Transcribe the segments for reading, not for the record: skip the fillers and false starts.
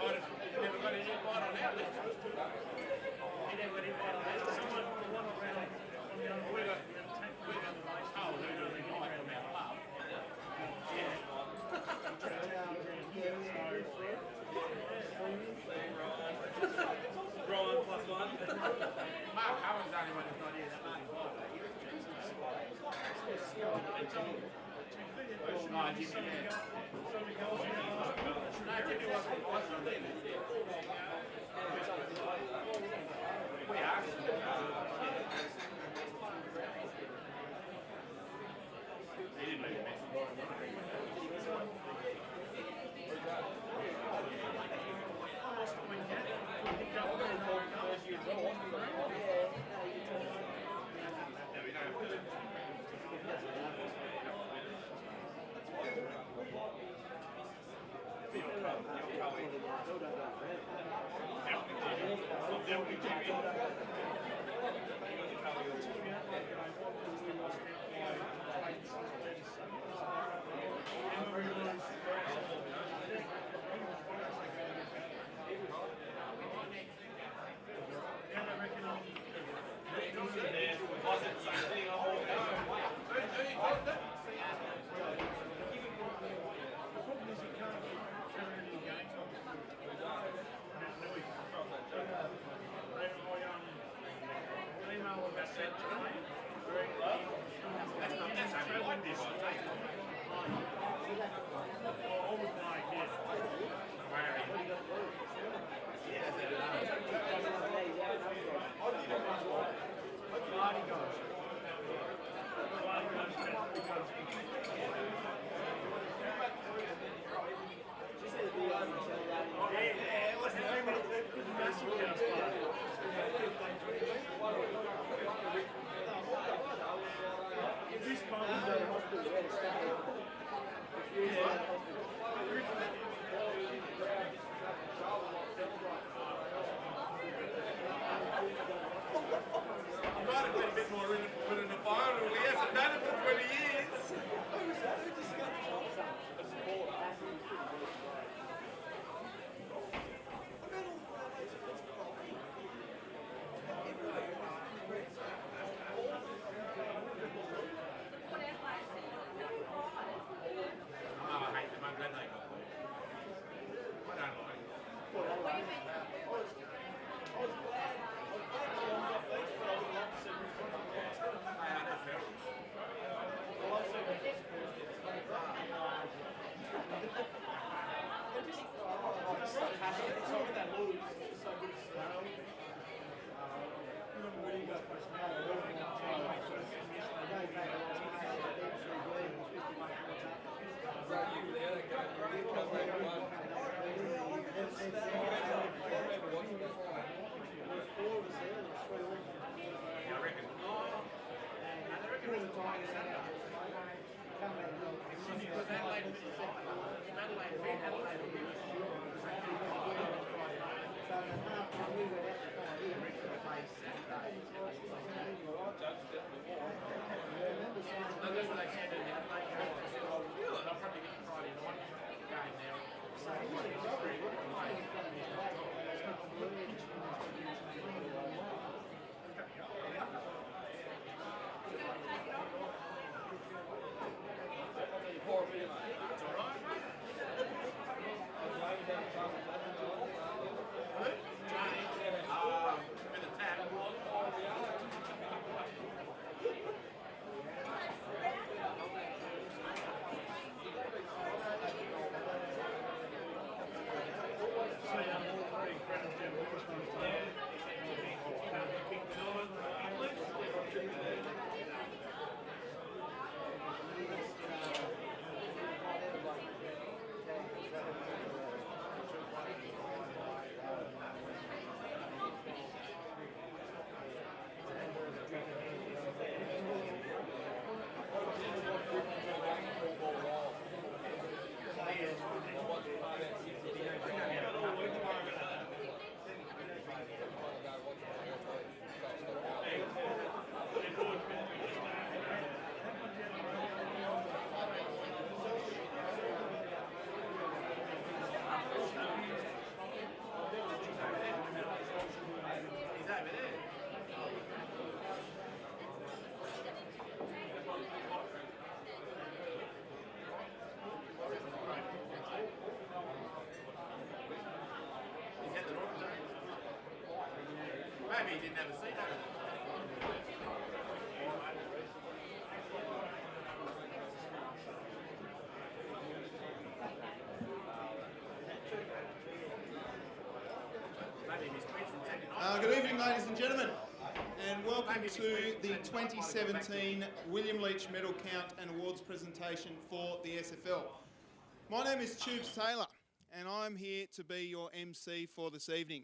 invited. He never got an invite on our list. He never got an invite on that. Someone won around on the other way. Oh, no, no, they might from our club. Yeah. Brian plus one. Mark Cohen's the only one who's not here. That was invited. No, Jimmy, yeah. No, Jimmy wasn't invited. We asked him. He didn't leave a message. maybe he didn't have a seat over there. Good evening, ladies and gentlemen, and welcome to the 2017 William Leitch Medal Count and Awards presentation for the SFL. My name is Tubes Taylor, and I'm here to be your MC for this evening.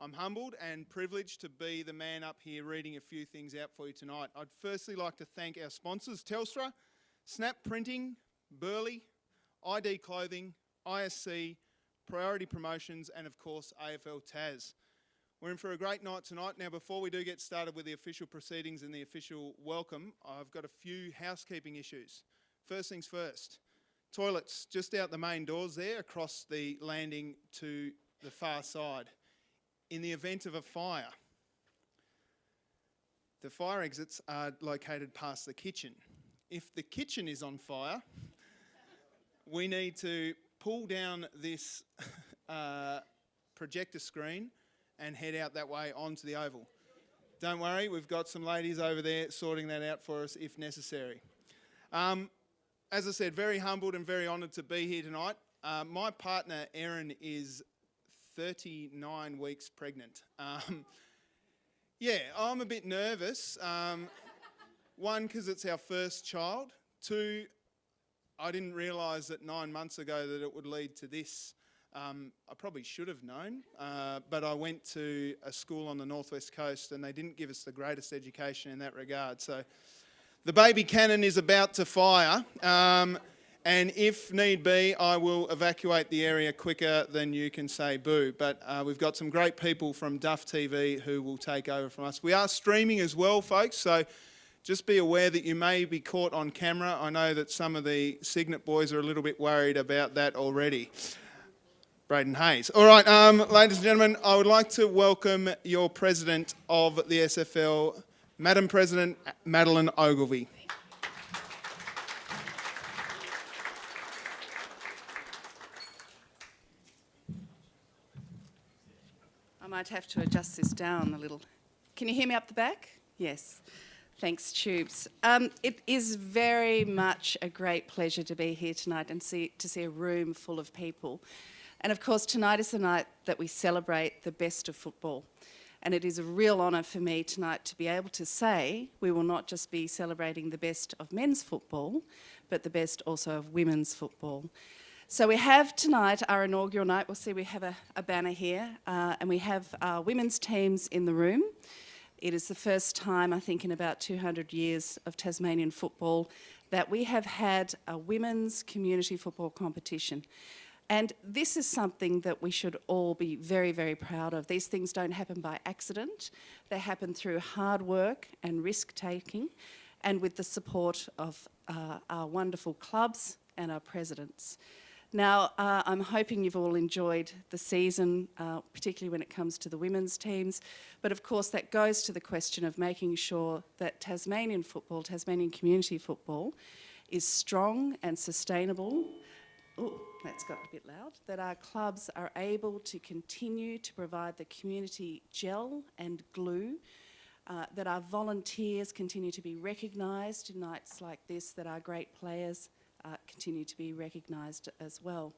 I'm humbled and privileged to be the man up here reading a few things out for you tonight. I'd firstly like to thank our sponsors, Telstra, Snap Printing, Burley, ID Clothing, ISC, Priority Promotions, and of course AFL Tas. We're in for a great night tonight. Now, before we do get started with the official proceedings and the official welcome, I've got a few housekeeping issues. First things first, toilets just out the main doors there across the landing to the far side. In the event of a fire, the fire exits are located past the kitchen. If the kitchen is on fire, we need to pull down this projector screen and head out that way onto the oval. Don't worry, we've got some ladies over there sorting that out for us if necessary. As I said, very humbled and very honoured to be here tonight. My partner, Erin, is 39 weeks pregnant. Yeah, I'm a bit nervous. One, because it's our first child. Two, I didn't realise that 9 months ago that it would lead to this. I probably should have known, but I went to a school on the northwest coast and they didn't give us the greatest education in that regard. So the baby cannon is about to fire, and if need be, I will evacuate the area quicker than you can say boo. But we've got some great people from Duff TV who will take over from us. We are streaming as well, folks, so just be aware that you may be caught on camera. I know that some of the Signet boys are a little bit worried about that already. Braden Hayes. All right, ladies and gentlemen, I would like to welcome your President of the SFL, Madam President Madeline Ogilvie. I might have to adjust this down a little. Can you hear me up the back? Yes. Thanks, Tubes. It is very much a great pleasure to be here tonight and to see a room full of people. And of course, tonight is the night that we celebrate the best of football. And it is a real honour for me tonight to be able to say we will not just be celebrating the best of men's football, but the best also of women's football. So we have tonight our inaugural night. We'll see we have a banner here, and we have our women's teams in the room. It is the first time, I think, in about 200 years of Tasmanian football that we have had a women's community football competition. And this is something that we should all be very, very proud of. These things don't happen by accident. They happen through hard work and risk-taking, and with the support of our wonderful clubs and our presidents. Now, I'm hoping you've all enjoyed the season, particularly when it comes to the women's teams. But of course, that goes to the question of making sure that Tasmanian football, Tasmanian community football, is strong and sustainable. Oh, that's got a bit loud. That our clubs are able to continue to provide the community gel and glue, that our volunteers continue to be recognised in nights like this, that our great players continue to be recognised as well.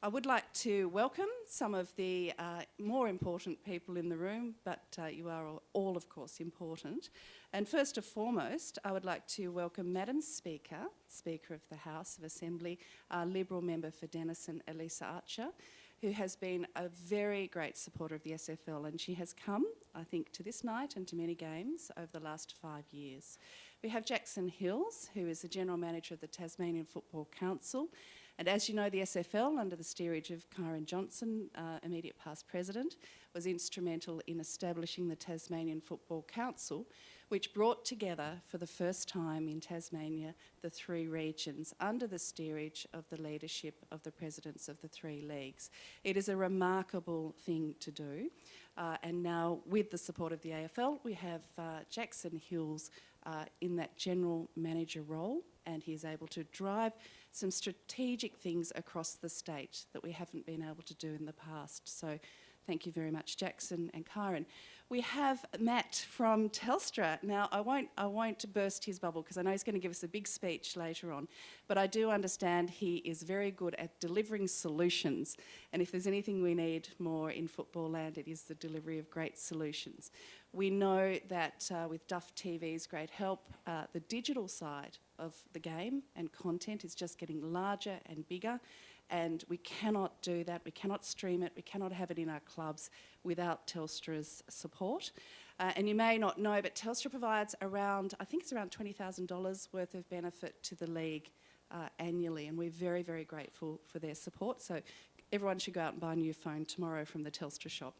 I would like to welcome some of the more important people in the room, but you are all, of course, important. And first and foremost, I would like to welcome Madam Speaker, Speaker of the House of Assembly, our Liberal member for Denison, Elisa Archer, who has been a very great supporter of the SFL, and she has come, I think, to this night and to many games over the last 5 years. We have Jackson Hills, who is the General Manager of the Tasmanian Football Council, and as you know, the SFL, under the steerage of Kyron Johnson, immediate past president, was instrumental in establishing the Tasmanian Football Council, which brought together for the first time in Tasmania the three regions under the steerage of the leadership of the presidents of the three leagues. It is a remarkable thing to do, and now with the support of the AFL, we have Jackson Hills in that general manager role, and he is able to drive some strategic things across the state that we haven't been able to do in the past. So Thank you very much, Jackson and Kyron. We have Matt from Telstra. Now, I won't burst his bubble because I know he's going to give us a big speech later on, but I do understand he is very good at delivering solutions. And if there's anything we need more in football land, it is the delivery of great solutions. We know that with Duff TV's great help, the digital side of the game and content is just getting larger and bigger. And we cannot do that, we cannot stream it, we cannot have it in our clubs without Telstra's support. And you may not know, but Telstra provides around, I think it's around $20,000 worth of benefit to the league annually, and we're very, very grateful for their support. So everyone should go out and buy a new phone tomorrow from the Telstra shop.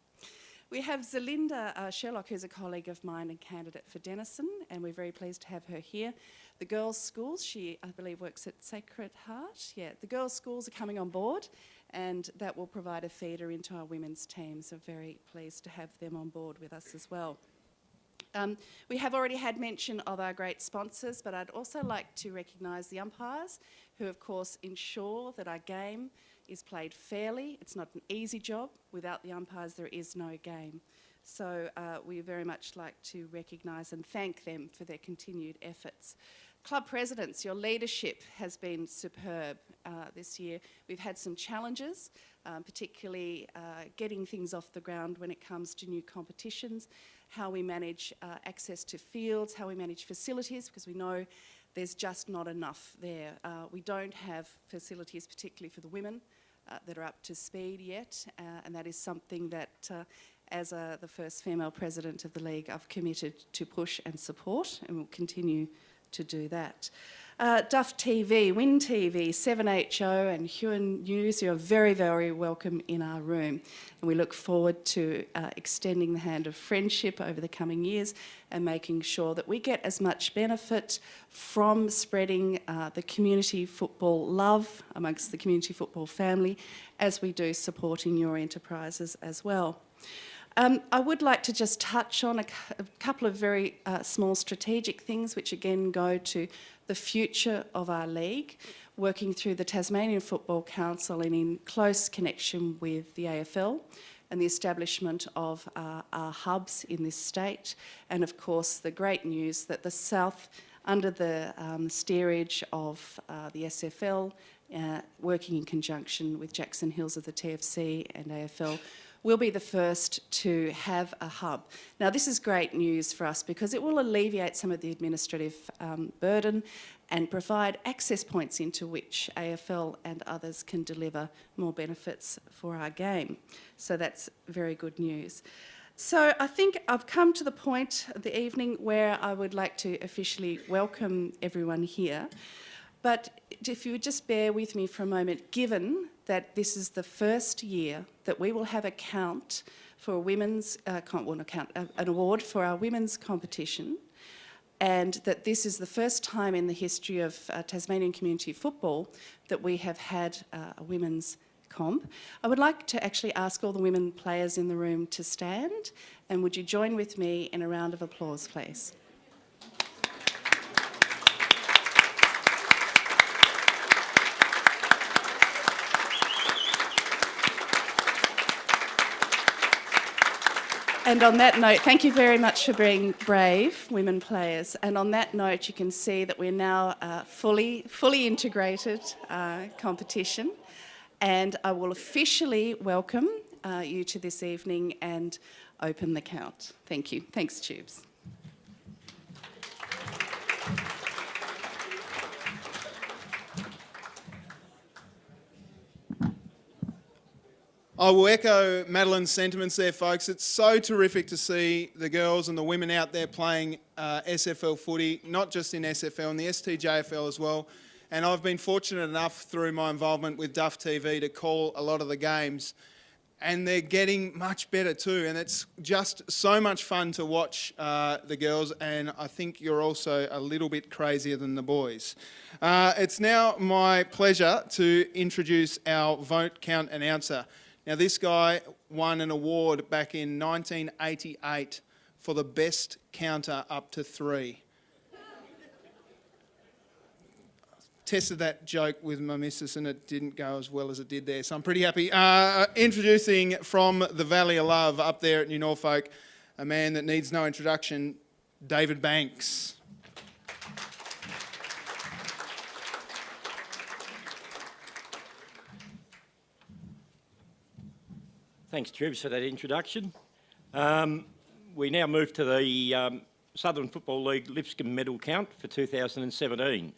We have Zelinda Sherlock, who's a colleague of mine and candidate for Denison, and we're very pleased to have her here. The girls' schools, she, I believe, works at Sacred Heart. Yeah, the girls' schools are coming on board, and that will provide a feeder into our women's teams. So very pleased to have them on board with us as well. We have already had mention of our great sponsors, but I'd also like to recognise the umpires, who of course ensure that our game is played fairly. It's not an easy job. Without the umpires, there is no game. So we very much like to recognise and thank them for their continued efforts. Club presidents, your leadership has been superb this year. We've had some challenges, particularly getting things off the ground when it comes to new competitions, how we manage access to fields, how we manage facilities, because we know there's just not enough there. We don't have facilities, particularly for the women, that are up to speed yet, and that is something that, as the first female president of the league, I've committed to push and support, and will continue to do that. Duff TV, Win TV, 7HO and Huon News, you're very, very welcome in our room. And we look forward to extending the hand of friendship over the coming years and making sure that we get as much benefit from spreading the community football love amongst the community football family as we do supporting your enterprises as well. I would like to just touch on a couple of very small strategic things which again go to the future of our league, working through the Tasmanian Football Council and in close connection with the AFL and the establishment of our hubs in this state, and of course the great news that the South, under the steerage of the SFL, working in conjunction with Jackson Hills of the TFC and AFL, will be the first to have a hub. Now this is great news for us because it will alleviate some of the administrative burden and provide access points into which AFL and others can deliver more benefits for our game. So that's very good news. So I think I've come to the point of the evening where I would like to officially welcome everyone here. But if you would just bear with me for a moment, given that this is the first year that we will have a count for a women's, an award for our women's competition, and that this is the first time in the history of Tasmanian community football that we have had a women's comp, I would like to actually ask all the women players in the room to stand, and would you join with me in a round of applause, please? And on that note, thank you very much for being brave women players. And on that note, you can see that we're now fully integrated competition. And I will officially welcome you to this evening and open the count. Thank you. Thanks, Tubes. I will echo Madeline's sentiments there, folks. It's so terrific to see the girls and the women out there playing SFL footy, not just in SFL, in the STJFL as well. And I've been fortunate enough through my involvement with Duff TV to call a lot of the games. And they're getting much better too. And it's just so much fun to watch the girls. And I think you're also a little bit crazier than the boys. It's now my pleasure to introduce our vote count announcer. Now, this guy won an award back in 1988 for the best counter up to 3. tested that joke with my missus and it didn't go as well as it did there, so I'm pretty happy. Introducing from the Valley of Love up there at New Norfolk, a man that needs no introduction, David Banks. Thanks, Tubes, for that introduction. We now move to the Southern Football League Lipscomb medal count for 2017.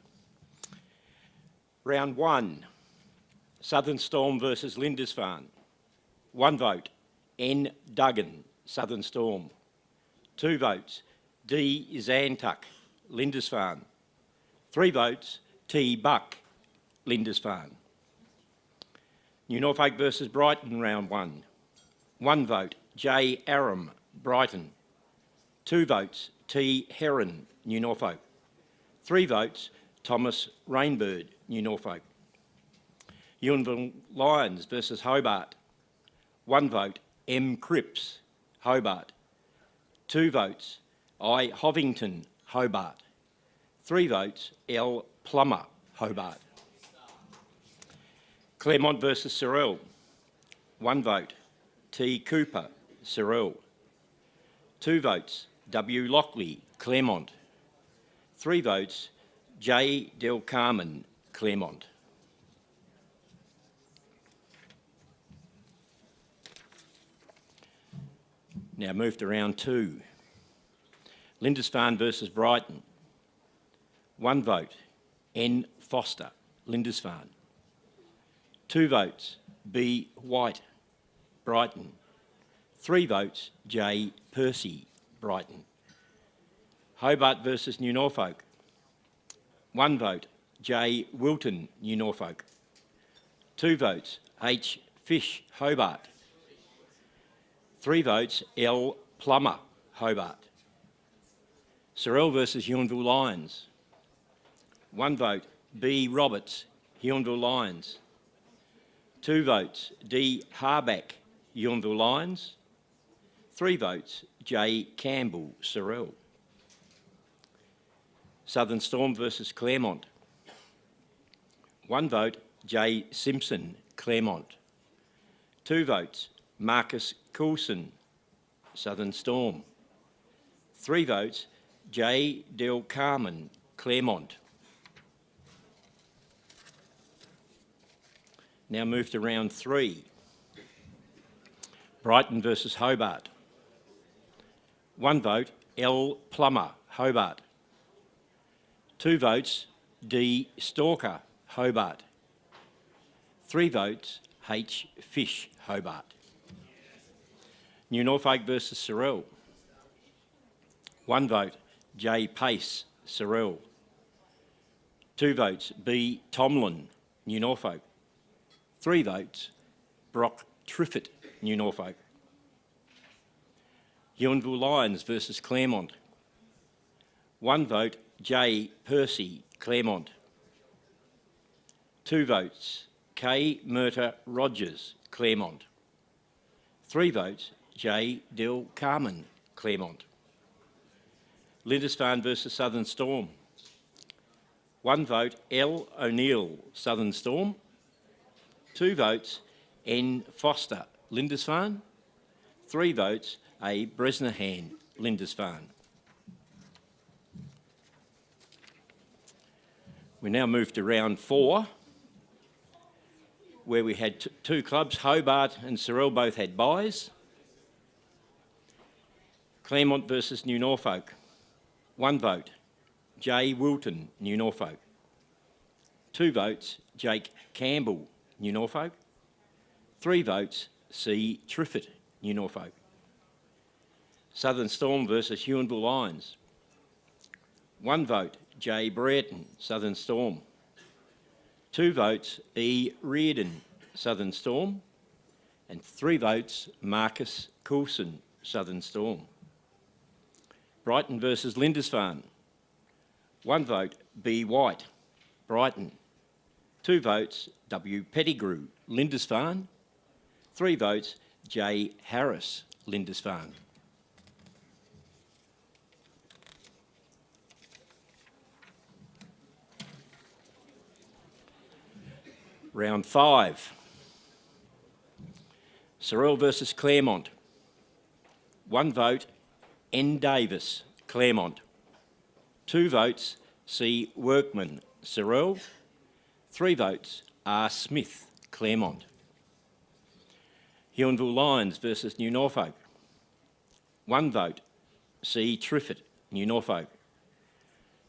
Round 1, Southern Storm versus Lindisfarne. 1 vote, N. Duggan, Southern Storm. 2 votes, D. Zantuck, Lindisfarne. 3 votes, T. Buck, Lindisfarne. New Norfolk versus Brighton, round 1. 1 vote, J. Aram, Brighton. 2 votes, T. Heron, New Norfolk. 3 votes, Thomas Rainbird, New Norfolk. Unionville Lions versus Hobart. 1 vote, M. Cripps, Hobart. 2 votes, I. Hovington, Hobart. 3 votes, L. Plummer, Hobart. Claremont versus Cyril. 1 vote, T. Cooper, Cyril. 2 votes, W. Lockley, Claremont. 3 votes, J. Del Carmen, Claremont. Now move to round 2. Lindisfarne versus Brighton. 1 vote, N. Foster, Lindisfarne. 2 votes, B. White, Brighton. 3 votes, J. Percy, Brighton. Hobart versus New Norfolk. 1 vote, J. Wilton, New Norfolk. 2 votes, H. Fish, Hobart. 3 votes, L. Plummer, Hobart. Cyril versus Unionville Lions. 1 vote, B. Roberts, Unionville Lions. 2 votes, D. Harback, Unionville Lions. 3 votes, J. Campbell, Cyril. Southern Storm versus Claremont. 1 vote, J. Simpson, Claremont. 2 votes, Marcus Coulson, Southern Storm. 3 votes, J. Del Carmen, Claremont. Now move to round 3. Brighton versus Hobart. 1 vote, L. Plummer, Hobart. 2 votes, D. Stalker, Hobart. 3 votes, H. Fish, Hobart. New Norfolk versus Cyril. 1 vote, J. Pace, Cyril. 2 votes, B. Tomlin, New Norfolk. 3 votes, Brock Triffett, New Norfolk. Unionville Lions versus Claremont. 1 vote, J. Percy, Claremont. 2 votes, K. Murta Rogers, Claremont. 3 votes, J. Del Carmen, Claremont. Lindisfarne versus Southern Storm. 1 vote, L. O'Neill, Southern Storm. 2 votes, N. Foster, Lindisfarne. 3 votes, A. Bresnahan, Lindisfarne. We now move to round 4, where we had 2 clubs, Hobart and Cyril both had byes. Claremont versus New Norfolk. 1 vote, J. Wilton, New Norfolk. 2 votes, Jake Campbell, New Norfolk. 3 votes, C. Triffett, New Norfolk. Southern Storm versus Unionville Lions. 1 vote, J. Brereton, Southern Storm. 2 votes, E. Reardon, Southern Storm. And 3 votes, Marcus Coulson, Southern Storm. Brighton versus Lindisfarne. 1 vote, B. White, Brighton. 2 votes, W. Pettigrew, Lindisfarne. 3 votes, J. Harris, Lindisfarne. Round 5. Cyril versus Claremont. 1 vote, N. Davis, Claremont. 2 votes, C. Workman, Cyril. 3 votes, R. Smith, Claremont. Huonville Lions versus New Norfolk. 1 vote, C. Triffett, New Norfolk.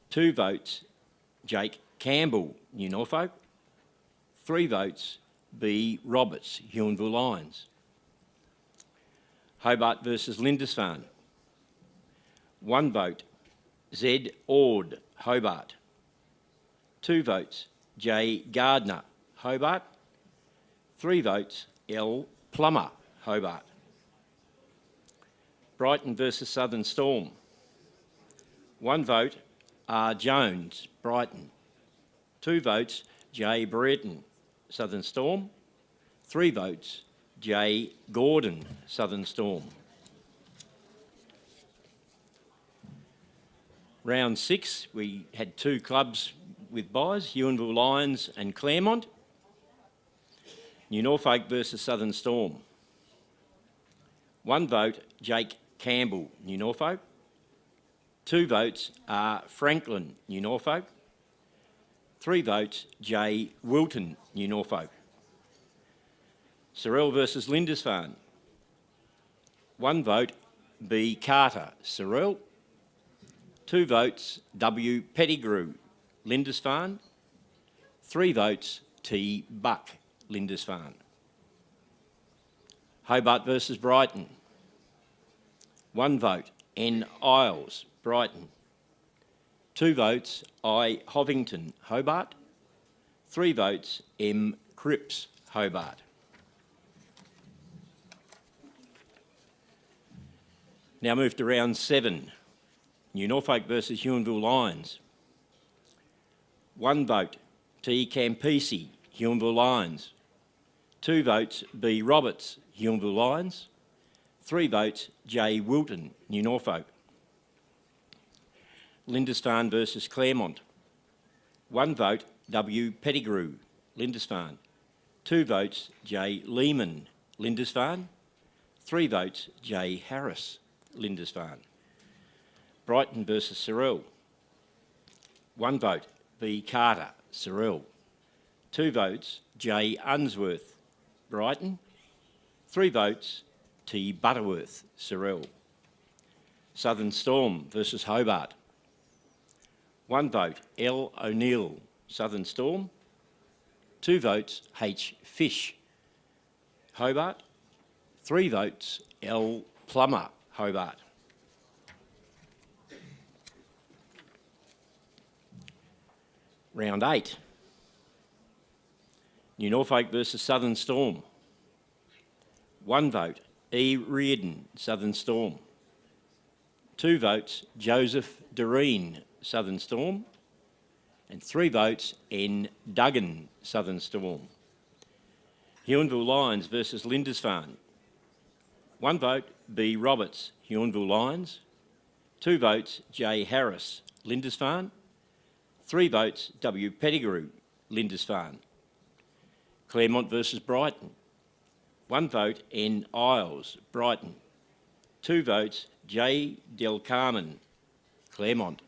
2 votes, Jake Campbell, New Norfolk. 3 votes, B. Roberts, Huonville Lions. Hobart versus Lindisfarne. 1 vote, Z. Ord, Hobart. 2 votes, J. Gardner, Hobart. 3 votes, L. Plummer, Hobart. Brighton versus Southern Storm. 1 vote, R. Jones, Brighton. 2 votes, J. Brereton, Southern Storm. 3 votes, J. Gordon, Southern Storm. Round 6, we had 2 clubs with byes, Huonville Lions and Claremont. New Norfolk versus Southern Storm. 1 vote, Jake Campbell, New Norfolk. 2 votes, R. Franklin, New Norfolk. 3 votes, J. Wilton, New Norfolk. Cyril versus Lindisfarne. 1 vote, B. Carter, Cyril. 2 votes, W. Pettigrew, Lindisfarne. 3 votes, T. Buck, Lindisfarne. Hobart versus Brighton. 1 vote, N. Isles, Brighton. 2 votes, I. Hovington, Hobart. 3 votes, M. Cripps, Hobart. Now move to round 7. New Norfolk versus Huonville Lions. 1 vote, T. Campisi, Huonville Lions. 2 votes, B. Roberts, Huonville Lions. 3 votes, J. Wilton, New Norfolk. Lindisfarne versus Claremont. 1 vote, W. Pettigrew, Lindisfarne. 2 votes, J. Lehman, Lindisfarne. 3 votes, J. Harris, Lindisfarne. Brighton versus Cyril. 1 vote, B. Carter, Cyril. 2 votes, J. Unsworth, Brighton. 3 votes, T. Butterworth, Cyril. Southern Storm versus Hobart. 1 vote, L. O'Neill, Southern Storm. 2 votes, H. Fish, Hobart. 3 votes, L. Plummer, Hobart. Round 8. New Norfolk versus Southern Storm. 1 vote, E. Reardon, Southern Storm. 2 votes, Joseph Doreen, Southern Storm. And 3 votes, N. Duggan, Southern Storm. Huonville Lions versus Lindisfarne. 1 vote, B. Roberts, Huonville Lions. 2 votes, J. Harris, Lindisfarne. 3 votes, W. Pettigrew, Lindisfarne. Claremont versus Brighton. 1 vote, N. Isles, Brighton. 2 votes, J. Del Carmen, Claremont.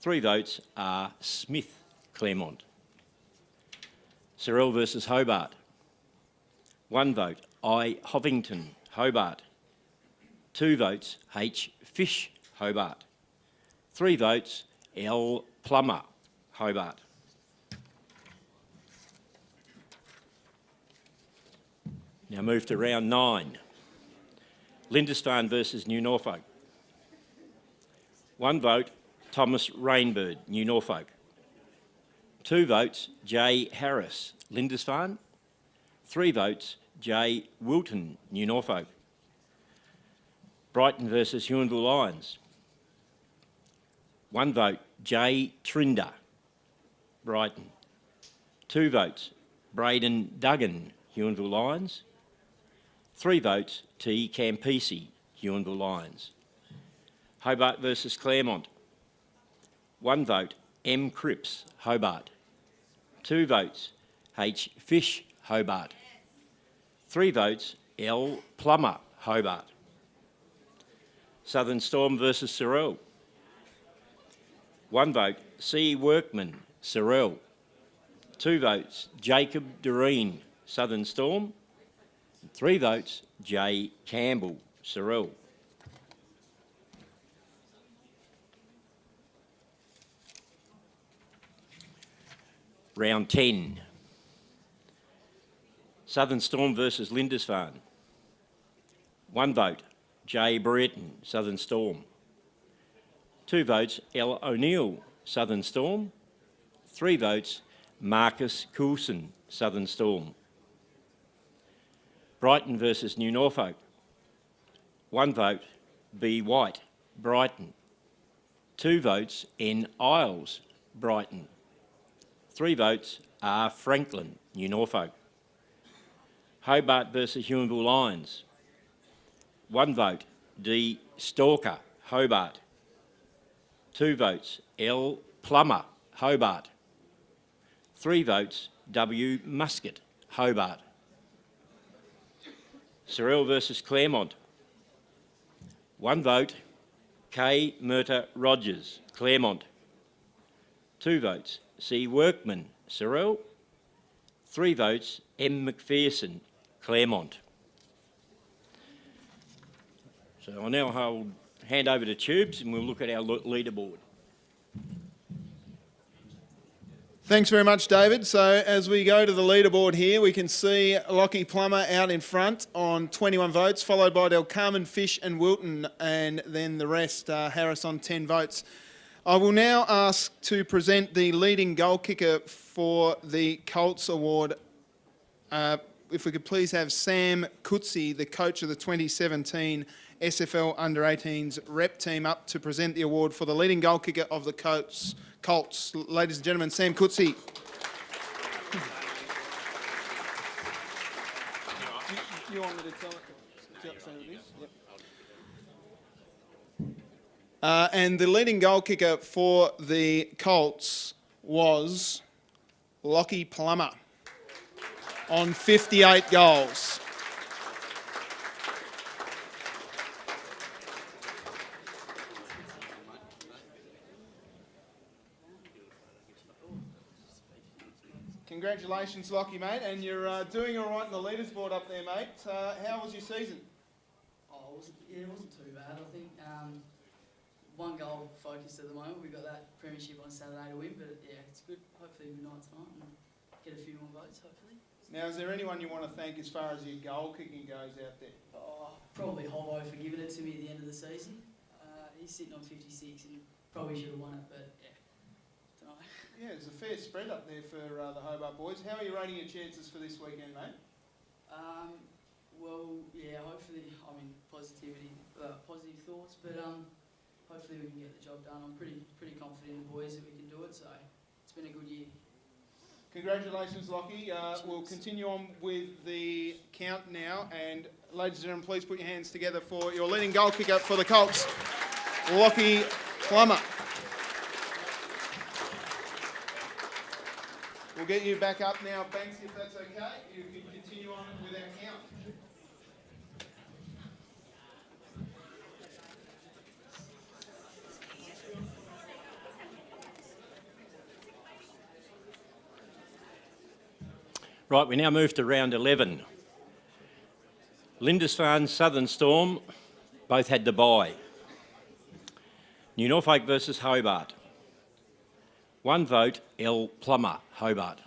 3 votes, R. Smith, Claremont. Cyril versus Hobart. 1 vote, I. Hovington, Hobart. 2 votes, H. Fish, Hobart. 3 votes, L. Plummer, Hobart. Now move to round 9. Lindisfarne versus New Norfolk. 1 vote, Thomas Rainbird, New Norfolk. 2 votes, J. Harris, Lindisfarne. 3 votes, J. Wilton, New Norfolk. Brighton versus Huonville Lions. 1 vote, J. Trinder, Brighton. 2 votes, Braden Duggan, Huonville Lions. 3 votes, T. Campisi, Huonville Lions. Hobart versus Claremont. 1 vote, M. Cripps, Hobart. 2 votes, H. Fish, Hobart. 3 votes, L. Plummer, Hobart. Southern Storm versus Cyril. 1 vote, C. Workman, Cyril. 2 votes, Jacob Doreen, Southern Storm. 3 votes, J. Campbell, Cyril. Round 10. Southern Storm versus Lindisfarne. 1 vote, J. Brighton, Southern Storm. 2 votes, L. O'Neill, Southern Storm. 3 votes, Marcus Coulson, Southern Storm. Brighton versus New Norfolk. 1 vote, B. White, Brighton. 2 votes, N. Isles, Brighton. 3 votes, R. Franklin, New Norfolk. Hobart versus Huonville Lions. 1 vote, D. Stalker, Hobart. 2 votes, L. Plummer, Hobart. 3 votes, W. Muscat, Hobart. Cyril versus Claremont. 1 vote, K. Murta Rogers, Claremont. 2 votes, C. Workman, Cyril. 3 votes, M. McPherson, Claremont. So I'll now hand over to Tubes and we'll look at our leaderboard. Thanks very much, David. So as we go to the leaderboard here, we can see Lockie Plummer out in front on 21 votes, followed by Del Carmen, Fish and Wilton, and then the rest, Harris on 10 votes. I will now ask to present the leading goal kicker for the Colts Award. If we could please have Sam Coetzee, the coach of the 2017 SFL Under-18s rep team, up to present the award for the leading goal kicker of the Colts. Ladies and gentlemen, Sam Coetzee. You want me to tell it? Yep. And the leading goal kicker for the Colts was Lockie Plummer on 58 goals. Congratulations, Lockie, mate, and you're doing all right in the leaderboard up there, mate. How was your season? Oh, it wasn't too bad. I think 1 goal focused at the moment. We got that premiership on Saturday to win, but yeah, it's good. Hopefully we night tonight and get a few more votes, hopefully. Now, is there anyone you want to thank as far as your goal kicking goes out there? Oh, probably Hobart for giving it to me at the end of the season. He's sitting on 56 and probably should have won it, but yeah, tonight. Yeah, there's a fair spread up there for the Hobart boys. How are you rating your chances for this weekend, mate? Well, yeah, hopefully, I mean, positive thoughts, but hopefully we can get the job done. I'm pretty confident in the boys that we can do it, so it's been a good year. Congratulations, Lockie. We'll continue on with the count now, and ladies and gentlemen, please put your hands together for your leading goal kicker for the Colts, Lockie Plummer. We'll get you back up now, Banks, if that's okay. You can continue on with our count. Right, we now move to round 11. Lindisfarne, Southern Storm, both had the bye. New Norfolk versus Hobart. 1 vote, L. Plummer, Hobart.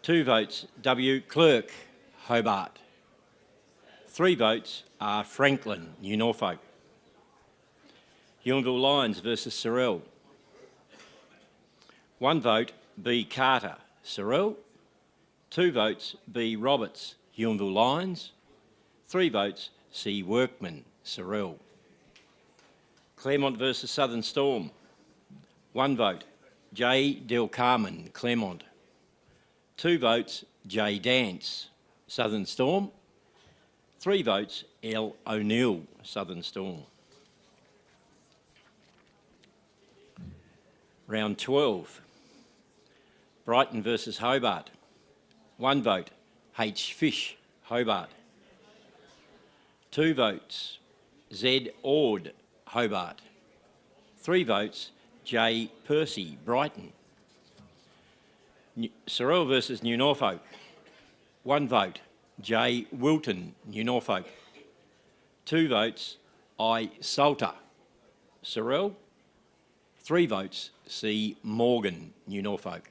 2 votes, W. Clerk, Hobart. 3 votes, R. Franklin, New Norfolk. Huonville Lions versus Cyril. 1 vote, B. Carter, Cyril. 2 votes, B. Roberts, Huonville Lions. 3 votes, C. Workman, Cyril. Claremont versus Southern Storm. 1 vote, J. Del Carmen, Claremont. 2 votes, J. Dance, Southern Storm. 3 votes, L. O'Neill, Southern Storm. Round 12. Brighton versus Hobart. 1 vote, H. Fish, Hobart. 2 votes, Z. Ord, Hobart. 3 votes, J. Percy, Brighton. Cyril versus New Norfolk. 1 vote, J. Wilton, New Norfolk. 2 votes, I. Salter, Cyril. 3 votes, C. Morgan, New Norfolk.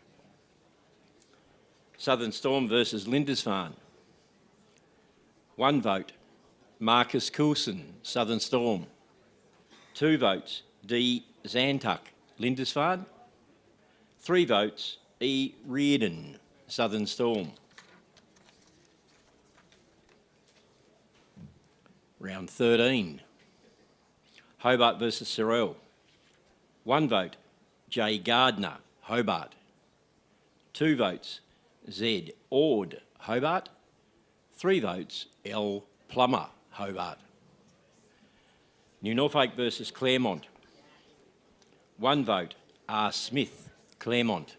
Southern Storm versus Lindisfarne. 1 vote, Marcus Coulson, Southern Storm. 2 votes, D. Zantuck, Lindisfarne. 3 votes, E. Reardon, Southern Storm. Round 13. Hobart versus Cyril. 1 vote, J. Gardner, Hobart. 2 votes, Z. Ord, Hobart. 3 votes, L. Plummer, Hobart. New Norfolk versus Claremont. 1 vote, R. Smith, Claremont.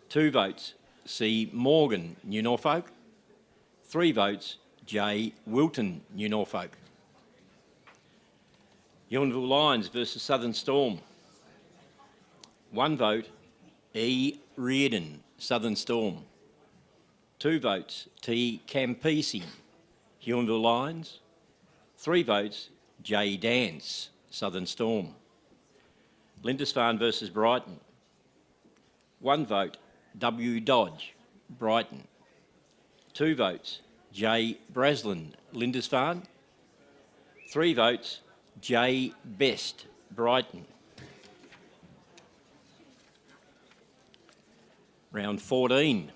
2 votes, C. Morgan, New Norfolk. 3 votes, J. Wilton, New Norfolk. Untitled Lions versus Southern Storm. 1 vote, E. Reardon, Southern Storm. 2 votes, T. Campisi, Untitled Lions. 3 votes, J. Dance, Southern Storm. Lindisfarne versus Brighton. 1 vote, W. Dodge, Brighton. 2 votes, J. Braslin, Lindisfarne. 3 votes, J. Best, Brighton. Round 14.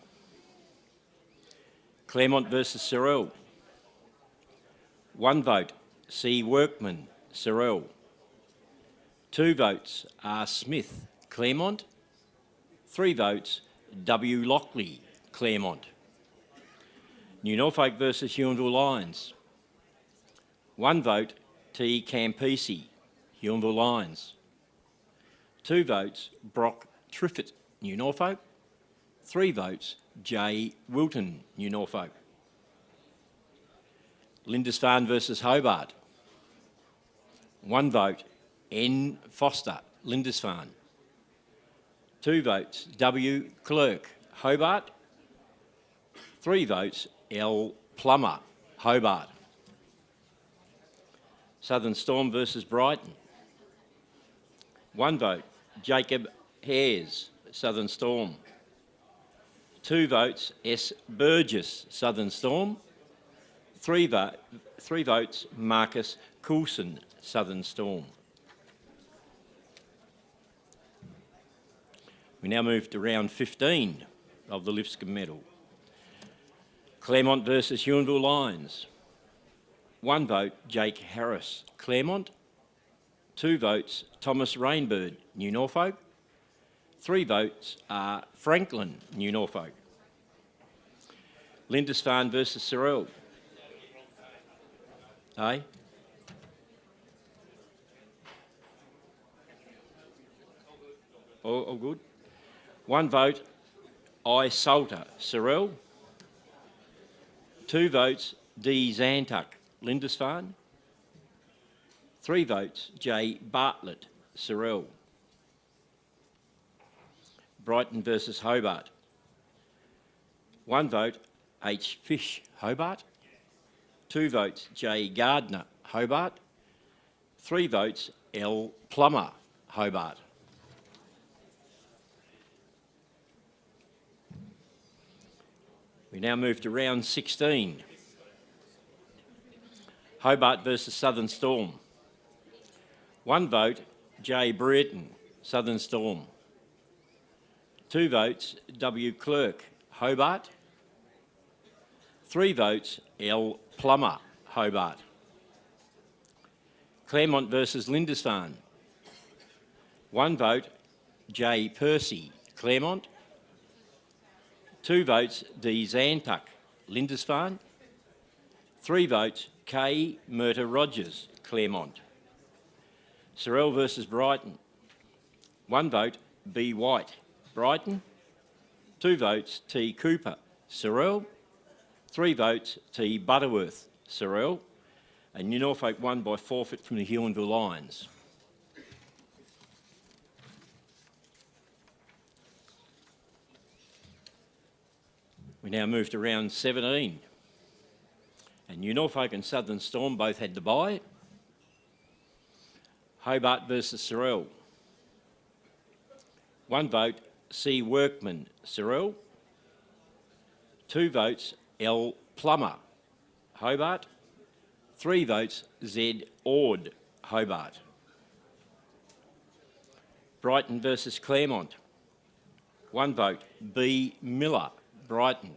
Claremont versus Cyril. 1 vote, C. Workman, Cyril. 2 votes, R. Smith, Claremont. 3 votes, W. Lockley, Claremont. New Norfolk versus Untitled Lions. 1 vote, T. Campisi, Untitled Lions. 2 votes, Brock Triffett, New Norfolk. 3 votes, J. Wilton, New Norfolk. Lindisfarne versus Hobart. 1 vote, N. Foster, Lindisfarne. 2 votes, W. Clerk, Hobart. 3 votes, L. Plummer, Hobart. Southern Storm versus Brighton. 1 vote, Jacob Hares, Southern Storm. 2 votes, S. Burgess, Southern Storm. 3 votes, Marcus Coulson, Southern Storm. We now move to round 15 of the Lipscomb Medal. Claremont versus Untitled Lions. 1 vote, Jake Harris, Claremont. 2 votes, Thomas Rainbird, New Norfolk. 3 votes are Franklin, New Norfolk. Lindisfarne versus Cyril. Aye? All good. 1 vote, I. Salter, Cyril. 2 votes, D. Zantuck, Lindisfarne. 3 votes, J. Bartlett, Cyril. Brighton versus Hobart. 1 vote, H. Fish, Hobart. 2 votes, J. Gardner, Hobart. 3 votes, L. Plummer, Hobart. We now move to round 16. Hobart versus Southern Storm. 1 vote, J. Brereton, Southern Storm. 2 votes, W. Clerk, Hobart. 3 votes, L. Plummer, Hobart. Claremont versus Lindisfarne. 1 vote, J. Percy, Claremont. 2 votes, D. Zantuck, Lindisfarne. 3 votes, K. Murta Rogers, Claremont. Cyril versus Brighton. 1 vote, B. White, Brighton. 2 votes T. Cooper, Cyril. 3 votes T. Butterworth, Cyril. And New Norfolk won by forfeit from the Huonville Lions. We now move to round 17. And New Norfolk and Southern Storm both had the bye. Hobart versus Cyril. 1 vote C. Workman, Cyril. 2 votes L. Plummer, Hobart. 3 votes Z. Ord, Hobart. Brighton versus Claremont. 1 vote B. Miller, Brighton.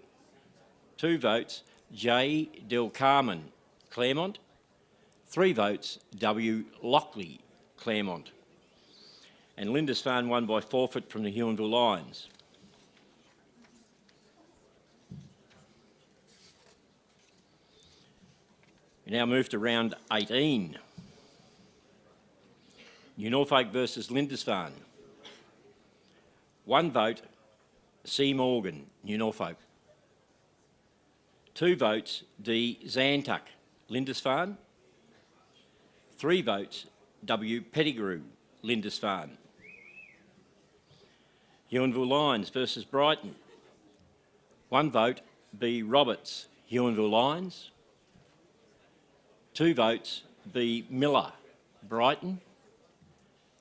2 votes J. Del Carmen, Claremont. 3 votes W. Lockley, Claremont. And Lindisfarne won by forfeit from the Huonville Lions. We now move to round 18. New Norfolk versus Lindisfarne. 1 vote C. Morgan, New Norfolk. 2 votes D. Zantuck, Lindisfarne. 3 votes W. Pettigrew, Lindisfarne. Huonville Lions versus Brighton. 1 vote B. Roberts, Huonville Lions. 2 votes B. Miller, Brighton.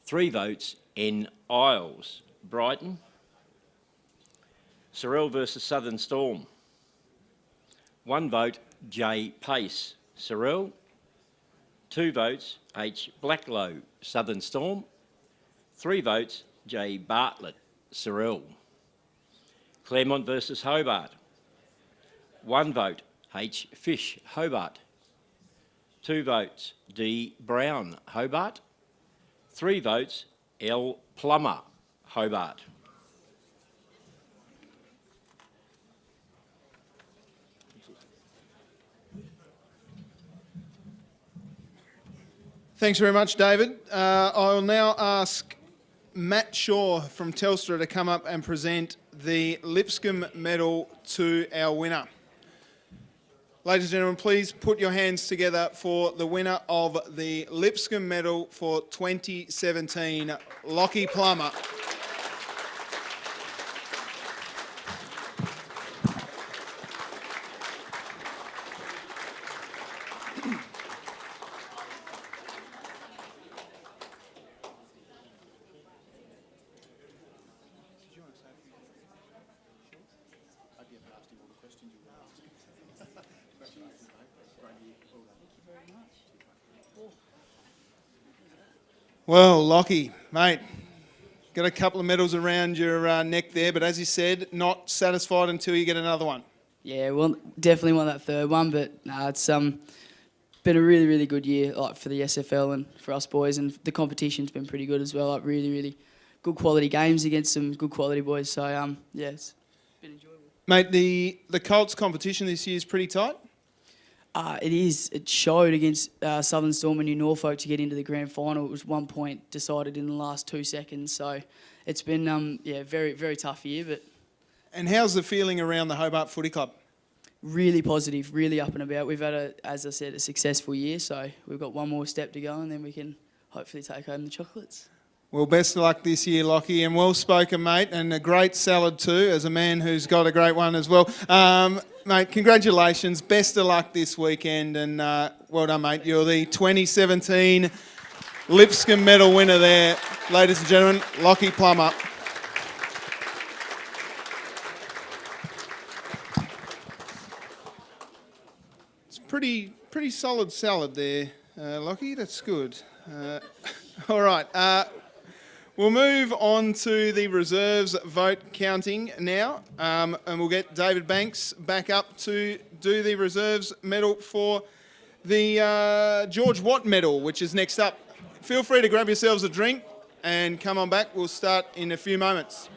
3 votes N. Isles, Brighton. Cyril versus Southern Storm. 1 vote J. Pace, Cyril. 2 votes H. Blacklow, Southern Storm. 3 votes J. Bartlett, Cyril. Claremont versus Hobart. 1 vote H. Fish, Hobart. 2 votes D. Brown, Hobart. 3 votes L. Plummer, Hobart. Thanks very much, David. I will now ask Matt Shaw from Telstra to come up and present the Lipscomb Medal to our winner. Ladies and gentlemen, please put your hands together for the winner of the Lipscomb Medal for 2017, Lockie Plummer. Well, Lockie, mate, got a couple of medals around your neck there, but as you said, not satisfied until you get another one. Yeah, well, definitely want that third one, but it's been a really, really good year, like for the SFL and for us boys, and the competition's been pretty good as well. Like really, really good quality games against some good quality boys. So yeah, it's been enjoyable. Mate, the Colts competition this year is pretty tight. It is. It showed against Southern Storm and New Norfolk to get into the grand final. It was 1 point decided in the last 2 seconds. So it's been very, very tough year. But and how's the feeling around the Hobart Footy Club? Really positive, really up and about. We've had, as I said, a successful year. So we've got one more step to go and then we can hopefully take home the chocolates. Well, best of luck this year, Lockie, and well spoken, mate, and a great salad too, as a man who's got a great one as well. Mate, congratulations, best of luck this weekend, and well done, mate. You're the 2017 Lipscomb Medal winner there, ladies and gentlemen, Lockie Plummer. It's pretty solid salad there, Lockie, that's good. All right. We'll move on to the reserves vote counting now, and we'll get David Banks back up to do the reserves medal for the George Watt medal, which is next up. Feel free to grab yourselves a drink and come on back. We'll start in a few moments.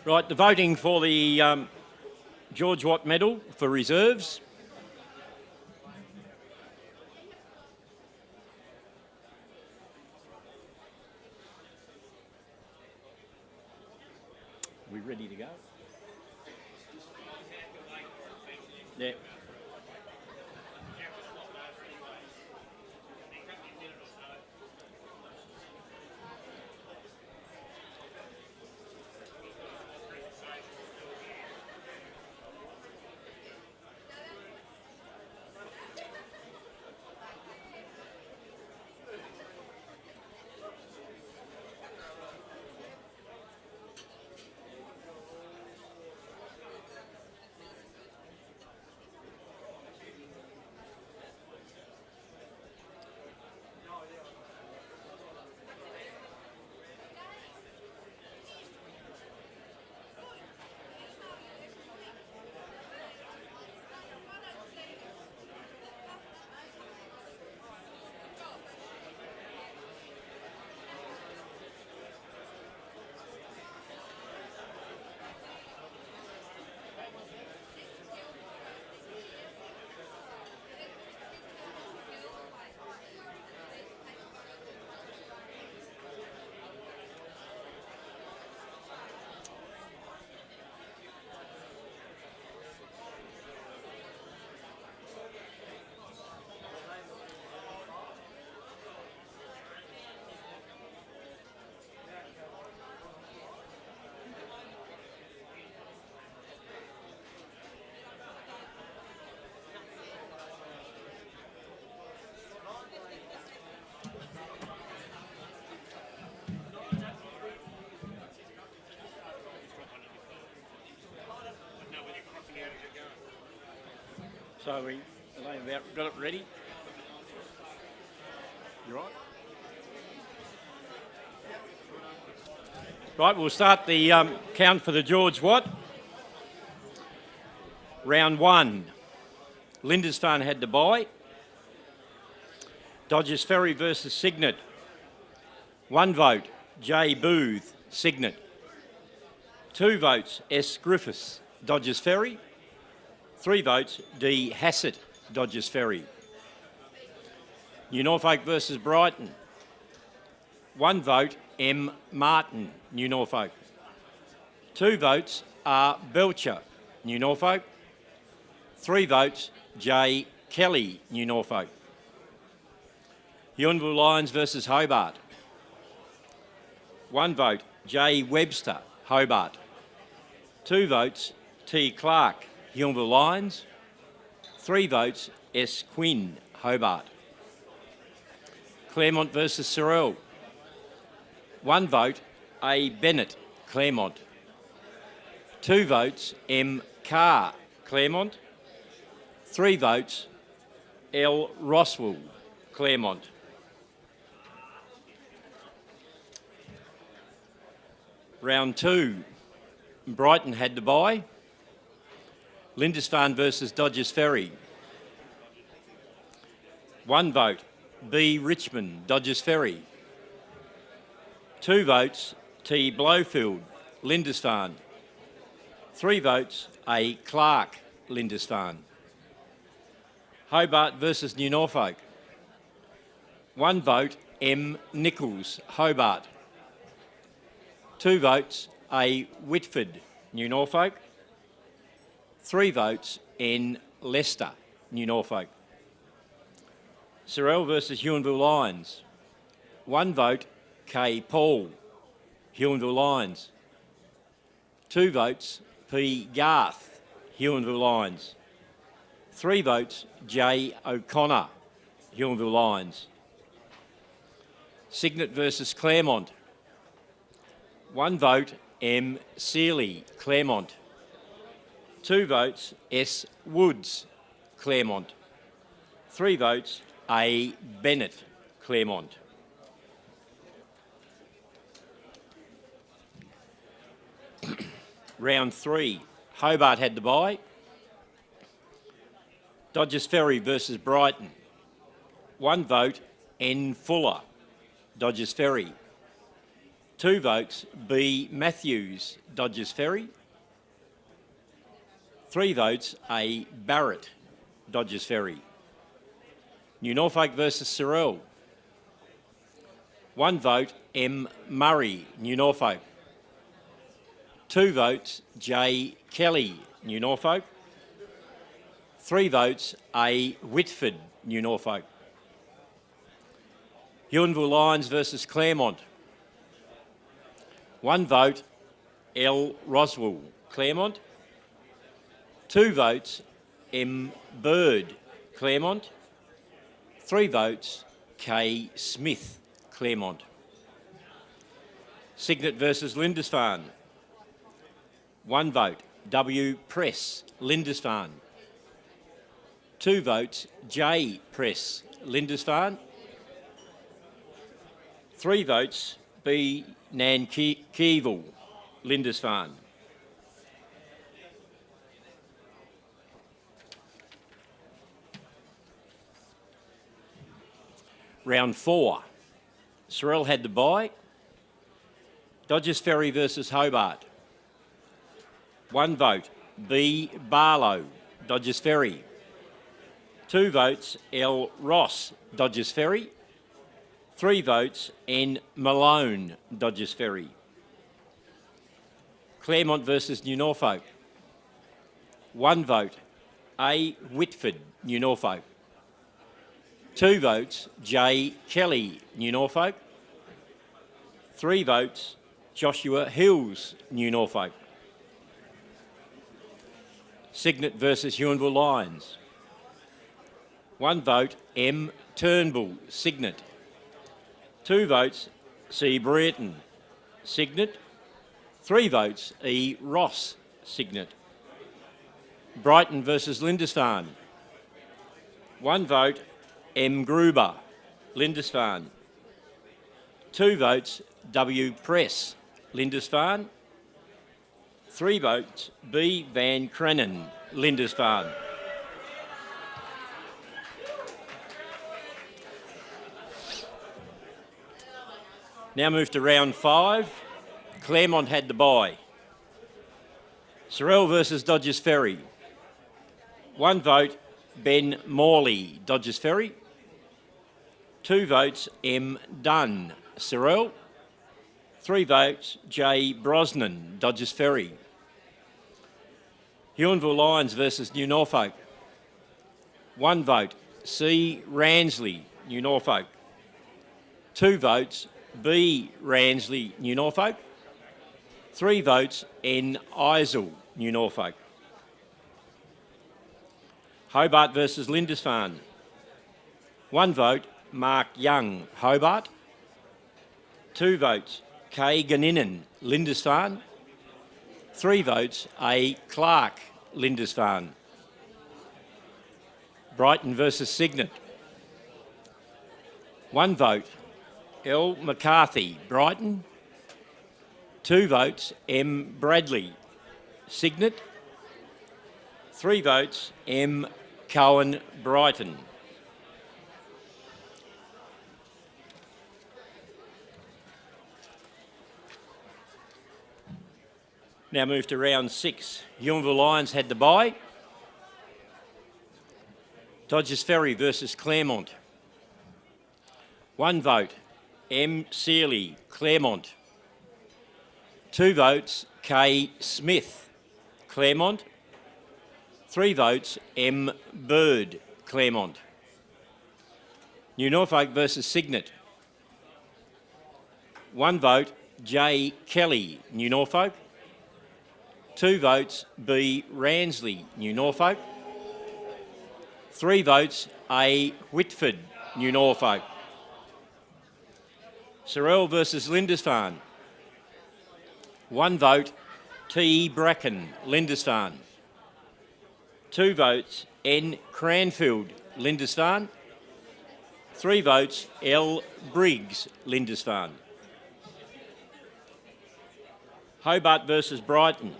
Right, the voting for the George Watt Medal for reserves. We ready to go? Yeah. So we about got it ready. You right? Right, we'll start the count for the George Watt. Round 1. Lindisfarne had to bye. Dodgers Ferry versus Signet. 1 vote, J. Booth, Signet. 2 votes, S. Griffiths, Dodgers Ferry. 3 votes, D. Hassett, Dodgers Ferry. New Norfolk versus Brighton. 1 vote, M. Martin, New Norfolk. 2 votes, R. Belcher, New Norfolk. 3 votes, J. Kelly, New Norfolk. Untitled Lions versus Hobart. 1 vote, J. Webster, Hobart. 2 votes, T. Clark, Untitled Lions. 3 votes, S. Quinn, Hobart. Claremont versus Cyril. 1 vote, A. Bennett, Claremont. 2 votes, M. Carr, Claremont. 3 votes, L. Roswell, Claremont. Round 2, Brighton had to bye. Lindisfarne versus Dodgers Ferry. 1 vote, B. Richmond, Dodgers Ferry. 2 votes, T. Blowfield, Lindisfarne. 3 votes, A. Clark, Lindisfarne. Hobart versus New Norfolk. 1 vote, M. Nichols, Hobart. 2 votes, A. Whitford, New Norfolk. 3 votes, N. Leicester, New Norfolk. Cyril versus Huonville Lions. 1 vote, K. Paul, Huonville Lions. 2 votes, P. Garth, Huonville Lions. 3 votes, J. O'Connor, Huonville Lions. Signet versus Claremont. 1 vote, M. Seeley, Claremont. 2 votes, S. Woods, Claremont. 3 votes, A. Bennett, Claremont. Round 3, Hobart had to bye. Dodgers Ferry versus Brighton. 1 vote, N. Fuller, Dodgers Ferry. 2 votes, B. Matthews, Dodgers Ferry. 3 votes, A. Barrett, Dodgers Ferry. New Norfolk versus Cyril. 1 vote, M. Murray, New Norfolk. 2 votes, J. Kelly, New Norfolk. 3 votes, A. Whitford, New Norfolk. Huonville Lions versus Claremont. 1 vote, L. Roswell, Claremont. 2 votes, M. Bird, Claremont. 3 votes, K. Smith, Claremont. Signet versus Lindisfarne. 1 vote, W. Press, Lindisfarne. 2 votes, J. Press, Lindisfarne. 3 votes, B. Nankeevil, Lindisfarne. Round 4. Cyril had the bye. Dodgers Ferry versus Hobart. 1 vote, B. Barlow, Dodgers Ferry. 2 votes, L. Ross, Dodgers Ferry. 3 votes, N. Malone, Dodgers Ferry. Claremont versus New Norfolk. 1 vote, A. Whitford, New Norfolk. 2 votes, J. Kelly, New Norfolk. 3 votes, Joshua Hills, New Norfolk. Signet versus Huonville Lions. 1 vote, M. Turnbull, Signet. 2 votes, C. Brighton, Signet. 3 votes, E. Ross, Signet. Brighton versus Lindisfarne. 1 vote, M. Gruber, Lindisfarne. 2 votes, W. Press, Lindisfarne. 3 votes, B. Van Crennan, Lindisfarne. Now move to round 5. Claremont had the bye. Cyril versus Dodgers Ferry. 1 vote, Ben Morley, Dodgers Ferry. 2 votes, M. Dunn, Cyril. 3 votes, J. Brosnan, Dodgers Ferry. Huonville Lions versus New Norfolk. 1 vote, C. Ransley, New Norfolk. 2 votes, B. Ransley, New Norfolk. 3 votes, N. Eisel, New Norfolk. Hobart versus Lindisfarne. 1 vote, Mark Young, Hobart. 2 votes, K. Ganinen, Lindisfarne. 3 votes, A. Clark, Lindisfarne. Brighton versus Signet. 1 vote, L. McCarthy, Brighton. 2 votes, M. Bradley, Signet. 3 votes, M. Cohen, Brighton. Now move to round 6. Huonville Lions had the bye. Dodgers Ferry versus Claremont. 1 vote, M. Searley, Claremont. 2 votes, K. Smith, Claremont. 3 votes, M. Bird, Claremont. New Norfolk versus Signet. 1 vote, J. Kelly, New Norfolk. 2 votes, B. Ransley, New Norfolk. 3 votes, A. Whitford, New Norfolk. Cyril versus Lindisfarne. 1 vote, T. Bracken, Lindisfarne. 2 votes, N. Cranfield, Lindisfarne. 3 votes, L. Briggs, Lindisfarne. Hobart versus Brighton.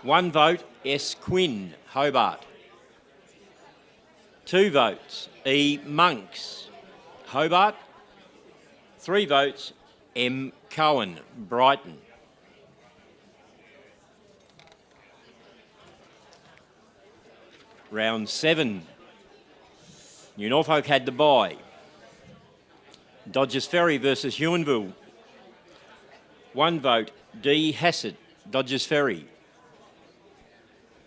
1 vote, S. Quinn, Hobart. 2 votes, E. Monks, Hobart. 3 votes, M. Cohen, Brighton. Round 7. New Norfolk had the bye. Dodgers Ferry versus Huonville. 1 vote, D. Hassett, Dodgers Ferry.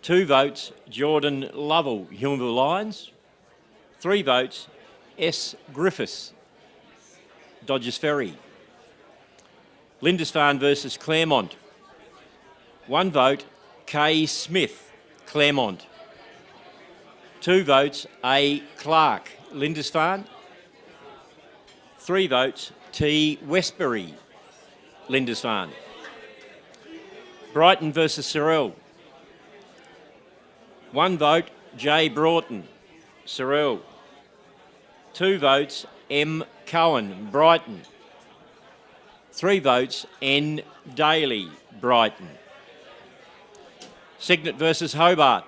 2 votes, Jordan Lovell, Huonville Lions. 3 votes, S. Griffiths, Dodgers Ferry. Lindisfarne versus Claremont. 1 vote, K. Smith, Claremont. 2 votes, A. Clark, Lindisfarne. 3 votes, T. Westbury, Lindisfarne. Brighton versus Cyril. 1 vote, J. Broughton, Cyril. 2 votes, M. Cohen, Brighton. 3 votes, N. Daly, Brighton. Signet versus Hobart.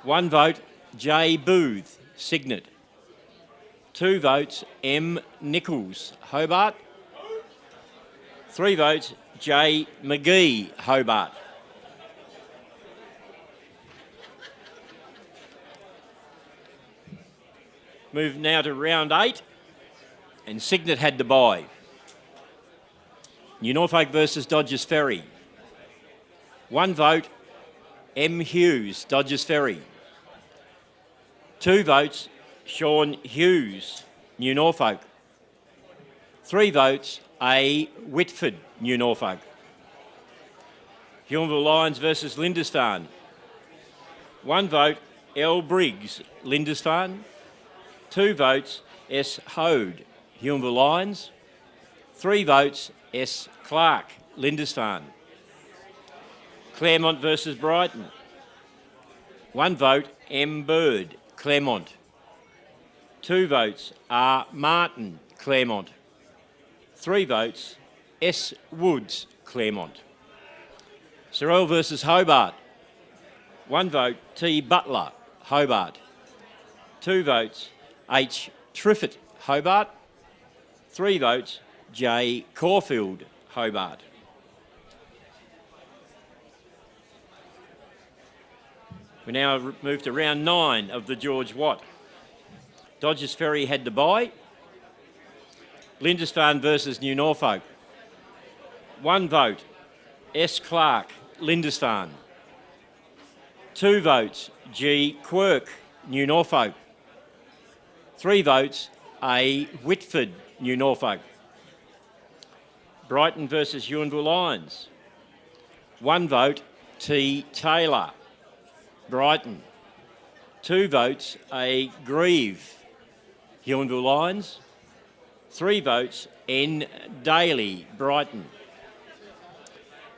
1 vote, J. Booth, Signet. 2 votes, M. Nichols, Hobart. 3 votes, J. McGee, Hobart. Move now to round 8, and Signet had the bye. New Norfolk versus Dodgers Ferry. 1 vote, M. Hughes, Dodgers Ferry. 2 votes, Sean Hughes, New Norfolk. 3 votes, A. Whitford, New Norfolk. Huonville Lions versus Lindisfarne. 1 vote, L. Briggs, Lindisfarne. 2 votes, S. Hode, Huonville Lions. 3 votes, S. Clark, Lindisfarne. Claremont versus Brighton. 1 vote, M. Bird, Claremont. 2 votes, R. Martin, Claremont. 3 votes, S. Woods, Claremont. Cyril versus Hobart. 1 vote, T. Butler, Hobart. 2 votes, H. Triffett, Hobart. 3 votes, J. Caulfield, Hobart. We now move to round 9 of the George Watt. Dodgers Ferry had the bye. Lindisfarne versus New Norfolk. 1 vote, S. Clark, Lindisfarne. 2 votes, G. Quirk, New Norfolk. 3 votes, A. Whitford, New Norfolk. Brighton versus Huonville Lions. 1 vote, T. Taylor, Brighton. 2 votes, A. Grieve, Huonville Lions. 3 votes, N. Daly, Brighton.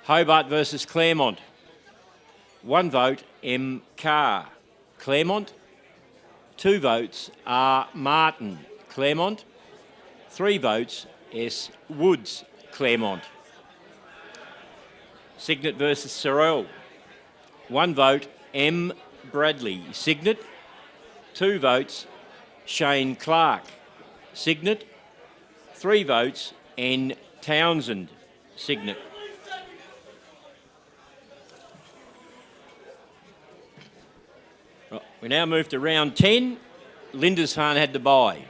Hobart versus Claremont. 1 vote, M. Carr, Claremont. 2 votes, R. Martin, Claremont. 3 votes, S. Woods, Claremont. Signet versus Cyril. 1 vote, M. Bradley, Signet. 2 votes, Shane Clark, Signet. 3 votes, N. Townsend, Signet. Right, we now move to round 10. Lindisfarne had the bye.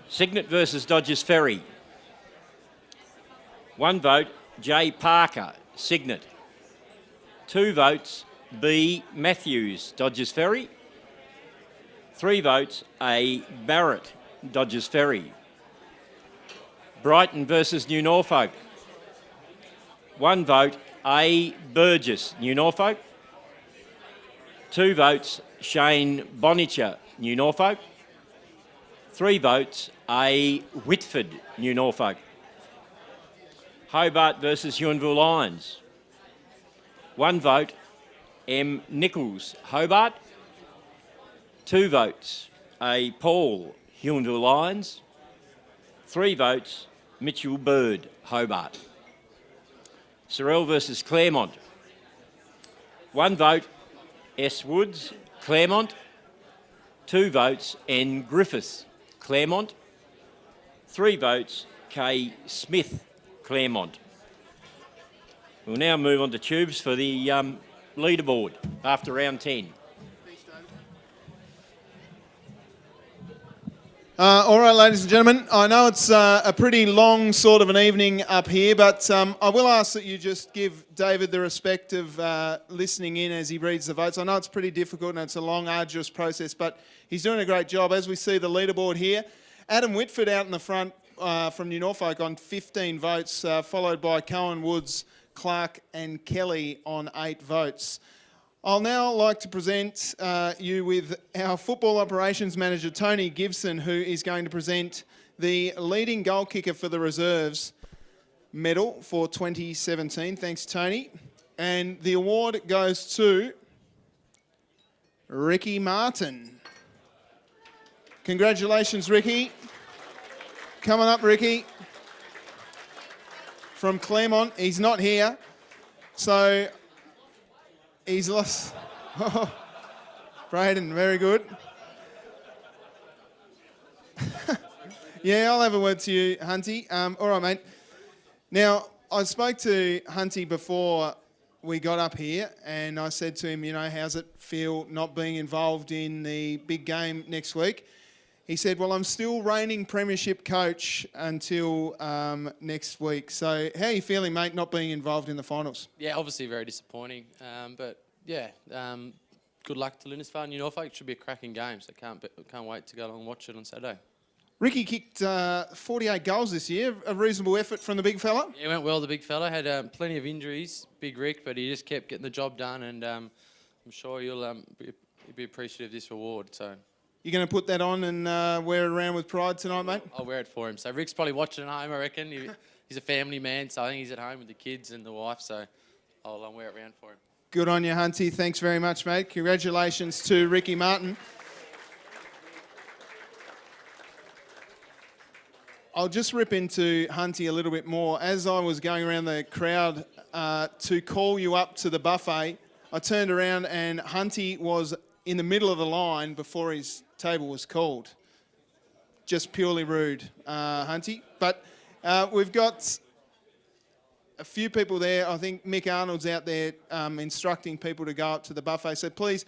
Signet versus Dodgers Ferry. 1 vote, J. Parker, Signet. 2 votes, B. Matthews, Dodgers Ferry. 3 votes, A. Barrett, Dodgers Ferry. Brighton versus New Norfolk. 1 vote, A. Burgess, New Norfolk. 2 votes, Shane Bonicher, New Norfolk. 3 votes, A. Whitford, New Norfolk. Hobart versus Huonville Lions. 1 vote, M. Nichols, Hobart. 2 votes, A. Paul, Huonville Lions. 3 votes, Mitchell Bird, Hobart. Cyril versus Claremont. 1 vote, S. Woods, Claremont. 2 votes, N. Griffiths, Claremont. 3 votes, K. Smith, Claremont. We'll now move on to tubes for the leaderboard after round 10. All right, ladies and gentlemen, I know it's a pretty long sort of an evening up here, but I will ask that you just give David the respect of listening in as he reads the votes. I know it's pretty difficult and it's a long, arduous process, but he's doing a great job. As we see the leaderboard here, Adam Whitford out in the front from New Norfolk on 15 votes, followed by Cohen, Woods, Clark and Kelly on 8 votes. I'll now like to present you with our Football Operations Manager, Tony Gibson, who is going to present the leading goal kicker for the Reserves medal for 2017. Thanks, Tony. And the award goes to Ricky Martin. Congratulations, Ricky. Coming up, Ricky. From Claremont. He's not here. So he's lost. Oh, Braden, very good. Yeah, I'll have a word to you, Hunty. All right, mate. Now, I spoke to Hunty before we got up here, and I said to him, you know, how's it feel not being involved in the big game next week? He said, well, I'm still reigning premiership coach until next week. So how are you feeling, mate, not being involved in the finals? Yeah, obviously very disappointing. But, yeah, good luck to Lindisfarne, New Norfolk. It should be a cracking game, so can't wait to go along and watch it on Saturday. Ricky kicked 48 goals this year, a reasonable effort from the big fella. Yeah, it went well, the big fella. Had plenty of injuries, Big Rick, but he just kept getting the job done, and I'm sure you'll be appreciative of this reward. So You're going to put that on and wear it around with pride tonight, mate? I'll wear it for him. So Rick's probably watching at home, I reckon. He's a family man, so I think he's at home with the kids and the wife, so I'll wear it around for him. Good on you, Hunty. Thanks very much, mate. Congratulations to Ricky Martin. I'll just rip into Hunty a little bit more. As I was going around the crowd to call you up to the buffet, I turned around and Hunty was in the middle of the line before his table was called. Just purely rude, Hunty. But we've got a few people there. I think Mick Arnold's out there instructing people to go up to the buffet. So please,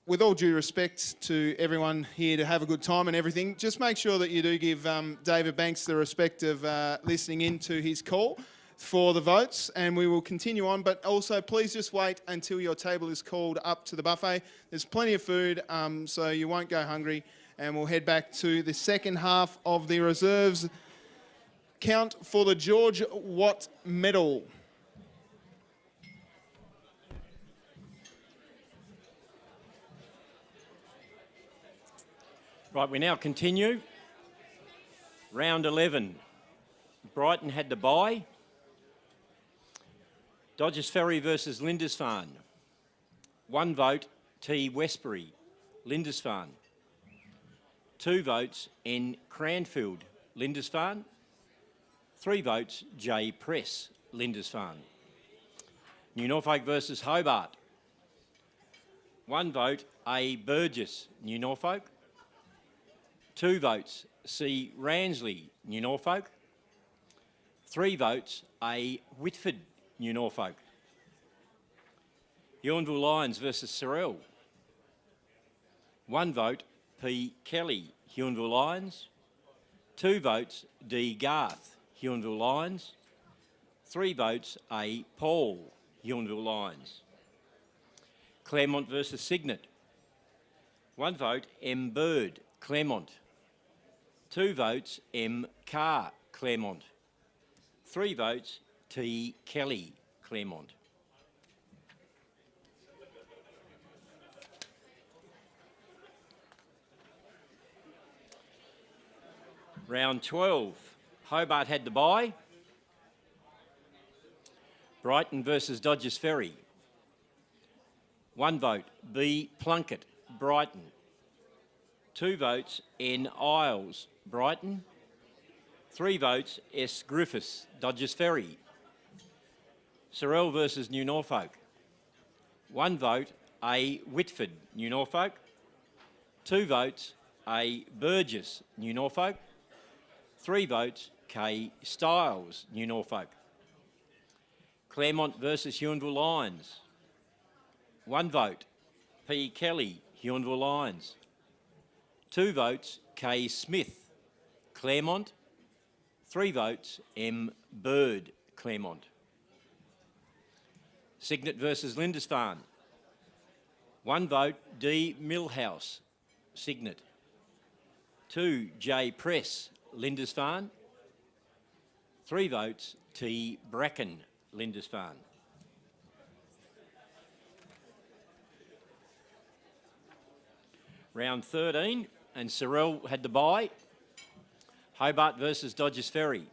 with all due respect to everyone here to have a good time and everything, just make sure that you do give David Banks the respect of listening in to his call for the votes, and we will continue on. But also, please just wait until your table is called up to the buffet. There's plenty of food, so you won't go hungry, and we'll head back to the second half of the reserves count for the George Watt Medal. Right, we now continue. Round 11. Brighton had to bye. Dodgers Ferry versus Lindisfarne. 1 vote, T. Westbury, Lindisfarne. 2 votes, N. Cranfield, Lindisfarne. 3 votes, J. Press, Lindisfarne. New Norfolk versus Hobart. 1 vote, A. Burgess, New Norfolk. 2 votes, C. Ransley, New Norfolk. 3 votes, A. Whitford, New Norfolk. Huonville Lions versus Cyril. 1 vote, P. Kelly, Huonville Lions. 2 votes, D. Garth, Huonville Lions. 3 votes, A. Paul, Huonville Lions. Claremont versus Signet. 1 vote, M. Bird, Claremont. 2 votes, M. Carr, Claremont. 3 votes, T. Kelly, Claremont. Round 12. Hobart had to bye. Brighton versus Dodgers Ferry. 1 vote, B. Plunkett, Brighton. 2 votes, N. Isles, Brighton. 3 votes, S. Griffiths, Dodgers Ferry. Cyril versus New Norfolk. 1 vote, A. Whitford, New Norfolk. 2 votes, A. Burgess, New Norfolk. 3 votes K Styles, New Norfolk. Claremont versus Huonville Lions. 1 vote P Kelly, Huonville Lions. 2 votes K Smith, Claremont. 3 votes M Bird, Claremont. Signet versus Lindisfarne. 1 vote D Millhouse, Signet. 2 J Press, Lindisfarne. 3 votes T Bracken, Lindisfarne. Round 13, and Cyril had the bye. Hobart versus Dodgers Ferry.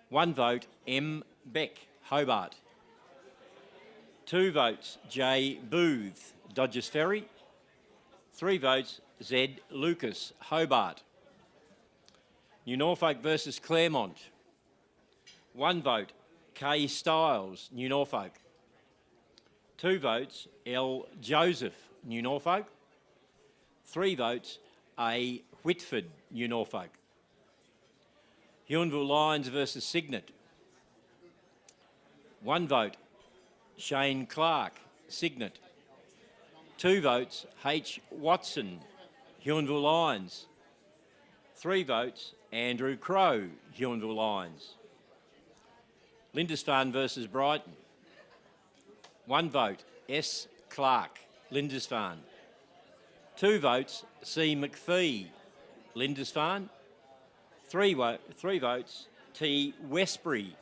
1 vote M Beck, Hobart. 2 votes J Booth, Dodgers Ferry. 3 votes Z Lucas, Hobart. New Norfolk versus Claremont. 1 vote K Styles, New Norfolk. 2 votes L Joseph, New Norfolk. 3 votes A Whitford, New Norfolk. Huonville Lions versus Signet. 1 vote Shane Clark, Signet. 2 votes H Watson, Huonville Lions. 3 votes Andrew Crow, Huonville Lions. Lindisfarne versus Brighton. 1 vote S Clark, Lindisfarne. 2 votes C McPhee, Lindisfarne. 3 votes T Westbury,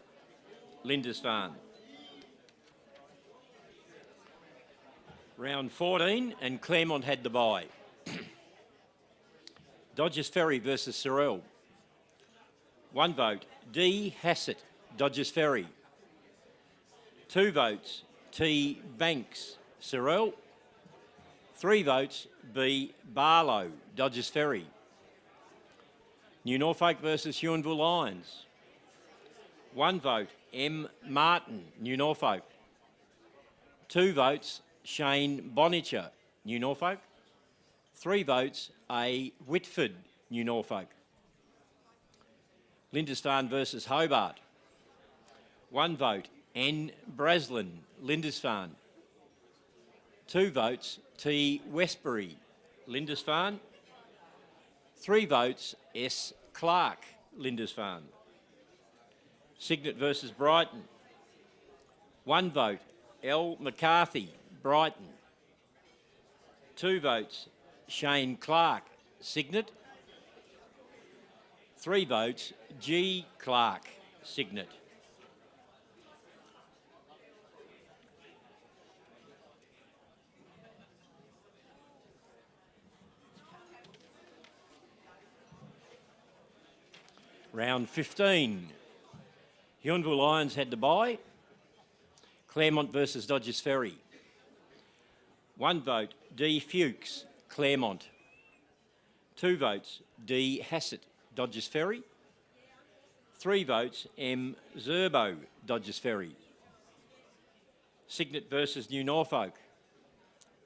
Lindisfarne. Round 14, and Claremont had the bye. Dodgers Ferry versus Cyril. 1 vote D Hassett, Dodgers Ferry. 2 votes T Banks, Cyril. 3 votes B Barlow, Dodgers Ferry. New Norfolk versus Huonville Lions. 1 vote M Martin, New Norfolk. 2 votes Shane Bonicher, New Norfolk. 3 votes A Whitford, New Norfolk. Lindisfarne versus Hobart. 1 vote N Braslin, Lindisfarne. 2 votes T Westbury, Lindisfarne. 3 votes S Clark, Lindisfarne. Signet versus Brighton. 1 vote L McCarthy, Brighton. 2 votes Shane Clark, Signet. 3 votes G Clark, Signet. Round 15. Huonville Lions had the bye. Claremont versus Dodgers Ferry. 1 vote D Fuchs, Claremont. 2 votes D Hassett, Dodgers Ferry. 3 votes M Zerbo, Dodgers Ferry. Signet versus New Norfolk.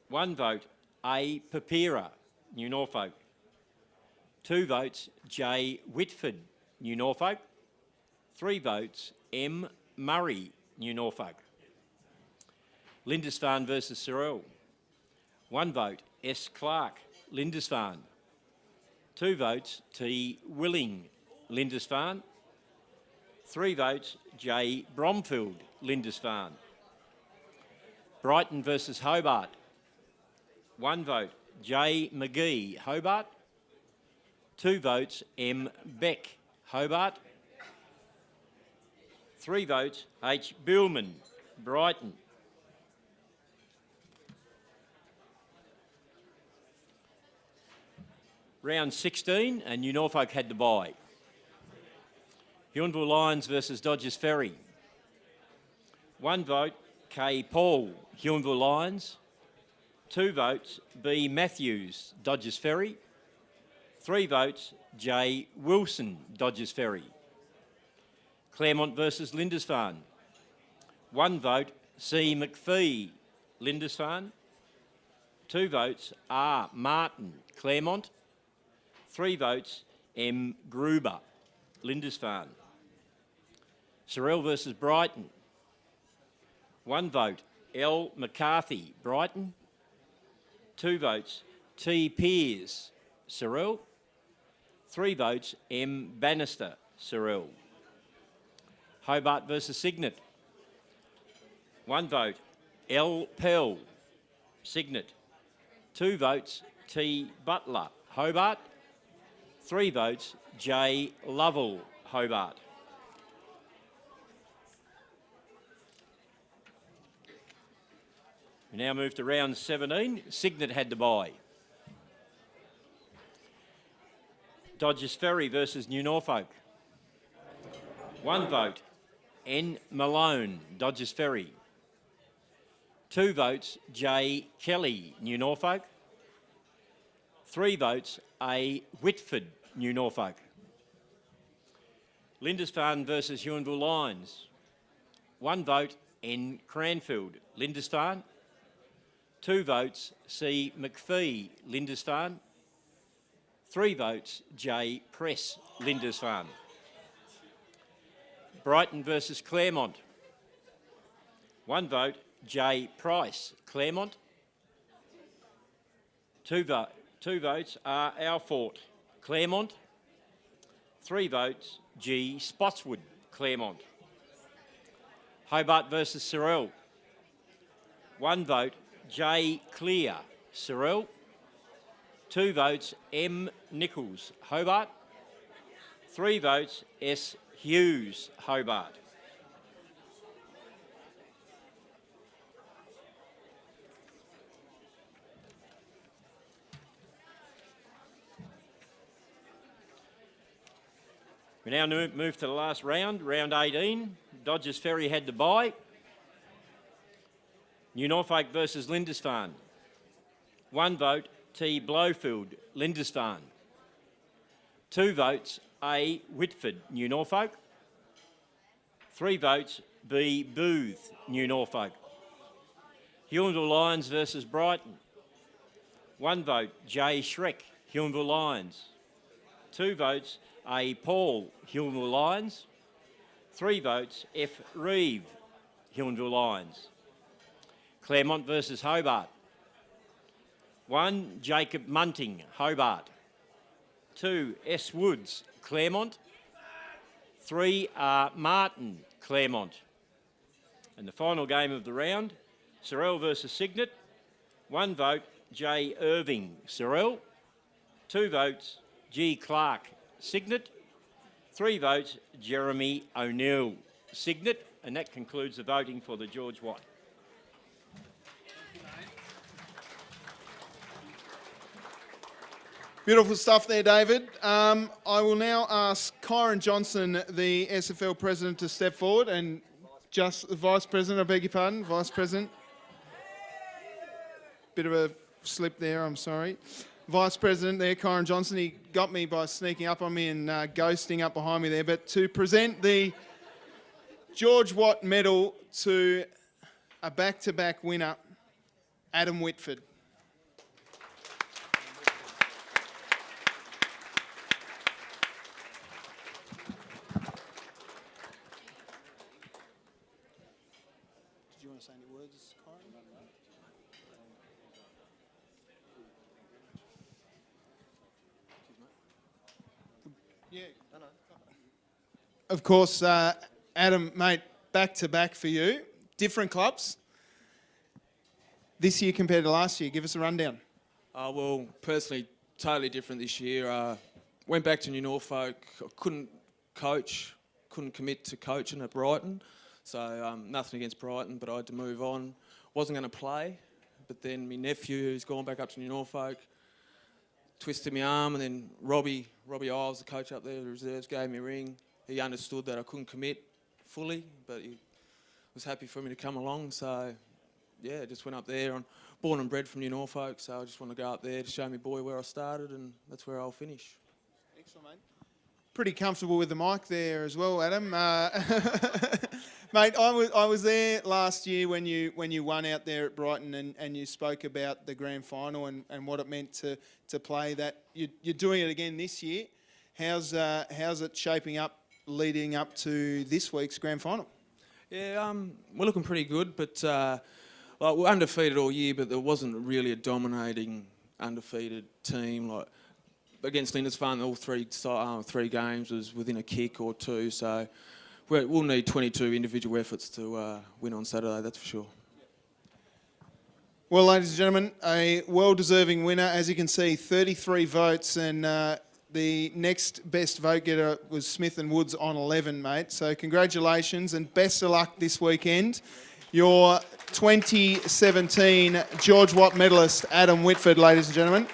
1 vote A Papira, New Norfolk. 2 votes J Whitford, New Norfolk. 3 votes M Murray, New Norfolk. Lindisfarne versus Cyril. 1 vote S Clark, Lindisfarne. 2 votes T Willing, Lindisfarne. 3 votes J Bromfield, Lindisfarne. Brighton versus Hobart. 1 vote J McGee, Hobart. 2 votes M Beck, Hobart. 3 votes H Billman, Brighton. Round 16, and New Norfolk had the bye. Huonville Lions versus Dodgers Ferry. 1 vote K Paul, Huonville Lions. 2 votes B Matthews, Dodgers Ferry. 3 votes J Wilson, Dodgers Ferry. Claremont versus Lindisfarne. 1 vote C McPhee, Lindisfarne. 2 votes R Martin, Claremont. 3 votes M. Gruber, Lindisfarne. Cyril versus Brighton. 1 vote, L. McCarthy, Brighton. 2 votes, T. Pears, Cyril. 3 votes, M. Bannister, Cyril. Hobart versus Signet. 1 vote, L. Pell, Signet. 2 votes, T. Butler, Hobart. 3 votes, J. Lovell, Hobart. We now move to round 17. Signet had the bye. Dodgers Ferry versus New Norfolk. 1 vote, N. Malone, Dodgers Ferry. 2 votes, J. Kelly, New Norfolk. 3 votes, A. Whitford, New Norfolk. Lindisfarne versus Huonville Lions. 1 vote, N. Cranfield, Lindisfarne. 2 votes, C. McPhee, Lindisfarne. 3 votes, J. Press, Lindisfarne. Brighton versus Claremont. 1 vote, J. Price, Claremont. 2 votes, R. Alfort, Claremont. 3 votes, G. Spotswood, Claremont. Hobart versus Cyril. 1 vote, J. Clear, Cyril. 2 votes, M. Nichols, Hobart. 3 votes, S. Hughes, Hobart. We now move to the last round, round 18. Dodgers Ferry had the bye. New Norfolk versus Lindisfarne. 1 vote, T. Blowfield, Lindisfarne. 2 votes, A. Whitford, New Norfolk. 3 votes, B. Booth, New Norfolk. Huonville Lions versus Brighton. 1 vote, J. Schreck, Huonville Lions. 2 votes, A. Paul, Huonville Lions. 3 votes, F. Reeve, Huonville Lions. Claremont versus Hobart. 1, Jacob Munting, Hobart. 2, S. Woods, Claremont. 3, R. Martin, Claremont. And the final game of the round, Cyril versus Signet. 1 vote, J. Irving, Cyril. 2 votes, G. Clark, Signet. 3 votes, Jeremy O'Neill, Signet. And that concludes the voting for the George Watt. Beautiful stuff there, David. I will now ask Kyron Johnson, the SFL President, to step forward, and just the Vice President, I beg your pardon, Vice President. Bit of a slip there, I'm sorry. Vice President there, Kyron Johnson, he got me by sneaking up on me and ghosting up behind me there, but to present the George Watt Medal to a back-to-back winner, Adam Whitford. Did you want to say any words, Kyron? Yeah. Of course, Adam, mate, back-to-back for you. Different clubs. This year compared to last year, give us a rundown. Well, personally, totally different this year. Went back to New Norfolk. I couldn't coach, couldn't commit to coaching at Brighton. So nothing against Brighton, but I had to move on. Wasn't going to play, but then my nephew, who's gone back up to New Norfolk, twisted my arm, and then Robbie Isles, the coach up there, the reserves, gave me a ring. He understood that I couldn't commit fully, but he was happy for me to come along. So, yeah, just went up there. I'm born and bred from New Norfolk, so I just want to go up there to show my boy where I started, and that's where I'll finish. Excellent, mate. Pretty comfortable with the mic there as well, Adam. Mate, I was there last year when you won out there at Brighton, and you spoke about the grand final and what it meant to play that. You're doing it again this year. How's it shaping up leading up to this week's grand final? Yeah, we're looking pretty good, but like we're undefeated all year, but there wasn't really a dominating undefeated team. Like against Lindisfarne, all three games was within a kick or two, so we'll need 22 individual efforts to win on Saturday, that's for sure. Well, ladies and gentlemen, a well-deserving winner. As you can see, 33 votes, and the next best vote getter was Smith and Woods on 11, mate. So congratulations and best of luck this weekend. Your 2017 George Watt medalist, Adam Whitford, ladies and gentlemen.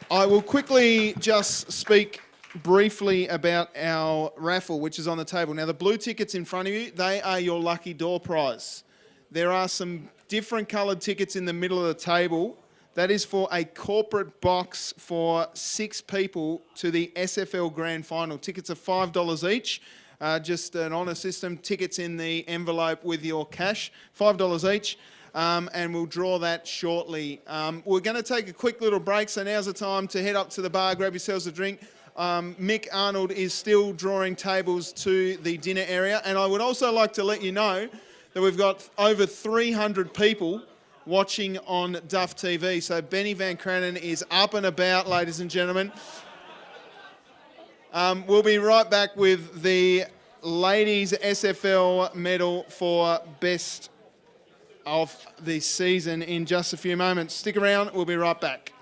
I will quickly just speak briefly about our raffle, which is on the table. Now, the blue tickets in front of you, they are your lucky door prize. There are some different coloured tickets in the middle of the table. That is for a corporate box for 6 people to the SFL Grand Final. Tickets are $5 each. Just an honour system. Tickets in the envelope with your cash, $5 each. And we'll draw that shortly. We're going to take a quick little break, so now's the time to head up to the bar, grab yourselves a drink. Mick Arnold is still drawing tables to the dinner area. And I would also like to let you know that we've got over 300 people watching on Duff TV. So Benny Van Cranen is up and about, ladies and gentlemen. We'll be right back with the ladies SFL medal for best of the season in just a few moments. Stick around, we'll be right back.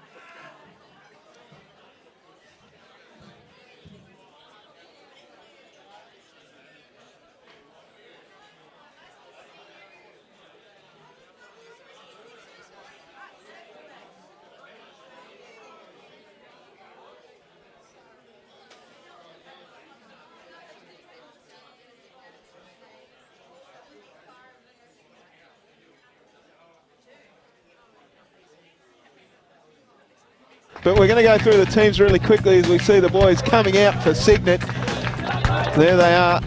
But we're going to go through the teams really quickly as we see the boys coming out for Signet. There they are.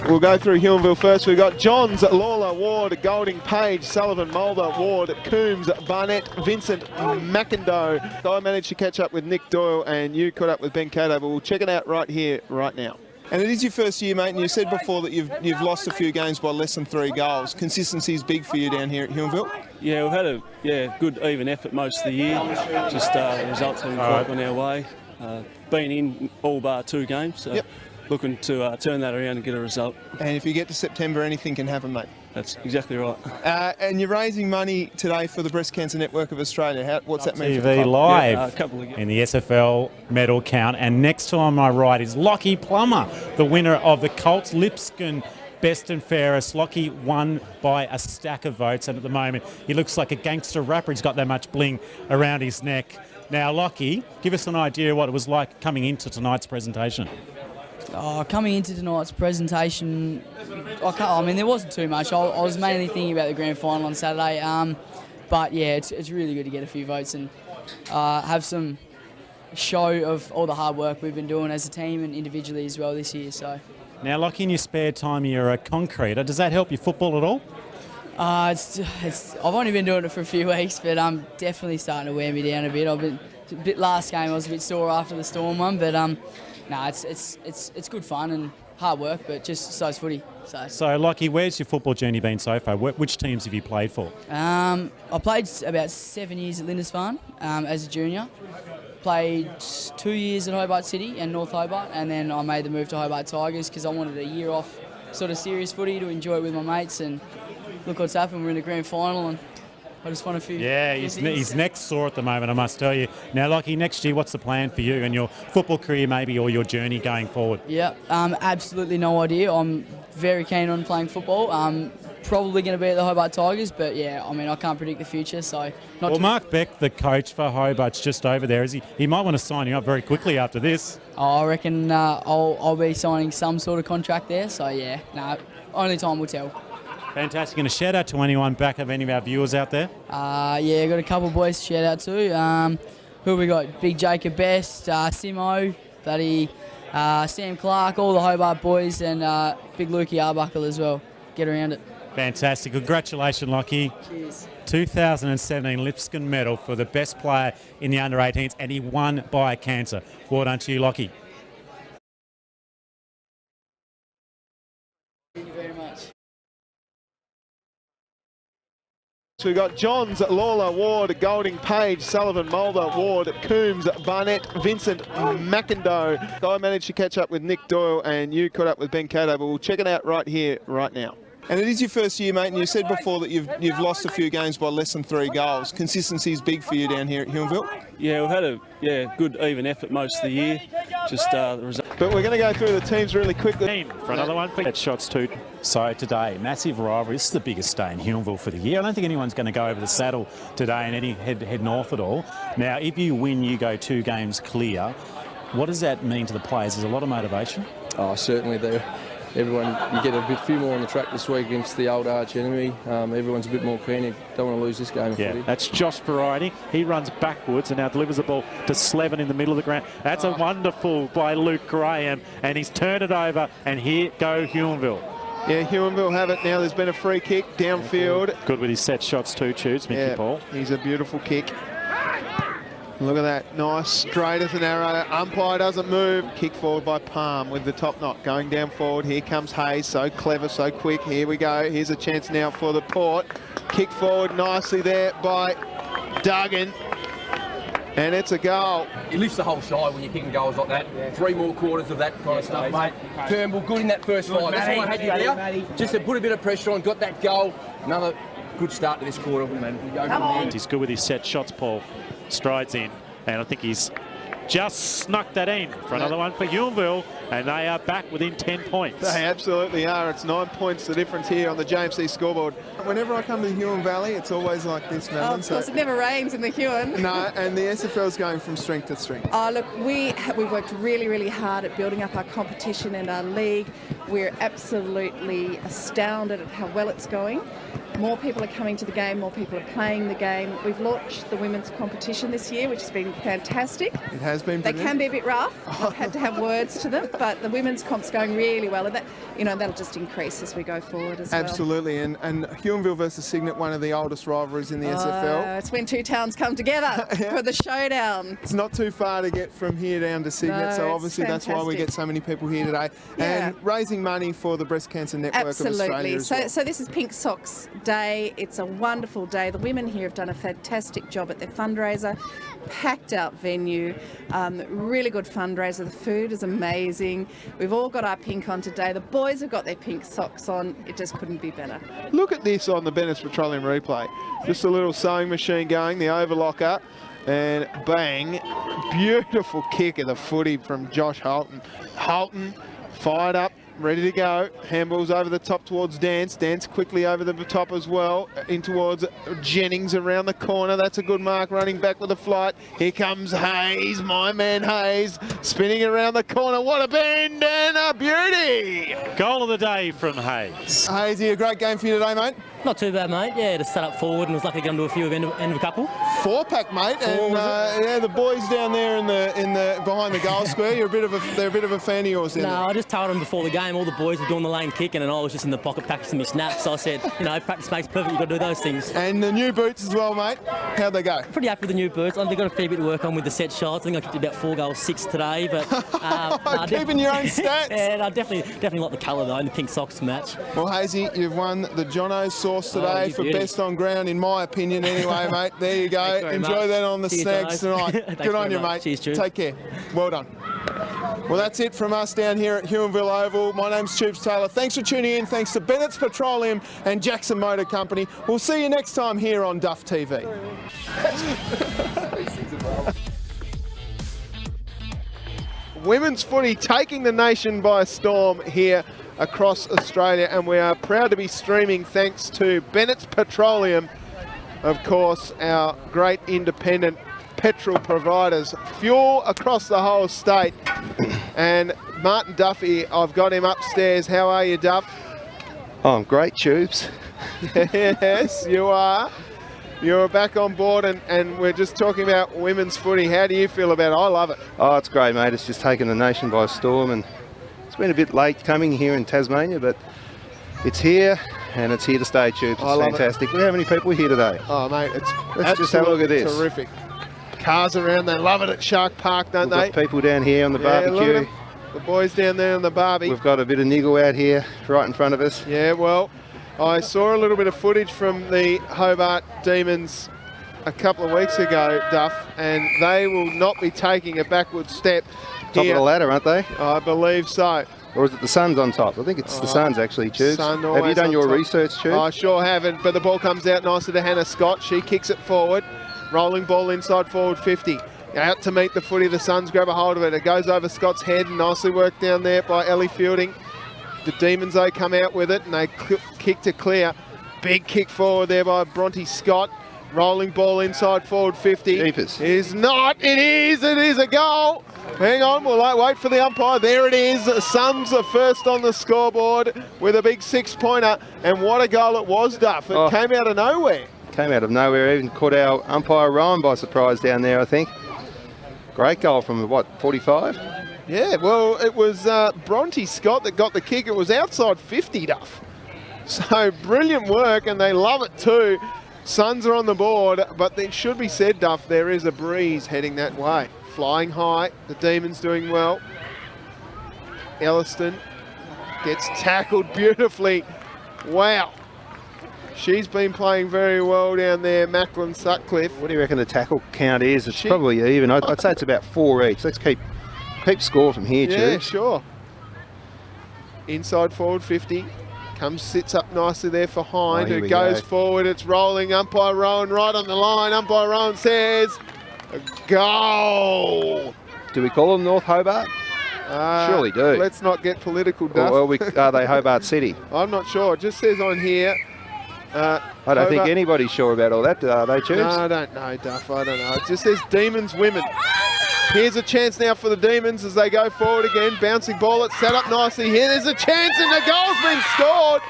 We'll go through Huonville first. We've got Johns, Lawler, Ward, Golding, Page, Sullivan, Mulder, Ward, Coombs, Barnett, Vincent, McIndoe. So I managed to catch up with Nick Doyle and you caught up with Ben Cato, but we'll check it out right here, right now. And it is your first year, mate, and you said before that you've lost a few games by less than 3 goals. Consistency is big for you down here at Huonville? Yeah, we've had a good even effort most of the year. Just the results haven't quite gone our way. Been in all bar 2 games, so looking to turn that around and get a result. And if you get to September, anything can happen, mate. That's exactly right. And you're raising money today for the Breast Cancer Network of Australia. What's that mean for the TV club? live in the SFL medal count. And next to on my right is Lockie Plummer, the winner of the Colts Lipscomb Best and Fairest. Lockie won by a stack of votes, and at the moment he looks like a gangster rapper. He's got that much bling around his neck. Now, Lockie, give us an idea what it was like coming into tonight's presentation. Coming into tonight's presentation, there wasn't too much. I was mainly thinking about the grand final on Saturday. But yeah, it's really good to get a few votes and have some show of all the hard work we've been doing as a team and individually as well this year. So. Now, Lockie, in your spare time, you're a concreter. Does that help your football at all? I've only been doing it for a few weeks, but I'm definitely starting to wear me down a bit. Last game I was a bit sore after the Storm one, but it's good fun and hard work, but just so's footy. So, Lockie, where's your football journey been so far? Which teams have you played for? I played about 7 years at Lindisfarne as a junior. Played 2 years at Hobart City and North Hobart, and then I made the move to Hobart Tigers because I wanted a year off sort of serious footy to enjoy it with my mates, and look what's happened. We're in the grand final and I just won a few. Yeah, his neck's sore at the moment, I must tell you. Now, Lockie, next year, what's the plan for you and your football career maybe, or your journey going forward? Yeah, absolutely no idea. I'm very keen on playing football. Probably going to be at the Hobart Tigers, but yeah, I can't predict the future, so... Mark Beck, the coach for Hobart's just over there. He might want to sign you up very quickly after this. I reckon I'll be signing some sort of contract there, so yeah, only time will tell. Fantastic. And a shout out to anyone back of any of our viewers out there? Yeah, got a couple of boys to shout out to. Who we got? Big Jacob Best, Simo, Sam Clark, all the Hobart boys, and Big Lukey Arbuckle as well. Get around it. Fantastic. Congratulations, Lockie. Cheers. 2017 Lipscomb medal for the best player in the under-18s, and he won by a canter. Well done to you, Lockie. Thank you very much. So we've got Johns, Lawler, Ward, Golding, Page, Sullivan, Mulder, Ward, Coombs, Barnett, Vincent, McIndoe. I managed to catch up with Nick Doyle and you caught up with Ben Cato, but we'll check it out right here, right now. And it is your first year, mate, and you said before that you've lost a few games by less than 3 goals. Consistency is big for you down here at Huonville. Yeah, we've had a good even effort most of the year. Just the result. But we're going to go through the teams really quickly. For another one, that's shots too. So today, massive rivalry. This is the biggest day in Huonville for the year. I don't think anyone's going to go over the saddle today and head north at all. Now, if you win, you go 2 games clear. What does that mean to the players? There's a lot of motivation. Oh, certainly there. Everyone, you get a few more on the track this week against the old arch enemy. Everyone's a bit more keen. You don't want to lose this game. Yeah, that's Josh Variety. He runs backwards and now delivers the ball to Slevin in the middle of the ground. That's a wonderful by Luke Graham, and he's turned it over, and here go Huonville. Yeah, Huonville have it now. There's been a free kick downfield. Good with his set shots too, Tubes, Mickey Paul. He's a beautiful kick. Look at that, nice, straight as an arrow. Umpire doesn't move. Kick forward by Palm with the top knot. Going down forward, here comes Hayes. So clever, so quick. Here we go. Here's a chance now for the Port. Kick forward nicely there by Duggan. And it's a goal. It lifts the whole side when you're kicking goals like that. 3 more quarters of that kind of stuff, mate. Turnbull, good in that first 5. That's why I had you there. Just to put a bit of pressure on, got that goal. Another good start to this quarter. He's good with his set shots, Paul. Strides in, and I think he's just snuck that in for another one for Huonville, and they are back within 10 points. They absolutely are. It's 9 points the difference here on the James C scoreboard. Whenever I come to the Huon Valley, it's always like this, Madeline. Oh, of course, it never rains in the Huon. No, and the SFL's going from strength to strength. Oh, look, we've worked really, really hard at building up our competition and our league. We're absolutely astounded at how well it's going. More people are coming to the game, more people are playing the game. We've launched the women's competition this year, which has been fantastic. It has been. They can be a bit rough. I've had to have words to them, but the women's comp's going really well, and that, that'll just increase as we go forward as well. Absolutely, and Huonville versus Signet, one of the oldest rivalries in the SFL. It's when 2 towns come together for the showdown. It's not too far to get from here down to Signet, so obviously that's why we get so many people here today. Yeah. And raising money for the Breast Cancer Network of Australia as well. So this is Pink Socks Day. It's a wonderful day. The women here have done a fantastic job at their fundraiser. Packed out venue, really good fundraiser. The food is amazing. We've all got our pink on today. The boys have got their pink socks on. It just couldn't be better. Look at this on the Bennett's Petroleum replay. Just a little sewing machine going, the overlocker, and bang, beautiful kick of the footy from Josh Holton. Holton fired up, ready to go. Handballs over the top towards Dance. Dance quickly over the top as well. In towards Jennings around the corner. That's a good mark, running back with a flight. Here comes Hayes, my man Hayes, spinning around the corner. What a bend and a beauty! Goal of the day from Hayes. Hayesy, a great game for you today, mate. Not too bad, mate. Yeah, just set up forward and was lucky to get into a few end of a couple. 4-pack, mate. And yeah, the boys down there in the behind the goal square. They're a bit of a fan of yours. No, I just told them before the game. All the boys were doing the lane kicking, and I was just in the pocket practicing my snaps. So I said, practice makes perfect. You've got to do those things. And the new boots as well, mate. How'd they go? Pretty happy with the new boots. They've got a fair bit to work on with the set shots. I think I kicked about 4 goals, 6 today. But keeping your own stats. Yeah, I definitely like the colour though, and the pink socks match. Well, Hazy, you've won the Jono's sauce today for best on ground, in my opinion, anyway, mate. There you go. Enjoy that on the snags tonight. Good on you, mate. Cheers, take care. Well done. Well, that's it from us down here at Huonville Oval. My name's Tubes Taylor. Thanks for tuning in. Thanks to Bennett's Petroleum and Jackson Motor Company. We'll see you next time here on Duff TV. Women's footy taking the nation by storm here across Australia, and we are proud to be streaming thanks to Bennett's Petroleum, of course, our great independent petrol providers. Fuel across the whole state. And Martin Duffy, I've got him upstairs. How are you, Duff? Oh, I'm great, Tubes. Yes, you are. You're back on board, and we're just talking about women's footy. How do you feel about it? I love it. Oh, it's great, mate. It's just taken the nation by storm, and it's been a bit late coming here in Tasmania, but it's here. and it's here to stay, Tubes. It's I love fantastic. Look how many people are here today. Oh, mate, it's Let's just have a look at this. Terrific. Cars around, they love it at Shark Park, don't We've they? got people down here on the Look at barbecue. 'em. The boys down there on the barbie. We've got a bit of niggle out here right in front of us. Yeah, well, I saw a little bit of footage from the Hobart Demons a couple of weeks ago, Duff, and they will not be taking a backward step Top here. of the ladder, aren't they? I believe so. Or is it the Suns on top? I think it's the Suns actually, Tubes. Sun Have you always done on your top. research, Tubes? I sure haven't, but the ball comes out nicely to Hannah Scott. She kicks it forward. Rolling ball inside forward 50. Out to meet the footy. The Suns grab a hold of it. It goes over Scott's head. Nicely worked down there by Ellie Fielding. The Demons, though, come out with it, and they kick to clear. Big kick forward there by Bronte Scott. Rolling ball inside forward 50. Jeepers. Is not. It is a goal. Hang on, we'll wait for the umpire. There it is. Suns are first on the scoreboard with a big 6-pointer. And what a goal it was, Duff. It came out of nowhere. Came out of nowhere, even caught our umpire Ryan by surprise down there, I think. Great goal from, what, 45? Yeah, well, it was Bronte Scott that got the kick. It was outside 50, Duff. So brilliant work, and they love it too. Suns are on the board, but it should be said, Duff, there is a breeze heading that way. Flying high, the Demons doing well. Elliston gets tackled beautifully. Wow. She's been playing very well down there, Macklin Sutcliffe. What do you reckon the tackle count is? It's probably even. I'd say it's about 4 each. Let's keep score from here, Yeah, Tubes. sure. Inside forward 50. Sits up nicely there for Hind, here who we goes go. forward. It's rolling. Umpire Rowan right on the line. Umpire Rowan says, a goal. Do we call them North Hobart? Surely do. Let's not get political, Duff. Or are they Hobart City? I'm not sure. It just says on here. I don't think Hobart- anybody's sure about all that, are they, Tubes? No, I don't know, Duff. I don't know. It just says Demons Women. Here's a chance now for the Demons as they go forward again. Bouncing ball, it's set up nicely here. There's a chance and the goal's been scored.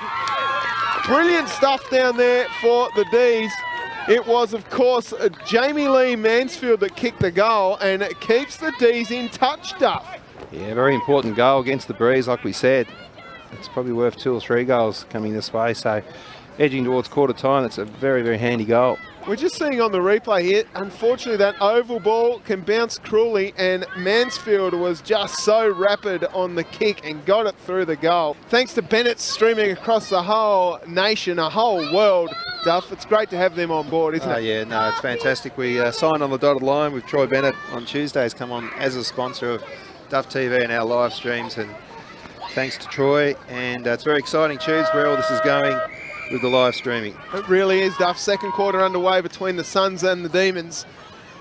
Brilliant stuff down there for the D's. It was, of course, Jamie Lee Mansfield that kicked the goal, and it keeps the D's in touch, Duff. Yeah, very important goal against the breeze, like we said. It's probably worth 2 or 3 goals coming this way, so edging towards quarter time, that's a very, very handy goal. We're just seeing on the replay here, unfortunately that oval ball can bounce cruelly, and Mansfield was just so rapid on the kick and got it through the goal. Thanks to Bennett streaming across the whole nation, a whole world, Duff. It's great to have them on board, isn't it? Yeah, no, it's fantastic. We signed on the dotted line with Troy Bennett on Tuesdays, come on as a sponsor of Duff TV and our live streams, and thanks to Troy, and it's very exciting, Tubes, where all this is going with the live streaming. It really is, Duff. Second quarter underway between the Suns and the Demons.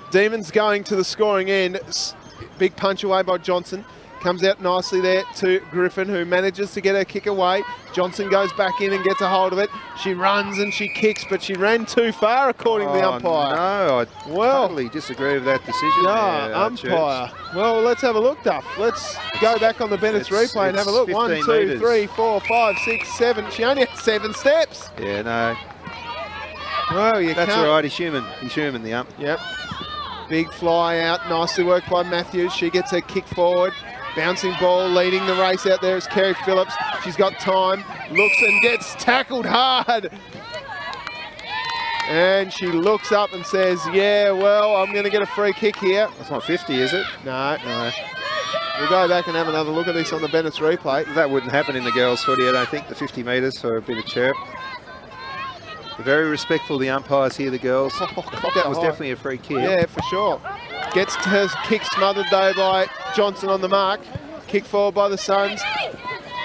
Demons going to the scoring end. Big punch away by Johnson. Comes out nicely there to Griffin, who manages to get her kick away. Johnson goes back in and gets a hold of it. She runs and she kicks, but she ran too far, according to the umpire. No, I totally disagree with that decision. Yeah, there, umpire. Tubes. Well, let's have a look, Duff. Let's go back on the Bennett's replay and have a look. 1, 15 2, metres. 3, 4, 5, 6, 7. She only had 7 steps. Yeah, no. Well, you That's can't. all right, he's human. He's human, the ump. Yep. Big fly out. Nicely worked by Matthews. She gets her kick forward. Bouncing ball, leading the race out there is Kerry Phillips. She's got time, looks and gets tackled hard. And she looks up and says, yeah, well, I'm going to get a free kick here. That's not 50, is it? No. No. We'll go back and have another look at this on the Bennett's replay. That wouldn't happen in the girls' footy, I don't think, the 50 metres for a bit of chirp. They're very respectful, the umpires here, the girls. That was definitely a free kick. Yeah, for sure. Gets her kick smothered though by Johnson on the mark. Kick forward by the Suns.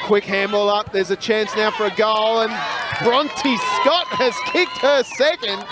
Quick handball up. There's a chance now for a goal, and Bronte Scott has kicked her second.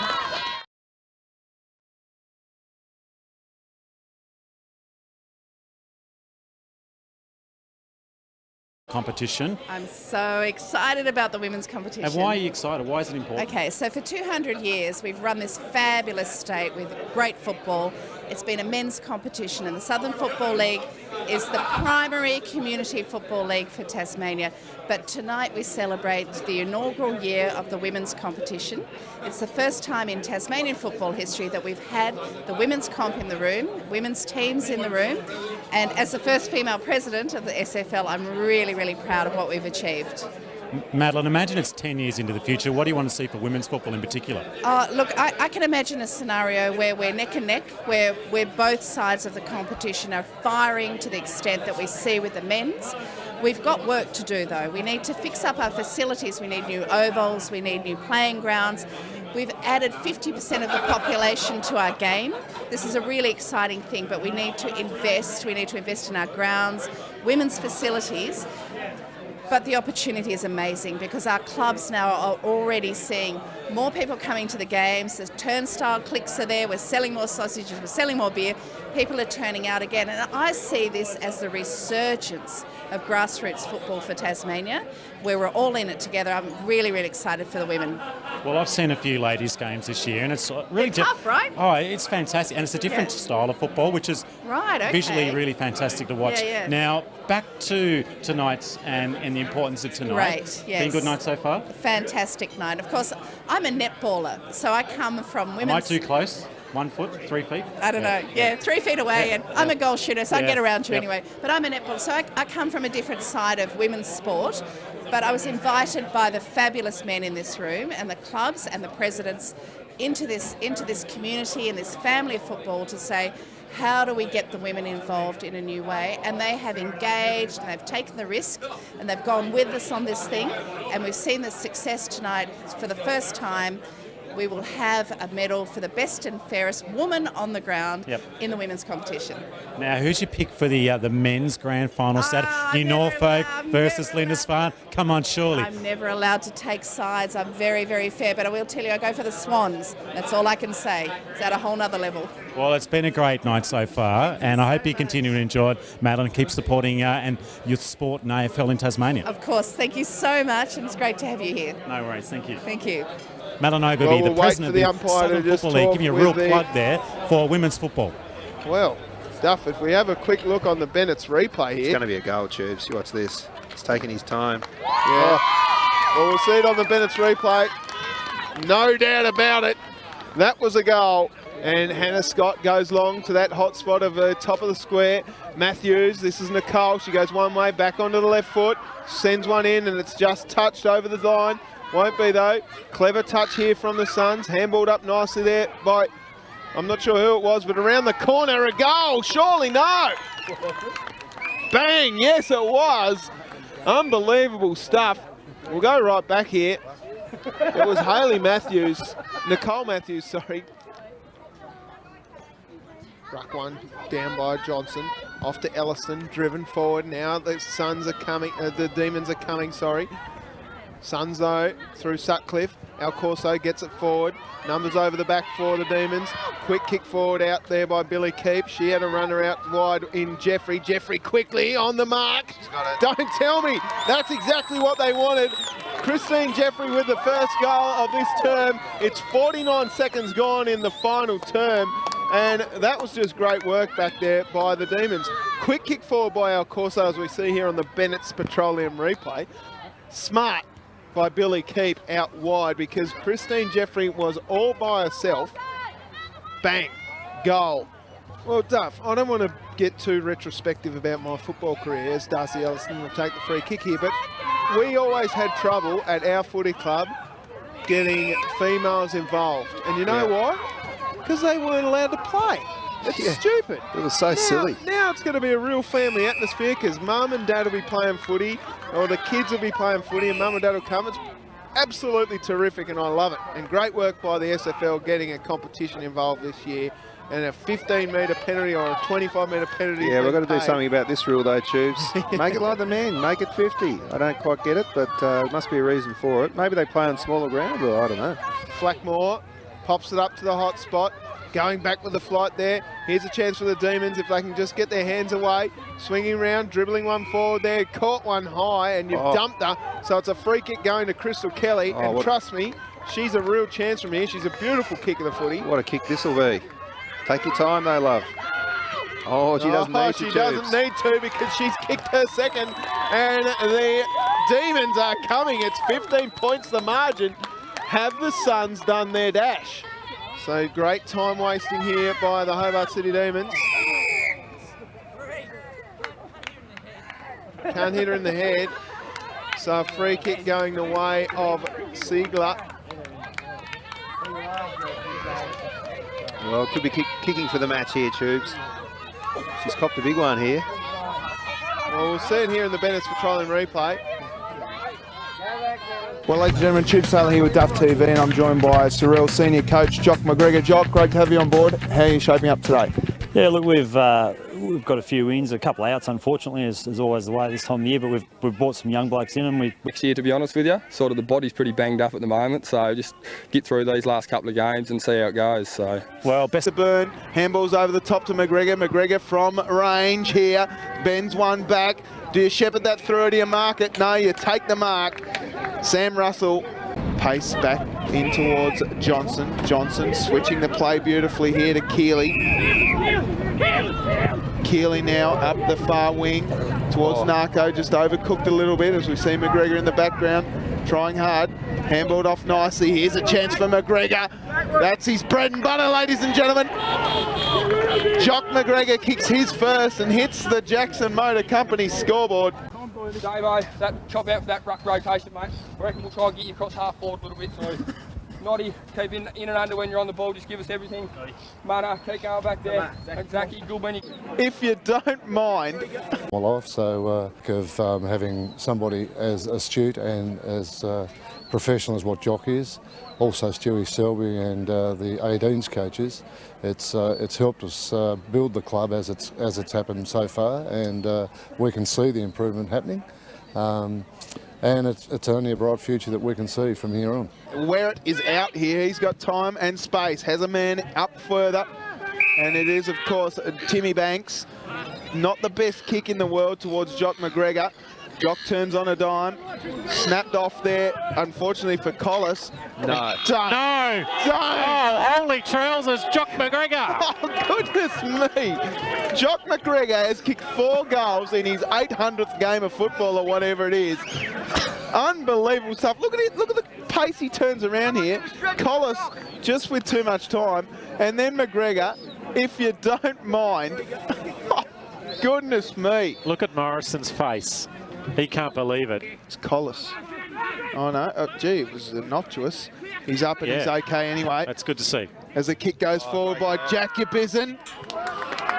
Competition. I'm so excited about the women's competition. And why are you excited? Why is it important? Okay, so for 200 years, we've run this fabulous state with great football. It's been a men's competition, and the Southern Football League is the primary community football league for Tasmania. But tonight we celebrate the inaugural year of the women's competition. It's the first time in Tasmanian football history that we've had the women's comp in the room, women's teams in the room. And as the first female president of the SFL, I'm really, really proud of what we've achieved. Madeline, imagine it's 10 years into the future. What do you want to see for women's football in particular? Look, I can imagine a scenario where we're neck and neck, where both sides of the competition are firing to the extent that we see with the men's. We've got work to do, though. We need to fix up our facilities. We need new ovals. We need new playing grounds. We've added 50% of the population to our game. This is a really exciting thing, but we need to invest. We need to invest in our grounds, women's facilities. But the opportunity is amazing because our clubs now are already seeing more people coming to the games. The turnstile clicks are there. We're selling more sausages. We're selling more beer. People are turning out again. And I see this as the resurgence of grassroots football for Tasmania, where we're all in it together. I'm really, really excited for the women. Well, I've seen a few ladies' games this year, and it's really tough, right? Oh, it's fantastic, and it's a different style of football, which is visually really fantastic to watch. Yeah. Now, back to tonight's and the importance of tonight. Great, yes. Been a good night so far? Fantastic night. Of course, I'm a netballer, so I come from women's... Am I too close? 1 foot, 3 feet? I don't know. Yeah, 3 feet away, and I'm a goal shooter, so I get around you Yep. anyway. But I'm a netballer, so I come from a different side of women's sport. But I was invited by the fabulous men in this room and the clubs and the presidents into this community and this family of football to say, how do we get the women involved in a new way? And they have engaged and they've taken the risk and they've gone with us on this thing. And we've seen the success tonight. For the first time, we will have a medal for the best and fairest woman on the ground in the women's competition. Now, who's your pick for the men's grand final Saturday? New Norfolk versus Lindisfarne. Come on, surely. I'm never allowed to take sides. I'm very, very fair. But I will tell you, I go for the Swans. That's all I can say. It's at a whole nother level. Well, it's been a great night so far, and I hope you continue to enjoy it, Madeline. Keep supporting and youth sport and AFL in Tasmania. Of course. Thank you so much, and it's great to have you here. No worries. Thank you. Thank you. Madeline Ogilvie, the president of the Southern Football League, giving you a real plug there for women's football. Well, Duff, if we have a quick look on the Bennett's replay here. It's going to be a goal, Tubes. You watch this. It's taking his time. Yeah. Well, we'll see it on the Bennett's replay. No doubt about it. That was a goal. And Hannah Scott goes long to that hot spot of the top of the square. Matthews, this is Nicole. She goes one way, back onto the left foot. Sends one in, and it's just touched over the line. Won't be, though. Clever touch here from the Suns. Handballed up nicely there by, I'm not sure who it was, but around the corner, a goal. Surely no. Bang. Yes, it was. Unbelievable stuff. We'll go right back here. It was Nicole Matthews, sorry. Ruck one down by Johnson. Off to Ellison, driven forward now. The Suns are coming, the Demons are coming, sorry. Suns though, through Sutcliffe. Alcorso gets it forward. Numbers over the back for the Demons. Quick kick forward out there by Billy Keep. She had a runner out wide in Jeffrey. Jeffrey quickly on the mark. Don't tell me. That's exactly what they wanted. Christine Jeffrey with the first goal of this term. It's 49 seconds gone in the final term. And that was just great work back there by the Demons. Quick kick forward by Alcorso, as we see here on the Bennett's Petroleum replay. Smart by Billy Keep out wide because Christine Jeffrey was all by herself. Bang, goal. Well, Duff, I don't want to get too retrospective about my football career, as Darcy Ellison will take the free kick here, but we always had trouble at our footy club getting females involved. And you know why? Because they weren't allowed to play. It's stupid. It was so silly. Now it's going to be a real family atmosphere because mum and dad will be playing footy, or the kids will be playing footy, and mum and dad will come. It's absolutely terrific, and I love it. And great work by the SFL getting a competition involved this year, and a 15-metre penalty or a 25-metre penalty. Yeah, we've got to do something about this rule though, Tubes. Make it like the men, make it 50. I don't quite get it, but there must be a reason for it. Maybe they play on smaller ground, or I don't know. Flackmore pops it up to the hot spot. Going back with the flight there. Here's a chance for the Demons if they can just get their hands away. Swinging around, dribbling one forward there. Caught one high and you've dumped her. So it's a free kick going to Crystal Kelly. And trust me, she's a real chance from here. She's a beautiful kick of the footy. What a kick this will be. Take your time though, love. Oh, she doesn't need to. She doesn't need to because she's kicked her second. And the Demons are coming. It's 15 points the margin. Have the Suns done their dash? So great time wasting here by the Hobart City Demons. Can't hit her in the head. So a free kick going the way of Siegler. Well, could be kicking for the match here, Tubes. She's copped a big one here. Well, we'll see it here in the Bennett's Petroleum replay. Well, ladies and gentlemen, Tube Sailor here with Duff TV, and I'm joined by Cyril, senior coach Jock McGregor. Jock, great to have you on board. How are you shaping up today? Yeah, look, we've got a few wins, a couple outs, unfortunately, as always the way this time of year, but we've brought some young blokes in, and next year, to be honest with you, sort of the body's pretty banged up at the moment, so just get through these last couple of games and see how it goes. So, well, best of burn, handballs over the top to McGregor. McGregor from range here, bends one back. Do you shepherd that through, or do you mark it? No, you take the mark. Sam Russell, pace back in towards Johnson. Johnson switching the play beautifully here to Keeley. Keeley now up the far wing towards Narco, just overcooked a little bit as we see McGregor in the background trying hard. Handballed off nicely. Here's a chance for McGregor. That's his bread and butter, ladies and gentlemen. Jock McGregor kicks his first and hits the Jackson Motor Company scoreboard. Davo, that chop out for that ruck rotation, mate. I reckon we'll try and get you across half forward a little bit. So, Noddy, keep in and under when you're on the ball. Just give us everything. Mana, keep going back there. Exactly, good when you... If you don't mind. My life, so of having somebody as astute and as professional as what Jock is, also Stewie Selby and the 18s coaches, it's helped us build the club as it's happened so far, and we can see the improvement happening. And it's only a bright future that we can see from here on. Where is out here, he's got time and space, has a man up further, and it is, of course, Timmy Banks. Not the best kick in the world towards Jock McGregor. Jock turns on a dime, snapped off there, unfortunately for Collis. No. No. Don't. Oh, holy trousers, Jock McGregor. Oh, goodness me. Jock McGregor has kicked 4 goals in his 800th game of football or whatever it is. Unbelievable stuff. Look at it. Look at the pace he turns around here. Collis just with too much time. And then McGregor, if you don't mind. Oh, goodness me. Look at Morrison's face. He can't believe it. It's Collis. Oh, no. Oh, gee, it was innocuous. He's up and he's okay anyway. That's good to see. As the kick goes forward by Jack Yabizin.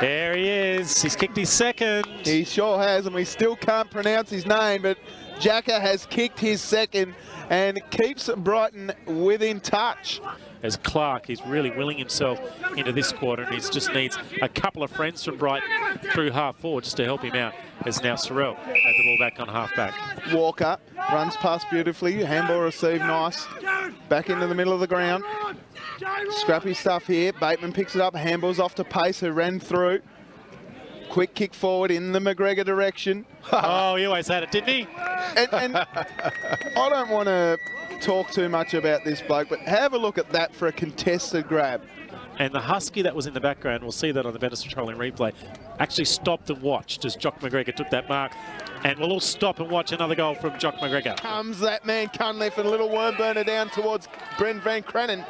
There he is. He's kicked his second. He sure has, and we still can't pronounce his name, but Jacka has kicked his second and keeps Brighton within touch. As Clark, he's really willing himself into this quarter, and he just needs a couple of friends from Brighton through half forward just to help him out. As now Cyril had the ball back on half back. Walker runs past beautifully, handball received nice, back into the middle of the ground. Scrappy stuff here, Bateman picks it up, handballs off to Pace, who ran through. Quick kick forward in the McGregor direction. Oh, he always had it, didn't he? And I don't want to talk too much about this bloke, but have a look at that for a contested grab. And the husky that was in the background, we'll see that on the Bennett's Petroleum replay, actually stopped and watched as Jock McGregor took that mark. And we'll all stop and watch another goal from Jock McGregor. Comes that man Cunliffe, and a little worm burner down towards Brent Van Crennan.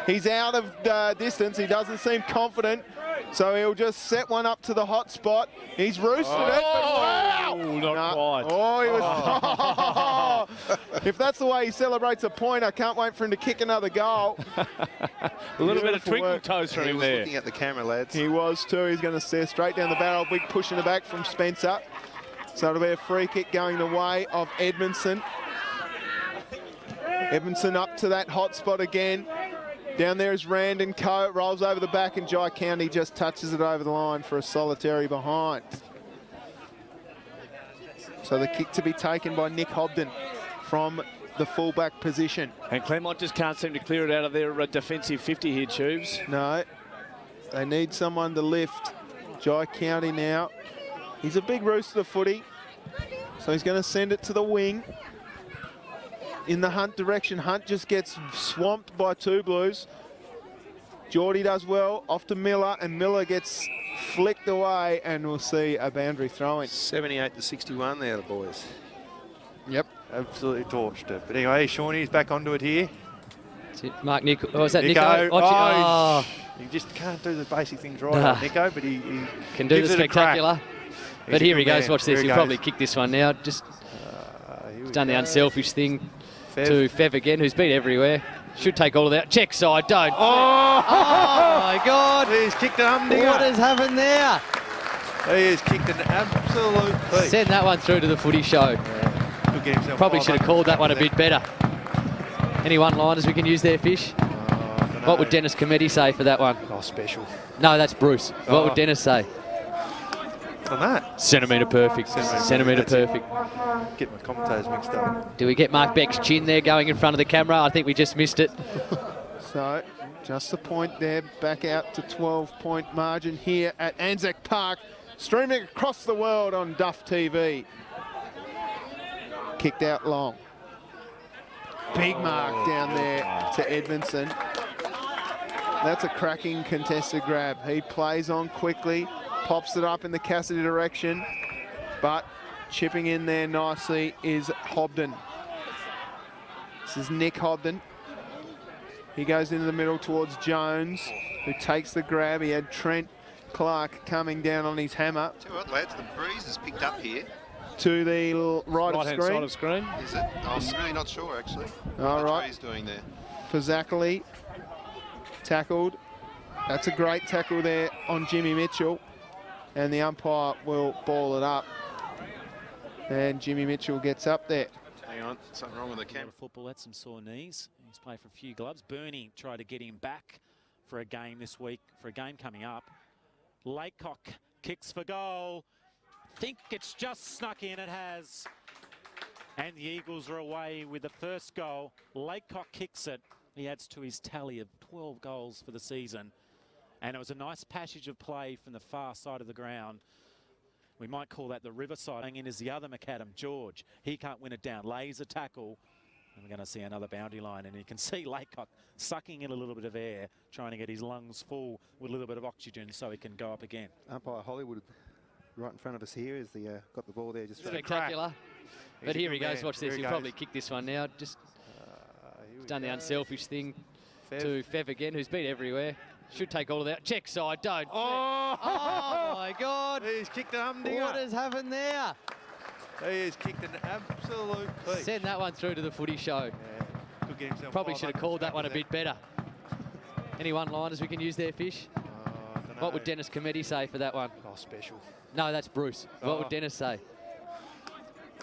He's out of distance. He doesn't seem confident. So he'll just set one up to the hot spot. He's roosted it, but wow! Not quite. Oh, he was... If that's the way he celebrates a point, I can't wait for him to kick another goal. A little bit of twinkle toes from him there. Looking at the camera, lads. He was too. He's going to stare straight down the barrel. Big push in the back from Spencer. So it'll be a free kick going the way of Edmondson. Edmondson up to that hot spot again. Down there is Rand and Co. It rolls over the back, and Jai County just touches it over the line for a solitary behind. So the kick to be taken by Nick Hobden from the fullback position. And Clermont just can't seem to clear it out of their defensive 50 here, Tubes. No, they need someone to lift. Jai County now. He's a big rooster footy, so he's going to send it to the wing. In the Hunt direction, Hunt just gets swamped by Two Blues. Geordie does well, off to Miller, and Miller gets flicked away, and we'll see a boundary throw-in. 78-61 there, the boys. Yep, absolutely torched it. But anyway, Shawnee's back onto it here. Mark Nico. Oh, is that Nico? He just can't do the basic things right, Nico, but he can do the spectacular. But here he goes, watch this, he'll probably kick this one now. Just Done the unselfish thing to Fev again, who's been everywhere. Should take all of that. Check side, don't. Oh, my God. He's kicked an humdinger. What has happened there? He has kicked an absolute beast. Send that one through to the footy show. Could get himself Probably should have called that one a bit better. Any one-liners we can use there, Fish? What would Dennis Cometti say for that one? Oh, special. No, that's Bruce. What would Dennis say? On that? Centimetre perfect. Centimetre perfect. Get my commentators mixed up. Do we get Mark Beck's chin there going in front of the camera? I think we just missed it. So, just the point there, back out to 12-point margin here at Anzac Park, streaming across the world on Duff TV. Kicked out long. Big mark down there to Edmondson. That's a cracking contested grab. He plays on quickly, pops it up in the Cassidy direction, but chipping in there nicely is Hobden. This is Nick Hobden. He goes into the middle towards Jones, who takes the grab. He had Trent Clark coming down on his hammer. Tell you what, lads, the breeze is picked up here. To the right-hand side of screen. Is it? I'm really not sure, actually. All right. What he's doing there. Fazackerley tackled. That's a great tackle there on Jimmy Mitchell. And the umpire will ball it up. And Jimmy Mitchell gets up there. Hang on, something wrong with the camera. Football had some sore knees. He's played for a few gloves. Bernie tried to get him back for a game this week, for a game coming up. Laycock kicks for goal. Think it's just snuck in, it has. And the Eagles are away with the first goal. Laycock kicks it. He adds to his tally of 12 goals for the season. And it was a nice passage of play from the far side of the ground. We might call that the riverside. Hanging in is the other McAdam, George. He can't win it down. Lays a tackle. And we're going to see another boundary line. And you can see Laycock sucking in a little bit of air, trying to get his lungs full with a little bit of oxygen so he can go up again. Umpire Hollywood right in front of us here as the got the ball there. Just spectacular. But here he goes. Watch this. He'll probably kick this one now. Just done the unselfish thing to Fev again, who's been everywhere. Should take all of that. Check side, don't. Oh, my God. He's kicked an humdinger. What has happened there? He has kicked an absolute beast. Send that one through to the footy show. Could get himself Probably should have called that one a bit better. Any one-liners we can use there, Fish? What would Dennis Cometti say for that one? Oh, special. No, that's Bruce. What would Dennis say?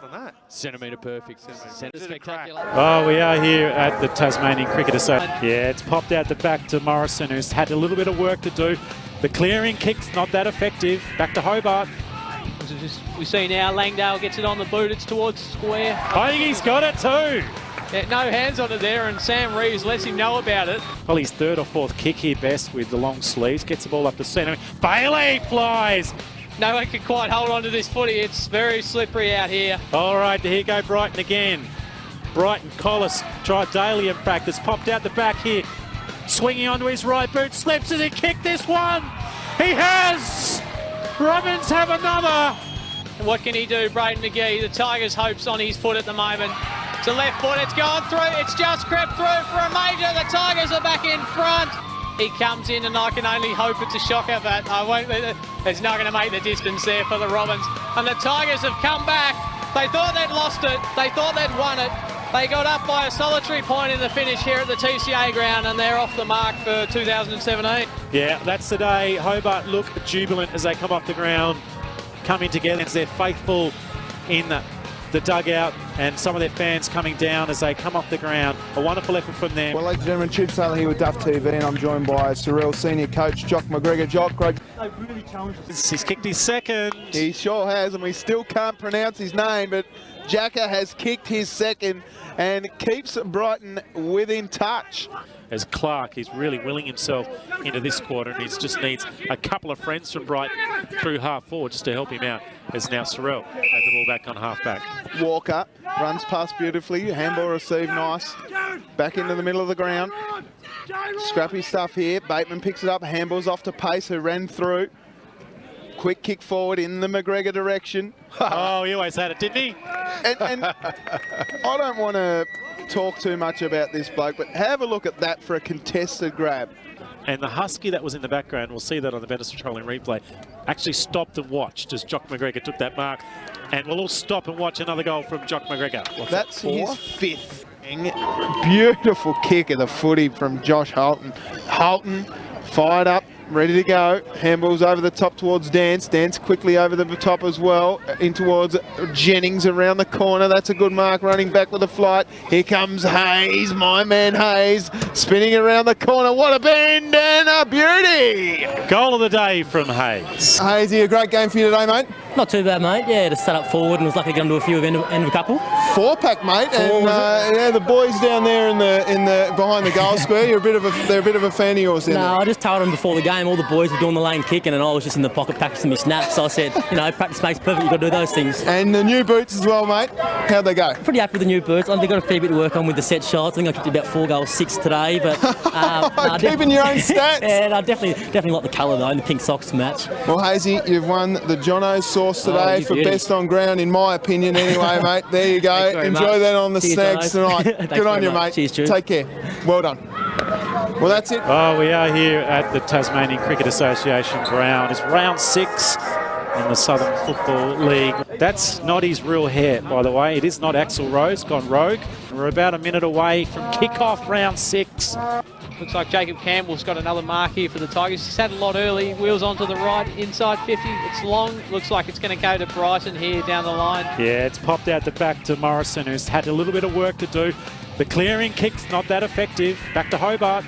On that? Centimetre perfect. Centimetre spectacular. Oh, we are here at the Tasmanian Cricket Association. Yeah, it's popped out the back to Morrison, who's had a little bit of work to do. The clearing kick's not that effective. Back to Hobart. We see now Langdale gets it on the boot. It's towards square. I think he's got it too. Yeah, no hands on it there, and Sam Reeves lets him know about it. Probably his third or fourth kick here best with the long sleeves. Gets the ball up the centre. Bailey flies. No one can quite hold on to this footy. It's very slippery out here. All right, here go Brighton again. Brighton, Collis tried daily in practice. Popped out the back here. Swinging onto his right boot. Slips it and kicked this one. He has. Robbins have another. And what can he do, Braden McGee? The Tigers' hopes on his foot at the moment. To left foot, it's gone through. It's just crept through for a major. The Tigers are back in front. He comes in, and I can only hope it's a shocker, but I won't. It's not going to make the distance there for the Robins. And the Tigers have come back. They thought they'd lost it. They thought they'd won it. They got up by a solitary point in the finish here at the TCA ground, and they're off the mark for 2017. Yeah, that's the day. Hobart look jubilant as they come off the ground, coming together as they're faithful in the dugout, and some of their fans coming down as they come off the ground. A wonderful effort from them. Well, ladies and gentlemen, Tube Sailor here with Duff TV, and I'm joined by Cyril, senior coach Jock McGregor. Jock, great. Really challenged us. He's kicked his second. He sure has, and we still can't pronounce his name, but Jacker has kicked his second and keeps Brighton within touch. As Clark is really willing himself into this quarter, and he just needs a couple of friends from Brighton through half forward just to help him out. As now Cyril has the ball back on half back. Walker runs past beautifully, handball received nice, back into the middle of the ground. Scrappy stuff here, Bateman picks it up, handballs off to Pace, who ran through. Quick kick forward in the McGregor direction. Oh, he always had it, didn't he? And I don't want to talk too much about this bloke, but have a look at that for a contested grab. And the Husky that was in the background, we'll see that on the Venice Petroleum replay, actually stopped and watched as Jock McGregor took that mark. And we'll all stop and watch another goal from Jock McGregor. What's That's that, 4? his 5th. Beautiful kick of the footy from Josh Holton. Holton fired up, ready to go. Handballs over the top towards Dance. Dance quickly over the top as well, in towards Jennings around the corner. That's a good mark, running back with a flight. Here comes Hayes, my man Hayes, spinning around the corner. What a bend and a beauty! Goal of the day from Hayes. Hazy, a great game for you today, mate. Not too bad, mate. Yeah, just set up forward and was lucky to get onto a few end of a couple. 4-pack, mate. And yeah, the boys down there in the behind the goal square. They're a bit of a fan of yours. No, I just told them before the game all the boys were doing the lane kicking and I was just in the pocket practicing my snaps. So I said, you know, practice makes perfect. You've got to do those things. And the new boots as well, mate. How'd they go? Pretty happy with the new boots. I've got a fair bit to work on with the set shots. I think I kicked about 4 goals 6 today, but keeping your own stats. Yeah, no, definitely like the colour though, and the pink socks to match. Well, Hazy, you've won the Jono's sauce today for best on ground, in my opinion. Anyway, mate. There you go. Enjoy that on the snags tonight. Good on you, mate. Cheers, take care. Well done. Well, that's it. Oh, we are here at the Tasmanian Cricket Association ground. It's round 6 in the Southern Football League. That's not his real hair, by the way. It is not Axl Rose, gone rogue. We're about a minute away from kick-off round 6. Looks like Jacob Campbell's got another mark here for the Tigers. He's had a lot early. Wheels onto the right, inside 50. It's long. Looks like it's going to go to Brighton here down the line. Yeah, it's popped out the back to Morrison, who's had a little bit of work to do. The clearing kick's not that effective. Back to Hobart.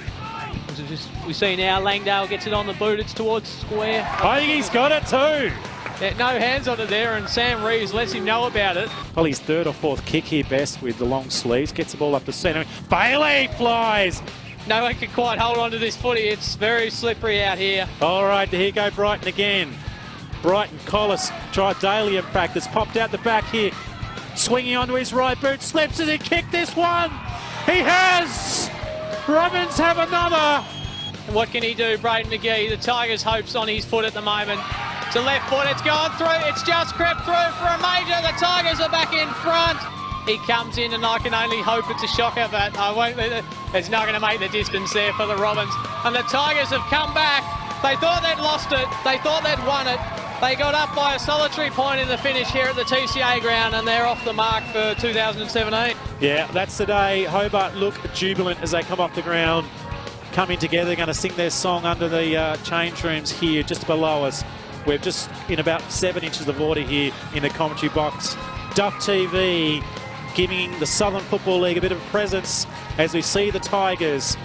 We see now Langdale gets it on the boot. It's towards square. I think he's got it too. Yeah, no hands on it there, and Sam Reeves lets him know about it. Well, his 3rd or 4th kick here best with the long sleeves. Gets the ball up the centre. Bailey flies. No one can quite hold on to this footy. It's very slippery out here. All right, here go Brighton again. Brighton, Collis tried daily in practice. Popped out the back here. Swinging onto his right boot. Slips as he kicked this one. He has. Robbins have another. And what can he do, Braden McGee? The Tigers' hopes on his foot at the moment. To left foot, it's gone through. It's just crept through for a major. The Tigers are back in front. He comes in and I can only hope it's a shocker, but it's not going to make the distance there for the Robins. And the Tigers have come back. They thought they'd lost it. They thought they'd won it. They got up by a solitary point in the finish here at the TCA ground, and they're off the mark for 2017. Yeah, that's the day. Hobart look jubilant as they come off the ground, coming together. They're going to sing their song under the change rooms here just below us. We're just in about 7 inches of water here in the commentary box. Duff TV giving the Southern Football League a bit of a presence as we see the Tigers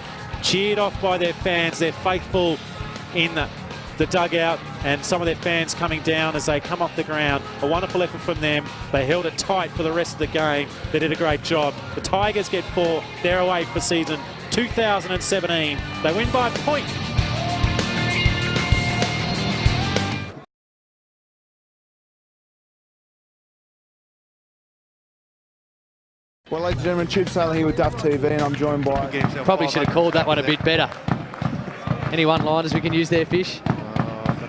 cheered off by their fans. They're faithful in the dugout, and some of their fans coming down as they come off the ground. A wonderful effort from them. They held it tight for the rest of the game. They did a great job. The Tigers get 4. They're away for season 2017. They win by a point. Well, ladies and gentlemen, Tube Sailor here with Duff TV, and I'm joined by... Probably should have called that one a bit better. Any one-liners we can use there, Fish?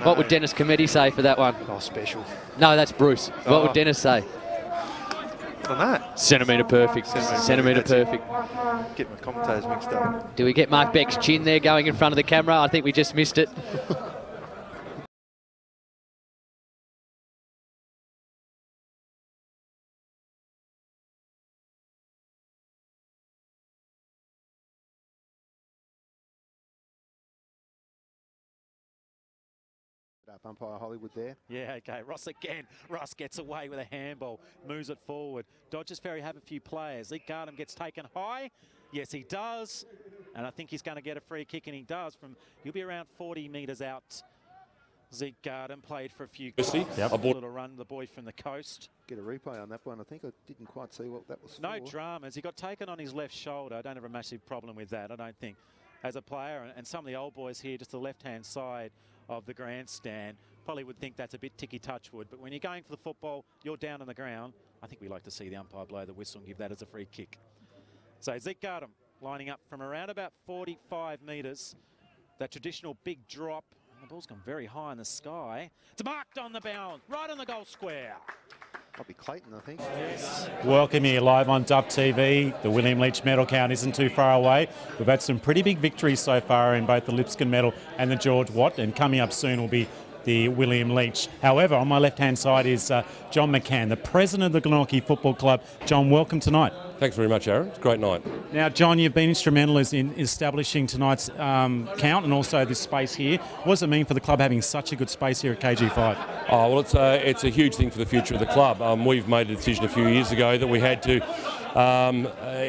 What would Dennis Cometti say for that one? Oh, special. No, that's Bruce. What would Dennis say? On that? Centimetre perfect. Centimetre perfect. Get my commentators mixed up. Do we get Mark Beck's chin there going in front of the camera? I think we just missed it. Umpire Hollywood there. Yeah, okay. Ross again. Ross gets away with a handball, moves it forward. Dodgers Ferry have a few players. Zeke Gardam gets taken high. Yes, he does. And I think he's going to get a free kick, and he does. He'll be around 40 metres out. Zeke Gardam played for a few goals. A little run, the boy from the coast. Get a replay on that one. I think I didn't quite see what that was for. No dramas. He got taken on his left shoulder. I don't have a massive problem with that, I don't think, as a player. And some of the old boys here, just the left-hand side of the grandstand, probably would think that's a bit ticky touchwood, but when you're going for the football, you're down on the ground. I think we like to see the umpire blow the whistle and give that as a free kick. So Zeke Gardam lining up from around about 45 metres. That traditional big drop. And the ball's gone very high in the sky. It's marked on the bound, right on the goal square. Might be Clayton, I think. Yes. Welcome here live on Dub TV. The William Leitch Medal count isn't too far away. We've had some pretty big victories so far in both the Lipscomb Medal and the George Watt, and coming up soon will be the William Leitch. However, on my left-hand side is John McCann, the president of the Clermont Football Club. John, welcome tonight. Thanks very much, Aaron. It's a great night. Now, John, you've been instrumental in establishing tonight's count and also this space here. What does it mean for the club having such a good space here at KG5? Oh, well, it's a huge thing for the future of the club. We've made a decision a few years ago that we had to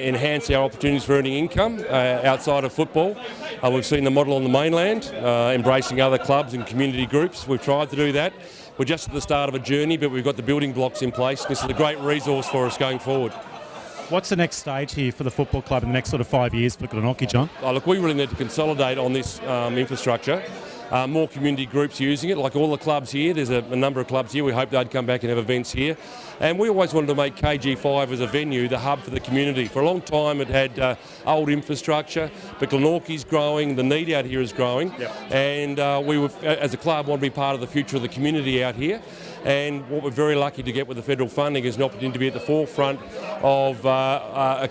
enhance our opportunities for earning income outside of football. We've seen the model on the mainland, embracing other clubs and community groups. We've tried to do that. We're just at the start of a journey, but we've got the building blocks in place. This is a great resource for us going forward. What's the next stage here for the football club in the next sort of 5 years for Clermont, John? Oh, look, we really need to consolidate on this infrastructure. More community groups using it, like all the clubs here. There's a number of clubs here. We hope they'd come back and have events here. And we always wanted to make KG5 as a venue the hub for the community. For a long time it had old infrastructure, but Glenorchy's growing, the need out here is growing. Yep. And we, as a club, want to be part of the future of the community out here. And what we're very lucky to get with the federal funding is an opportunity to be at the forefront of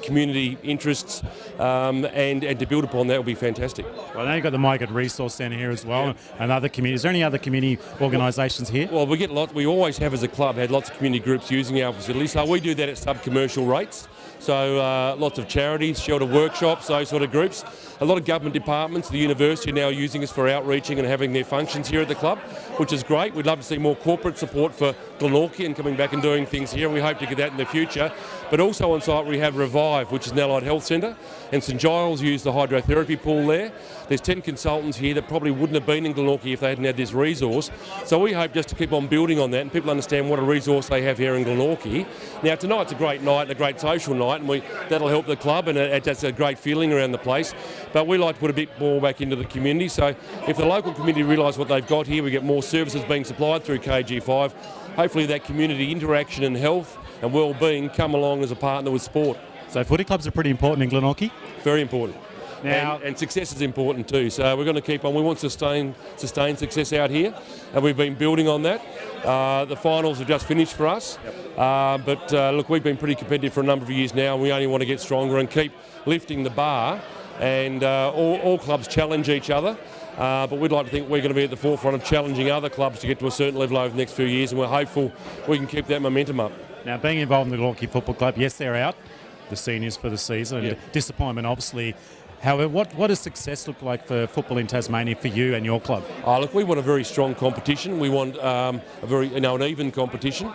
community interests, and to build upon that will be fantastic. Well, now you've got the Migrant Resource Centre here as well, and other communities. Is there any other community organisations here? Well, we always have as a club had lots of community groups using our facilities, so we do that at sub-commercial rates. So lots of charities, shelter workshops, those sort of groups. A lot of government departments, the university are now using us for outreaching and having their functions here at the club, which is great. We'd love to see more corporate support for Glenorchy and coming back and doing things here. We hope to get that in the future. But also on site we have Revive, which is an allied health centre, and St Giles use the hydrotherapy pool there. There's 10 consultants here that probably wouldn't have been in Glenorchy if they hadn't had this resource. So we hope just to keep on building on that and people understand what a resource they have here in Glenorchy. Now tonight's a great night and a great social night, and that'll help the club, and that's a great feeling around the place. But we like to put a bit more back into the community, so if the local community realise what they've got here, we get more services being supplied through KG5. Hopefully that community interaction and health and well-being come along as a partner with sport. So footy clubs are pretty important in Glenorchy? Very important. Now, and success is important too, so we're going to keep on. We want to sustain success out here, and we've been building on that. The finals have just finished for us, but look, we've been pretty competitive for a number of years now, and we only want to get stronger and keep lifting the bar, and all clubs challenge each other. But we'd like to think we're going to be at the forefront of challenging other clubs to get to a certain level over the next few years, and we're hopeful we can keep that momentum up. Now, being involved in the Glenorchy Football Club, yes, they're out, the seniors for the season. Yep. Disappointment, obviously. However, what does success look like for football in Tasmania for you and your club? Look, we want a very strong competition. We want an even competition.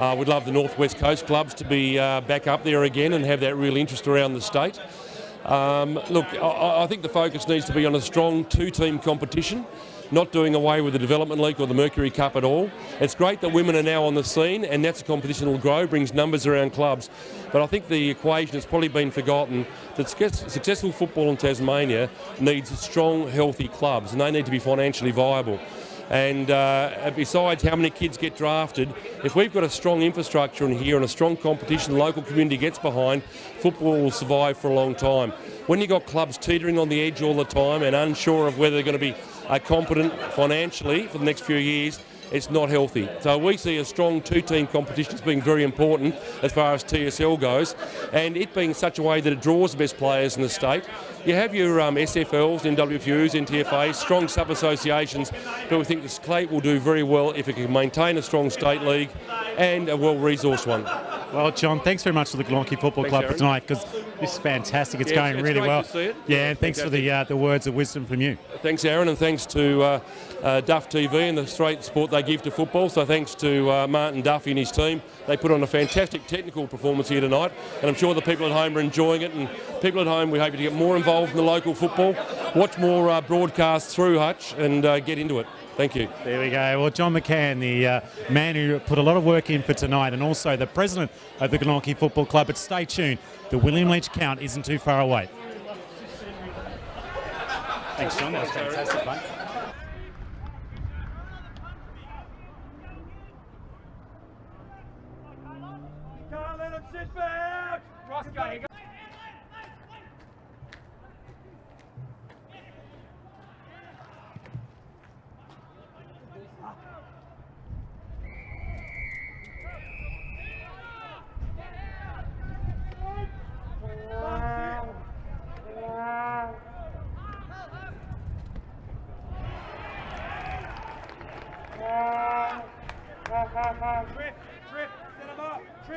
We'd love the North West Coast clubs to be back up there again and have that real interest around the state. Look, I think the focus needs to be on a strong two-team competition, not doing away with the Development League or the Mercury Cup at all. It's great that women are now on the scene, and that's a competition that will grow, brings numbers around clubs. But I think the equation has probably been forgotten that successful football in Tasmania needs strong, healthy clubs, and they need to be financially viable. And besides how many kids get drafted, if we've got a strong infrastructure in here and a strong competition the local community gets behind, football will survive for a long time. When you've got clubs teetering on the edge all the time and unsure of whether they're going to be competent financially for the next few years, it's not healthy. So we see a strong two-team competition as being very important as far as TSL goes, and it being such a way that it draws the best players in the state. You have your SFLs, NWFUs, NTFAs, strong sub-associations, but we think the state will do very well if it can maintain a strong state league and a well-resourced one. Well, John, thanks very much to the Glenorchy Football Club for tonight, because this is fantastic. It's going really well. To see it. Yeah, and thanks for the words of wisdom from you. Thanks, Aaron, and thanks to Duff TV and the straight support they give to football. So thanks to Martin Duffy and his team. They put on a fantastic technical performance here tonight, and I'm sure the people at home are enjoying it. And people at home, we hope to get more involved in the local football, watch more broadcasts through Hutch, and get into it. Thank you. There we go. Well, John McCann, the man who put a lot of work in for tonight, and also the president of the Glenorchy Football Club. But stay tuned. The William Leitch count isn't too far away. Thanks, John. That was fantastic, mate. Can't let him sit back. Roscoe, you go.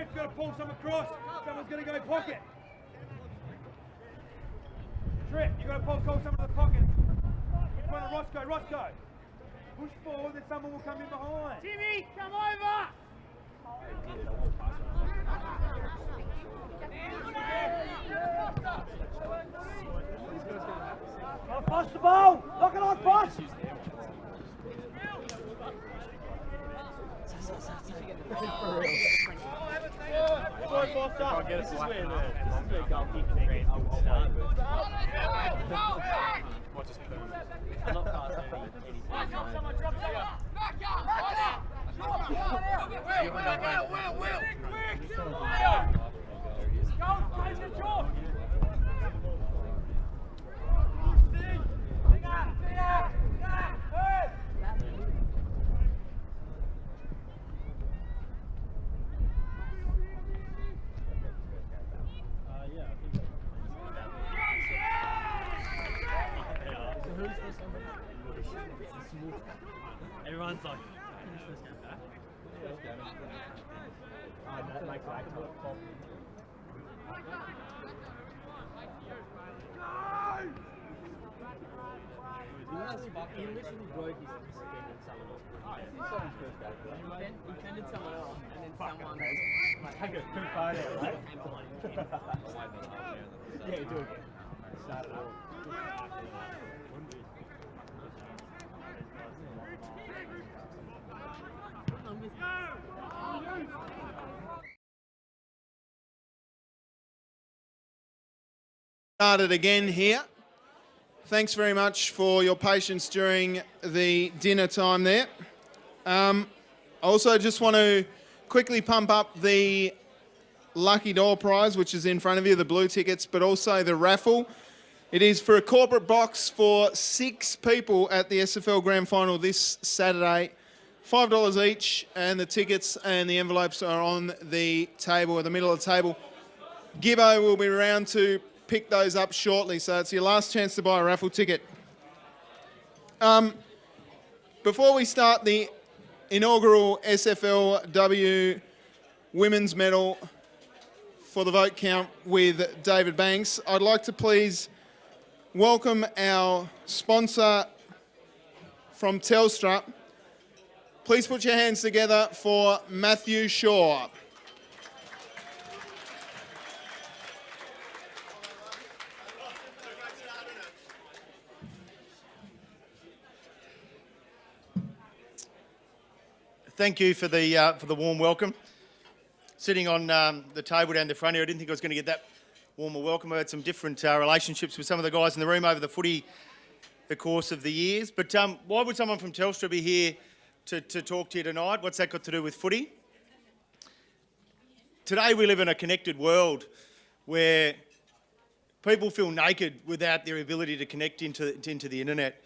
You've got to pull some across. Someone's going to go pocket. Trip, you've got to call someone to the pocket. In front of Roscoe. Roscoe, push forward, then someone will come in behind. Jimmy, come over! Boss the ball! Lock it on, boss! Everyone's like, He literally broke his defended someone. He defended someone else, and then someone like take a quick photo, right? Yeah, do it again. Start it all. Started again here. Thanks very much for your patience during the dinner time there. I also just want to quickly pump up the Lucky Door prize, which is in front of you, the blue tickets, but also the raffle. It is for a corporate box for 6 people at the SFL Grand Final this Saturday. $5 each, and the tickets and the envelopes are on the table, at the middle of the table. Gibbo will be around to pick those up shortly, so it's your last chance to buy a raffle ticket. Before we start the inaugural SFLW Women's Medal for the vote count with David Banks, I'd like to please welcome our sponsor from Telstra. Please put your hands together for Matthew Shaw. Thank you for the warm welcome. Sitting on the table down the front here, I didn't think I was going to get that warm a welcome. I had some different relationships with some of the guys in the room over the footy, the course of the years. But why would someone from Telstra be here to talk to you tonight? What's that got to do with footy? Today we live in a connected world where people feel naked without their ability to connect into the internet.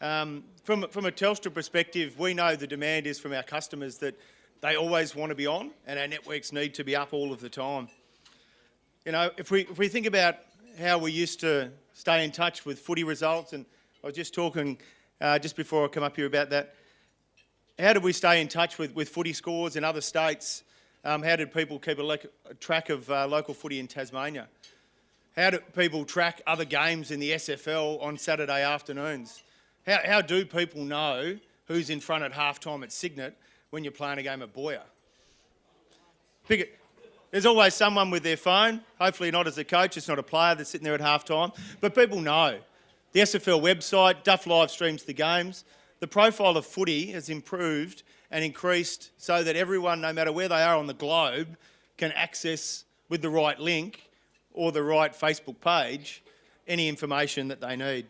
From a Telstra perspective, we know the demand is from our customers that they always want to be on, and our networks need to be up all of the time. You know, if we think about how we used to stay in touch with footy results, and I was just talking just before I come up here about that, how did we stay in touch with footy scores in other states? How did people keep a track of local footy in Tasmania? How do people track other games in the SFL on Saturday afternoons? How do people know who's in front at halftime at Signet when you're playing a game at Boyer? There's always someone with their phone, hopefully not as a coach, it's not a player that's sitting there at halftime, but people know. The SFL website, Duff live streams the games. The profile of footy has improved and increased so that everyone, no matter where they are on the globe, can access with the right link or the right Facebook page any information that they need.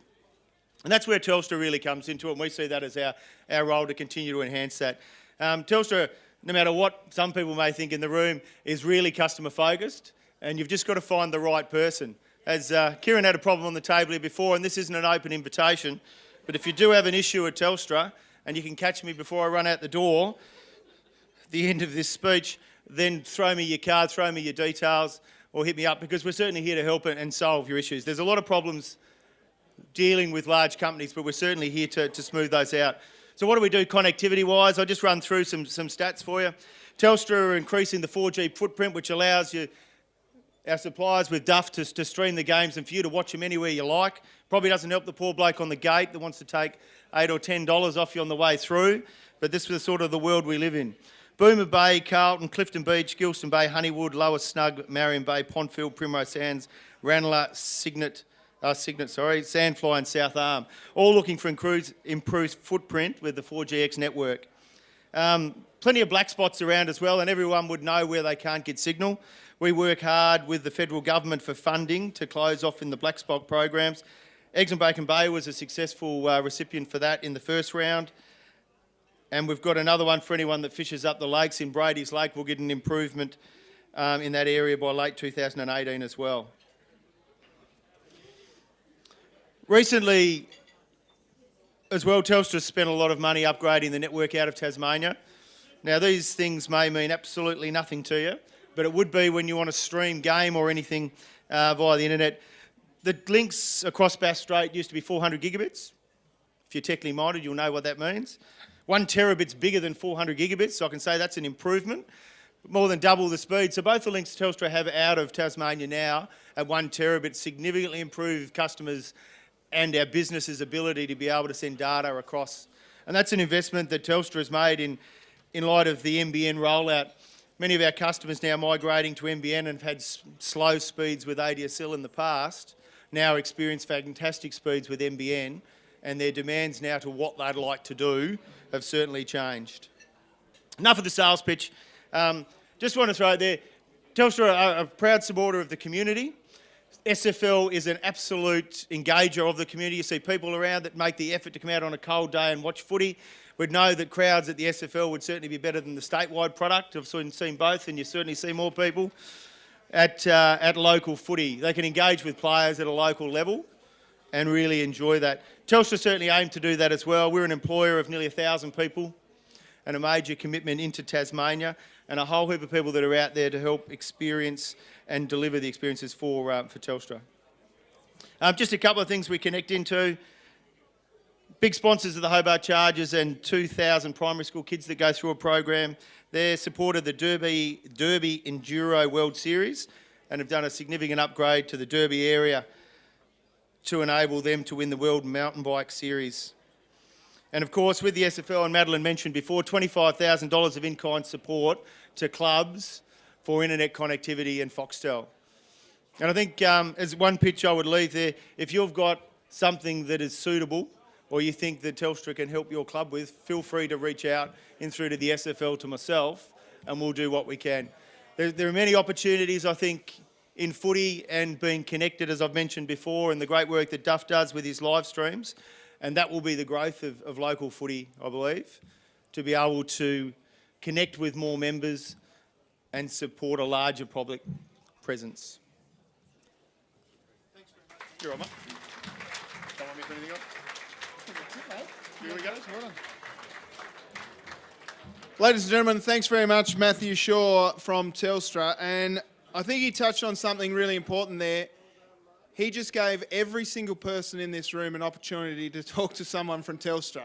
And that's where Telstra really comes into it, and we see that as our role to continue to enhance that. Telstra, no matter what some people may think in the room, is really customer focused, and you've just got to find the right person. As Kieran had a problem on the table here before, and this isn't an open invitation, but if you do have an issue at Telstra, and you can catch me before I run out the door at the end of this speech, then throw me your card, throw me your details, or hit me up, because we're certainly here to help and solve your issues. There's a lot of problems dealing with large companies, but we're certainly here to smooth those out. So what do we do connectivity-wise? I'll just run through some stats for you. Telstra are increasing the 4G footprint, which allows our suppliers with Duff to stream the games and for you to watch them anywhere you like. Probably doesn't help the poor bloke on the gate that wants to take $8 or $10 off you on the way through, but this is sort of the world we live in. Boomer Bay, Carlton, Clifton Beach, Gilston Bay, Honeywood, Lower Snug, Marion Bay, Pondfield, Primrose Sands, Ranelagh, Signet, Sandfly and South Arm, all looking for improved footprint with the 4GX network. Plenty of black spots around as well, and everyone would know where they can't get signal. We work hard with the federal government for funding to close off in the black spot programs. Eggs and Bacon Bay was a successful recipient for that in the first round. And we've got another one for anyone that fishes up the lakes in Brady's Lake. We'll get an improvement in that area by late 2018 as well. Recently, as well, Telstra spent a lot of money upgrading the network out of Tasmania. Now, these things may mean absolutely nothing to you, but it would be when you want to stream game or anything via the internet. The links across Bass Strait used to be 400 gigabits. If you're technically minded, you'll know what that means. 1 terabit's bigger than 400 gigabits, so I can say that's an improvement. More than double the speed. So both the links Telstra have out of Tasmania now at 1 terabit significantly improve customers and our business's ability to be able to send data across. And that's an investment that Telstra has made in light of the NBN rollout. Many of our customers now migrating to NBN and have had slow speeds with ADSL in the past, now experience fantastic speeds with NBN, and their demands now to what they'd like to do have certainly changed. Enough of the sales pitch. Just want to throw it there. Telstra are a proud supporter of the community. SFL is an absolute engager of the community. You see people around that make the effort to come out on a cold day and watch footy. We'd know that crowds at the SFL would certainly be better than the statewide product. I've seen both, and you certainly see more people at local footy. They can engage with players at a local level and really enjoy that. Telstra certainly aim to do that as well. We're an employer of nearly 1,000 people and a major commitment into Tasmania, and a whole heap of people that are out there to help experience and deliver the experiences for Telstra. Just a couple of things we connect into. Big sponsors of the Hobart Chargers and 2,000 primary school kids that go through a program. They're supported the Derby Enduro World Series and have done a significant upgrade to the Derby area to enable them to win the World Mountain Bike Series. And of course, with the SFL, and Madeline mentioned before, $25,000 of in-kind support to clubs for internet connectivity and Foxtel. And I think as one pitch I would leave there, if you've got something that is suitable or you think that Telstra can help your club with, feel free to reach out in through to the SFL to myself and we'll do what we can. There are many opportunities, I think, in footy and being connected, as I've mentioned before, and the great work that Duff does with his live streams. And that will be the growth of local footy, I believe, to be able to connect with more members and support a larger public presence. Thanks very much. You're all right, mate. Don't want me for anything else? Here we go. Well done. Ladies and gentlemen, thanks very much, Matthew Shaw from Telstra. And I think he touched on something really important there. He just gave every single person in this room an opportunity to talk to someone from Telstra.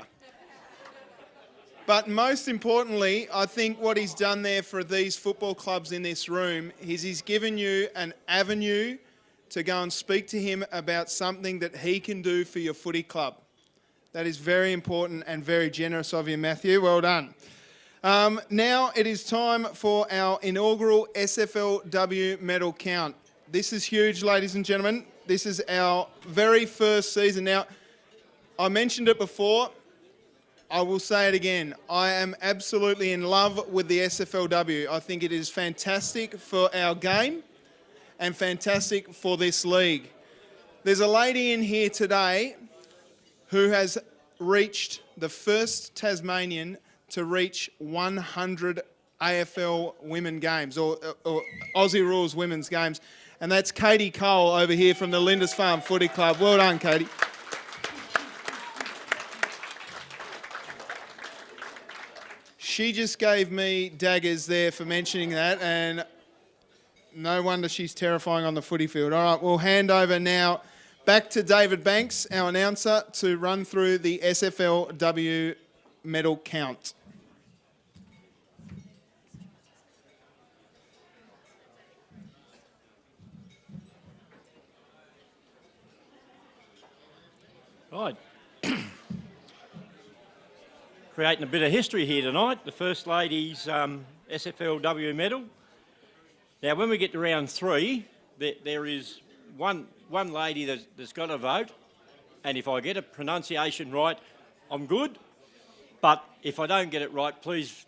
But most importantly, I think what he's done there for these football clubs in this room is he's given you an avenue to go and speak to him about something that he can do for your footy club. That is very important and very generous of you, Matthew. Well done. Now it is time for our inaugural SFLW medal count. This is huge, ladies and gentlemen. This is our very first season. Now, I mentioned it before. I will say it again. I am absolutely in love with the SFLW. I think it is fantastic for our game and fantastic for this league. There's a lady in here today who has reached the first Tasmanian to reach 100 AFL women games or Aussie Rules women's games. And that's Katie Cole over here from the Lindisfarne Footy Club. Well done, Katie. She just gave me daggers there for mentioning that, and no wonder she's terrifying on the footy field. All right, we'll hand over now back to David Banks, our announcer, to run through the SFLW medal count. Right. Creating a bit of history here tonight. The First Lady's SFLW medal. Now, when we get to round 3, there is one lady that's got a vote, and if I get a pronunciation right, I'm good. But if I don't get it right, please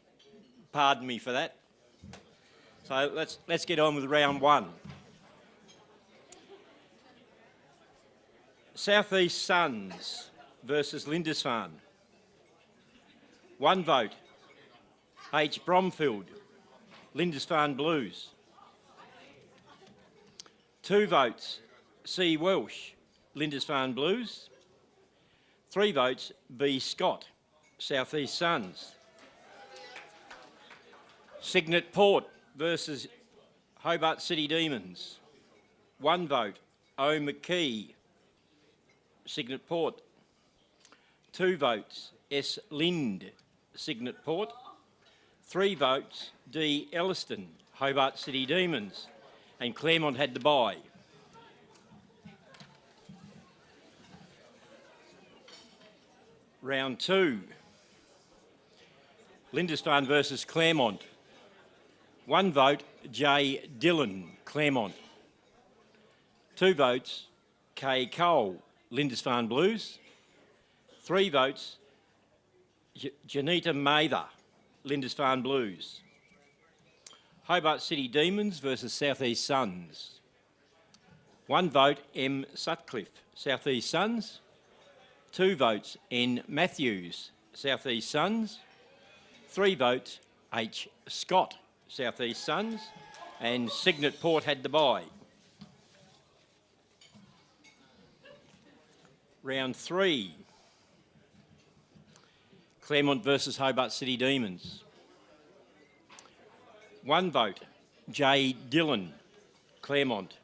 pardon me for that. So let's get on with round 1. South East Suns versus Lindisfarne. 1 vote, H. Bromfield, Lindisfarne Blues. 2 votes, C. Welsh, Lindisfarne Blues. 3 votes, B. Scott, South East Suns. Signet Port versus Hobart City Demons. 1 vote, O. McKee, Signet Port. 2 votes, S. Lind, Signet Port. 3 votes, D. Elliston, Hobart City Demons. And Claremont had the bye. Round 2. Lindisfarne versus Claremont. 1 vote, J. Dillon, Claremont. 2 votes, K. Cole, Lindisfarne Blues. 3 votes, Janita Mather, Lindisfarne Blues. Hobart City Demons versus South East Suns. 1 vote, M. Sutcliffe, South East Suns. 2 votes, N. Matthews, South East Suns. 3 votes, H. Scott, South East Suns. And Signet Port had the bye. Round 3. Claremont versus Hobart City Demons. 1 vote, J. Dillon, Claremont.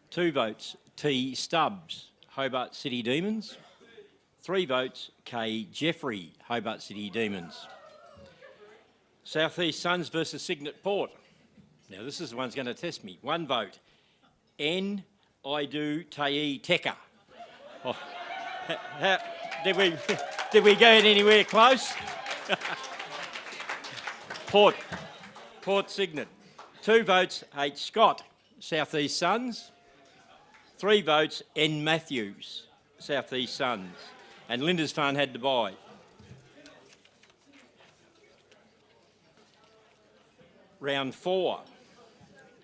2 votes, T. Stubbs, Hobart City Demons. 3 votes, K. Jeffrey, Hobart City Demons. South East Suns versus Signet Port. Now this is the one that's going to test me. 1 vote, N. Idu Ta'i Teka. Oh, did we go anywhere close? Port Signet. 2 votes, H. Scott, South East Suns. 3 votes, N. Matthews, South East Suns. And Lindisfarne had the bye. Round 4.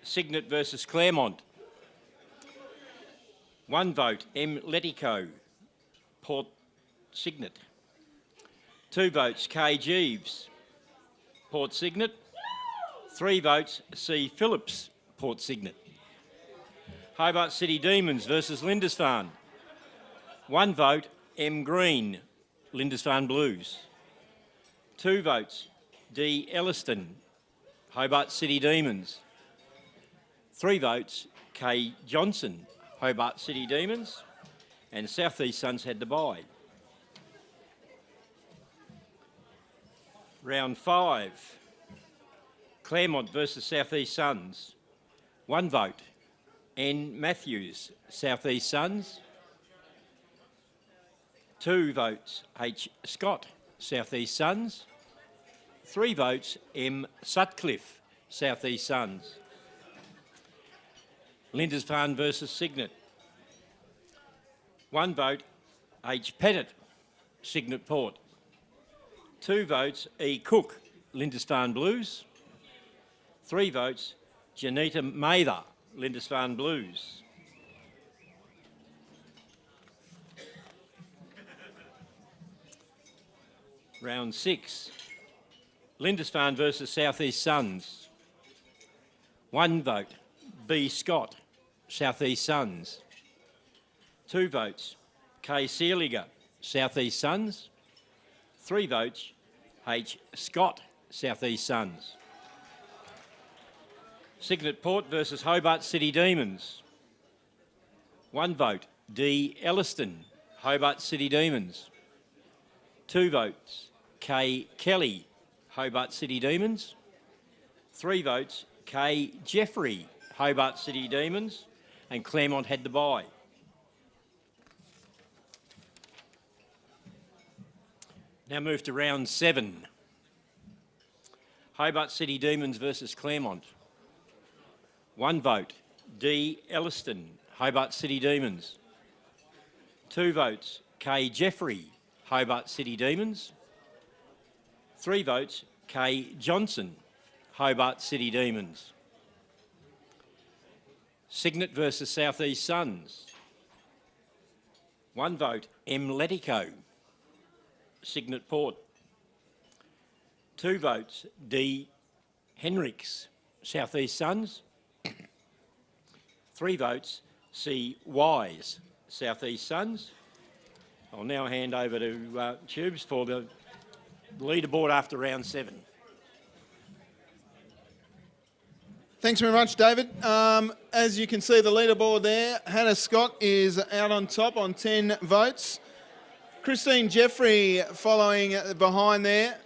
Signet versus Claremont. 1 vote, M. Letico, Port Signet. 2 votes, K. Jeeves, Port Signet. 3 votes, C. Phillips, Port Signet. Hobart City Demons versus Lindisfarne. 1 vote, M. Green, Lindisfarne Blues. 2 votes, D. Elliston, Hobart City Demons. 3 votes, K. Johnson, Hobart City Demons. And South East Suns had the bye. Round 5. Claremont versus South East Suns. 1 vote, N. Matthews, South East Suns. 2 votes, H. Scott, South East Suns. 3 votes, M. Sutcliffe, South East Suns. Lindisfarne versus Signet. 1 vote, H. Pettit, Signet Port. 2 votes, E. Cook, Lindisfarne Blues. 3 votes, Janita Mather, Lindisfarne Blues. Round 6. Lindisfarne versus South East Suns. 1 vote, B. Scott, South East Suns. 2 votes, K. Seeliger, South East Suns. 3 votes, H. Scott, South East Suns. Signet Port versus Hobart City Demons. 1 vote, D. Elliston, Hobart City Demons. 2 votes, K. Kelly, Hobart City Demons. 3 votes, K. Jeffrey, Hobart City Demons. And Claremont had the bye. Now move to round 7. Hobart City Demons versus Claremont. 1 vote, D. Elliston, Hobart City Demons. 2 votes, K. Jeffrey, Hobart City Demons. 3 votes, K. Johnson, Hobart City Demons. Signet versus South East Suns. 1 vote, M. Letico, Signet Port. 2 votes, D. Henricks, South East Suns. 3 votes, C. Wise, South East Suns. I'll now hand over to Tubes for the leaderboard after round 7. Thanks very much, David. As you can see, the leaderboard there, Hannah Scott is out on top on 10 votes. Christine Jeffrey following behind there,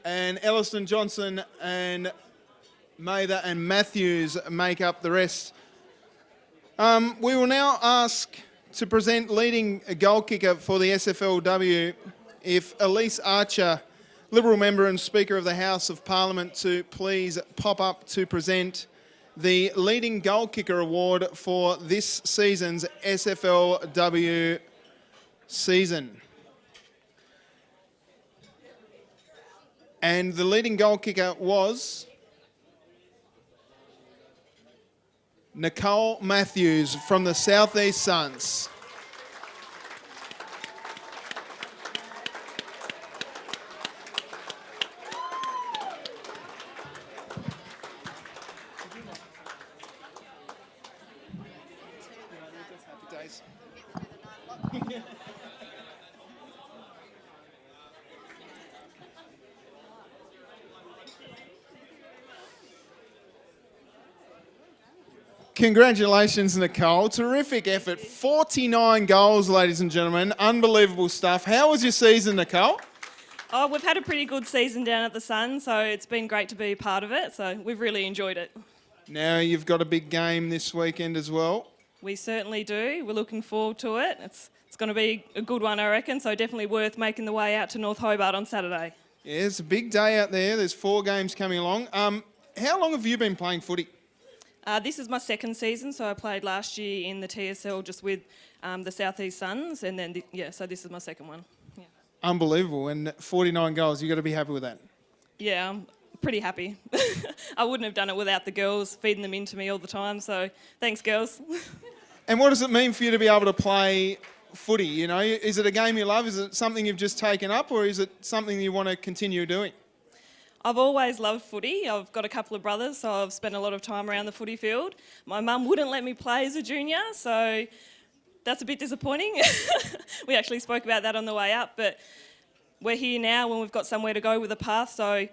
and Elliston, Johnson and Mather and Matthews make up the rest. We will now ask to present leading goal kicker for the SFLW if Elise Archer, Liberal member and Speaker of the House of Parliament, to please pop up to present the leading goal kicker award for this season's SFLW season. And the leading goal kicker was Nicole Matthews from the South East Suns. Congratulations, Nicole. Terrific effort. 49 goals, ladies and gentlemen. Unbelievable stuff. How was your season, Nicole? Oh, we've had a pretty good season down at the Sun, so it's been great to be a part of it. So we've really enjoyed it. Now you've got a big game this weekend as well. We certainly do. We're looking forward to it. It's going to be a good one, I reckon, so definitely worth making the way out to North Hobart on Saturday. Yeah, it's a big day out there. There's 4 games coming along. How long have you been playing footy? This is my second season, so I played last year in the TSL just with the South East Suns, and then, so this is my second one. Yeah. Unbelievable, and 49 goals. You've got to be happy with that. Yeah, I'm pretty happy. I wouldn't have done it without the girls feeding them into me all the time, so thanks, girls. And what does it mean for you to be able to play footy? You know, is it a game you love? Is it something you've just taken up, or is it something you want to continue doing? I've always loved footy. I've got a couple of brothers, so I've spent a lot of time around the footy field. My mum wouldn't let me play as a junior, so that's a bit disappointing. We actually spoke about that on the way up, but we're here now when we've got somewhere to go with a path, so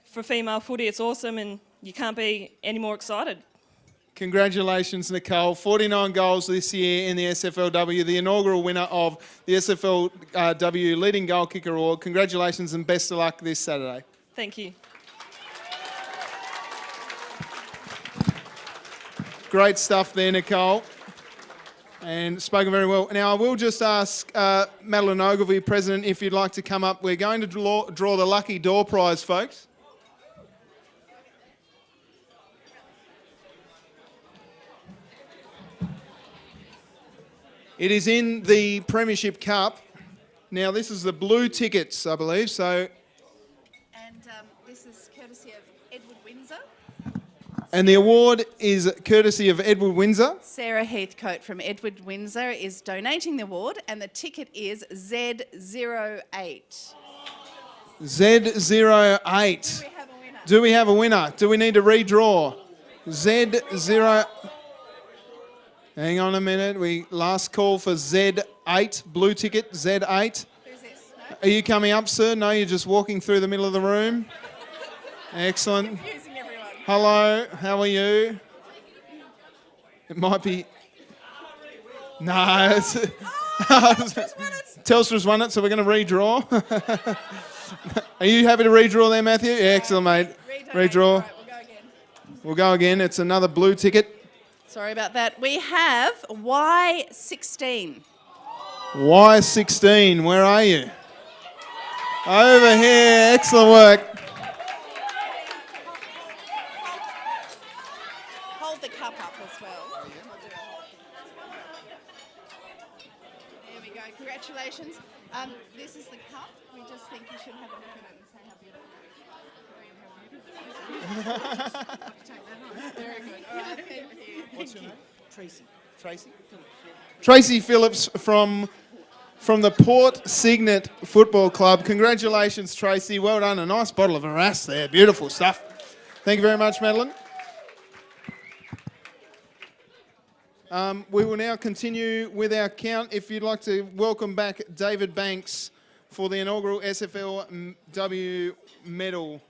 for female footy it's awesome and you can't be any more excited. Congratulations, Nicole. 49 goals this year in the SFLW, the inaugural winner of the SFLW Leading Goal Kicker Award. Congratulations and best of luck this Saturday. Thank you. Great stuff there, Nicole. And spoken very well. Now, I will just ask Madeline Ogilvie, President, if you'd like to come up. We're going to draw the lucky door prize, folks. It is in the Premiership Cup. Now, this is the blue tickets, I believe, so... This is courtesy of Edward Windsor. And the award is courtesy of Edward Windsor. Sarah Heathcote from Edward Windsor is donating the award, and the ticket is Z08. Z08. Do we have a winner? Do we need to redraw? Z0... Hang on a minute. Last call for Z8, blue ticket, Z8. Who's this? No? Are you coming up, sir? No, you're just walking through the middle of the room. Excellent. Confusing everyone. Hello, how are you? It might be... No, it's... Telstra's won it, so we're going to redraw. Are you happy to redraw there, Matthew? Yeah, excellent, mate. Redraw. Right, we'll go again. We'll go again. It's another blue ticket. Sorry about that. We have Y16. Y16, where are you? Over here, excellent work. Hold the cup up as well. There we go. Congratulations. This is the cup. We just think you should have a look at it and say how beautiful. Very good. All right, keep it here. What's your name? Tracy. Tracy? Tracy Phillips from the Port Signet Football Club. Congratulations, Tracy. Well done. A nice bottle of Arras there. Beautiful stuff. Thank you very much, Madeline. We will now continue with our count. If you'd like to welcome back David Banks for the inaugural SFLW medal.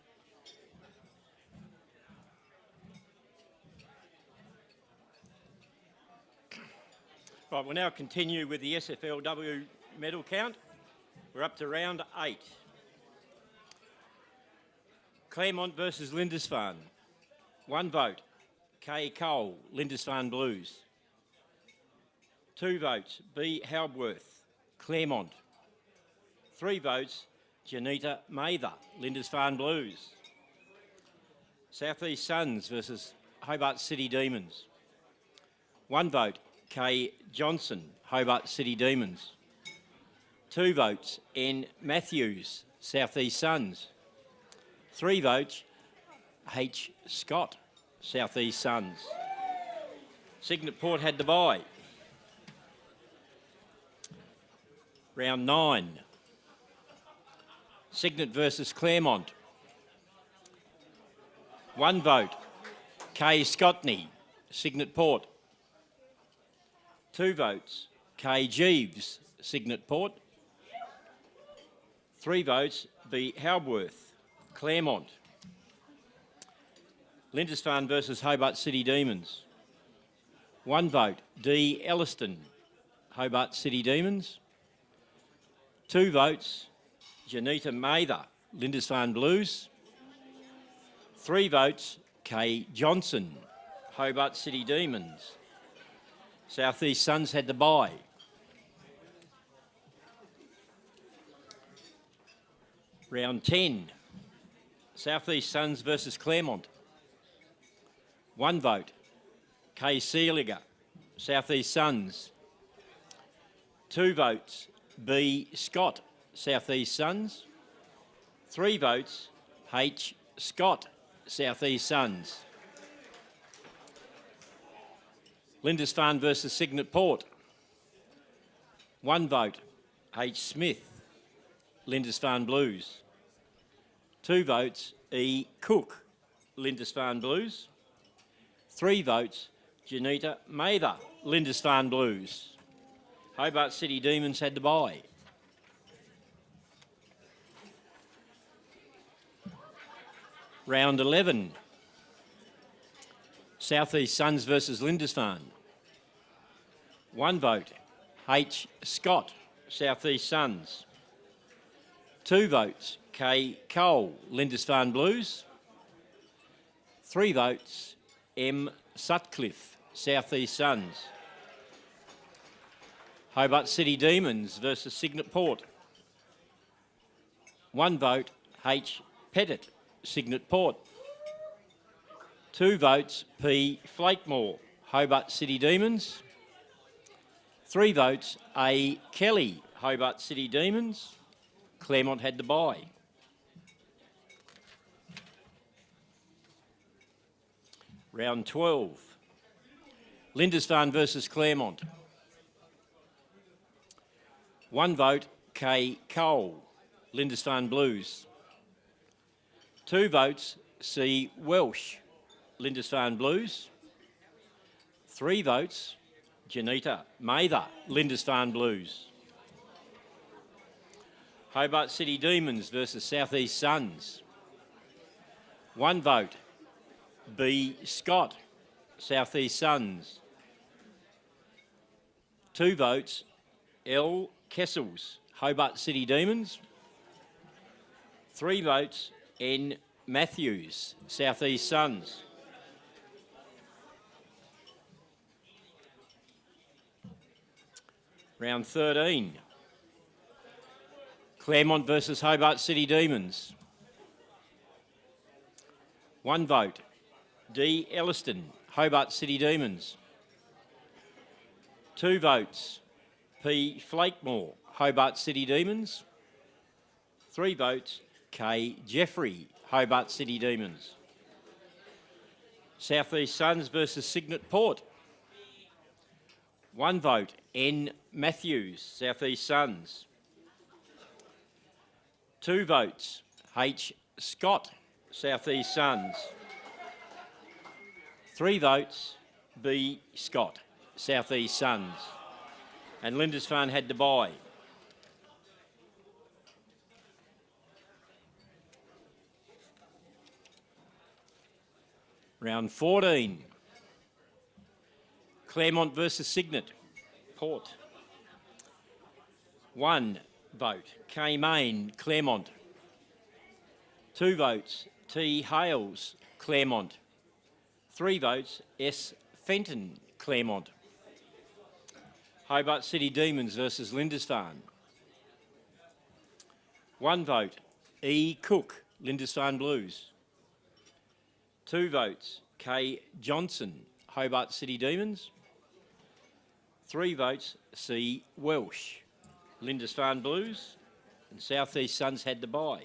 Right, we'll now continue with the SFLW medal count. We're up to round 8. Claremont versus Lindisfarne. 1 vote, K. Cole, Lindisfarne Blues. 2 votes, B. Halbworth, Claremont. 3 votes, Janita Mather, Lindisfarne Blues. South East Suns versus Hobart City Demons. 1 vote, K. Johnson, Hobart City Demons. 2 votes, N. Matthews, South East Suns. 3 votes, H. Scott, South East Suns. Signet Port had the bye. Round 9. Signet versus Claremont. 1 vote, K. Scottney, Signet Port. 2 votes, K. Jeeves, Signet Port. 3 votes, B. Halbworth, Claremont. Lindisfarne versus Hobart City Demons. 1 vote, D. Elliston, Hobart City Demons. 2 votes, Janita Mather, Lindisfarne Blues. 3 votes, K. Johnson, Hobart City Demons. South East Suns had the bye. Round 10. South East Suns versus Claremont. 1 vote, K. Seeliger, South East Suns. 2 votes, B. Scott, South East Suns. 3 votes, H. Scott, South East Suns. Lindisfarne versus Signet Port. 1 vote, H. Smith, Lindisfarne Blues. 2 votes, E. Cook, Lindisfarne Blues. 3 votes, Janita Mather, Lindisfarne Blues. Hobart City Demons had the bye. Round 11. South East Suns versus Lindisfarne. 1 vote, H. Scott, South East Suns. 2 votes, K. Cole, Lindisfarne Blues. 3 votes, M. Sutcliffe, South East Suns. Hobart City Demons versus Signet Port. 1 vote, H. Pettit, Signet Port. 2 votes, P. Flakemore, Hobart City Demons. 3 votes, A. Kelly, Hobart City Demons. Claremont had the bye. Round 12. Lindisfarne versus Claremont. 1 vote, K. Cole, Lindisfarne Blues. 2 votes, C. Welsh, Lindisfarne Blues. 3 votes, Janita Mather, Lindisfarne Blues. Hobart City Demons versus South East Suns. 1 vote, B. Scott, South East Suns. 2 votes, L. Kessels, Hobart City Demons. 3 votes, N. Matthews, South East Suns. Round 13. Claremont versus Hobart City Demons. 1 vote, D. Elliston, Hobart City Demons. 2 votes, P. Flakemore, Hobart City Demons. 3 votes, K. Jeffrey, Hobart City Demons. South East Suns versus Signet Port. 1 vote, N. Matthews, South East Suns. 2 votes, H. Scott, South East Suns. 3 votes, B. Scott, South East Suns. And Lindisfarne had to bye. Round 14. Claremont versus Signet. Port. 1 vote, K. Main, Claremont. 2 votes, T. Hales, Claremont. 3 votes, S. Fenton, Claremont. Hobart City Demons versus Lindisfarne. 1 vote, E. Cook, Lindisfarne Blues. 2 votes, K. Johnson, Hobart City Demons. 3 votes, C. Welsh, Lindisfarne Blues. And South East Suns had to bye.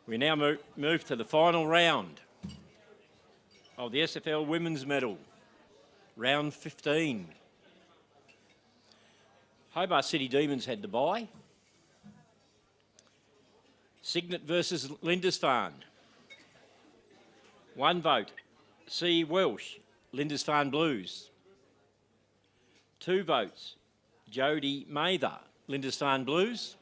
We now move to the final round of the SFL Women's Medal, round 15. Hobart City Demons had to bye. Signet versus Lindisfarne. 1 vote, C. Welsh, Lindisfarne Blues. 2 votes, Jodie Mather, Lindisfarne Blues.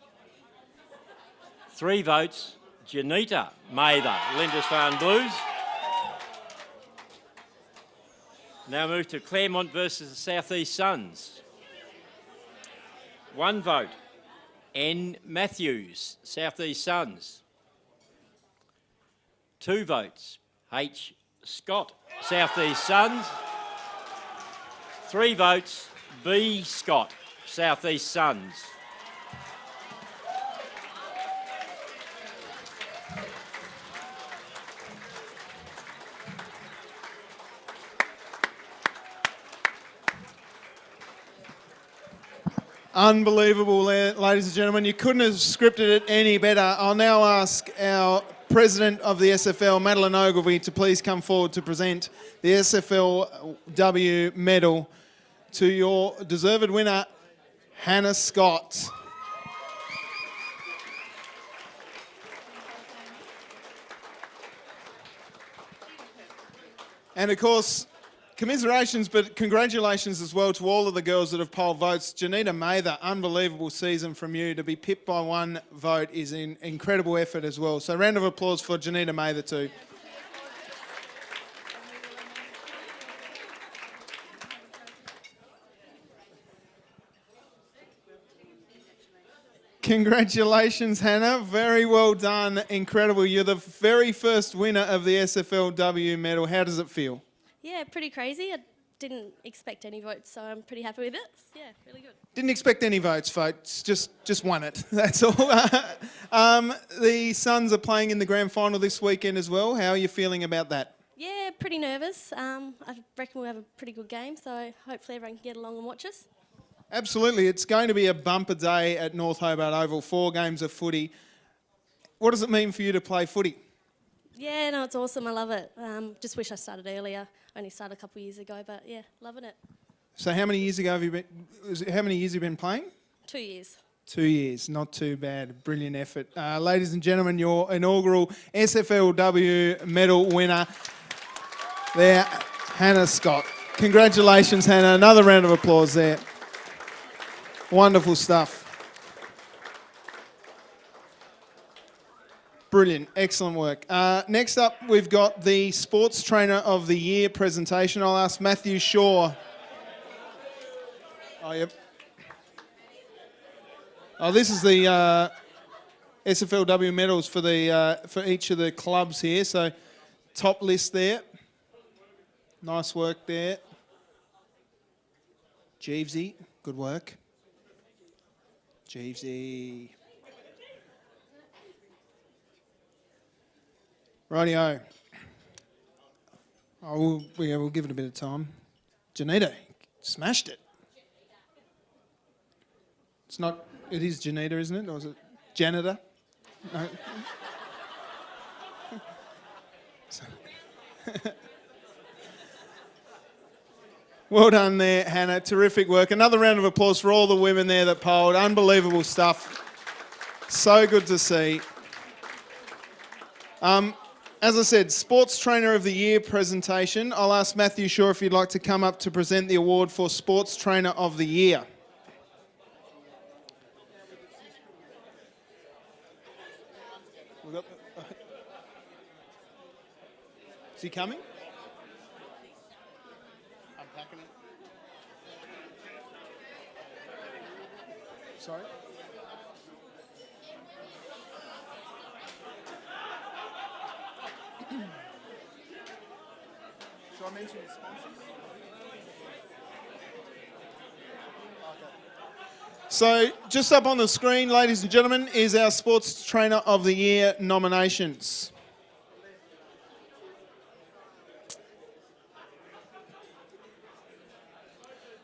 3 votes, Janita Mather, Lindisfarne Blues. Now move to Claremont versus the South East Suns. 1 vote, N. Matthews, South East Suns. 2 votes, H. Scott, South East Suns. 3 votes, B. Scott, South East Suns. Unbelievable, ladies and gentlemen. You couldn't have scripted it any better. I'll now ask our President of the SFL, Madeline Ogilvie, to please come forward to present the SFLW medal to your deserved winner, Hannah Scott. And of course, commiserations, but congratulations as well to all of the girls that have polled votes. Janita Mather, unbelievable season from you. To be pipped by 1 vote is an incredible effort as well. So round of applause for Janita Mather too. Congratulations, Hannah. Very well done. Incredible. You're the very first winner of the SFLW medal. How does it feel? Yeah, pretty crazy. I didn't expect any votes, so I'm pretty happy with it. Yeah, really good. Didn't expect any votes, folks. Just won it. That's all. The Suns are playing in the grand final this weekend as well. How are you feeling about that? Yeah, pretty nervous. I reckon we'll have a pretty good game, so hopefully everyone can get along and watch us. Absolutely. It's going to be a bumper day at North Hobart Oval. 4 games of footy. What does it mean for you to play footy? Yeah, no, it's awesome. I love it. Just wish I started earlier. Only started a couple of years ago, but yeah, loving it. So how many years ago have you been? How many years have you been playing? 2 years. 2 years, not too bad. Brilliant effort. Ladies and gentlemen, your inaugural SFLW medal winner there, Hannah Scott. Congratulations, Hannah. Another round of applause there. Wonderful stuff. Brilliant. Excellent work. Next up, we've got the Sports Trainer of the Year presentation. I'll ask Matthew Shaw. Oh, yep. Oh, this is the SFLW medals for each of the clubs here. So top list there. Nice work there. Jeevesy, good work. Jeevesy. Rightio. We'll give it a bit of time. Janita, smashed it. It's not, it is Janita, isn't it? Or is it janitor? No. Well done there, Hannah. Terrific work. Another round of applause for all the women there that polled. Unbelievable stuff. So good to see. As I said, Sports Trainer of the Year presentation. I'll ask Matthew Shaw if you'd like to come up to present the award for Sports Trainer of the Year. Is he coming? Unpacking it. Sorry? Shall I mention the sponsors? So, just up on the screen, ladies and gentlemen, is our Sports Trainer of the Year nominations.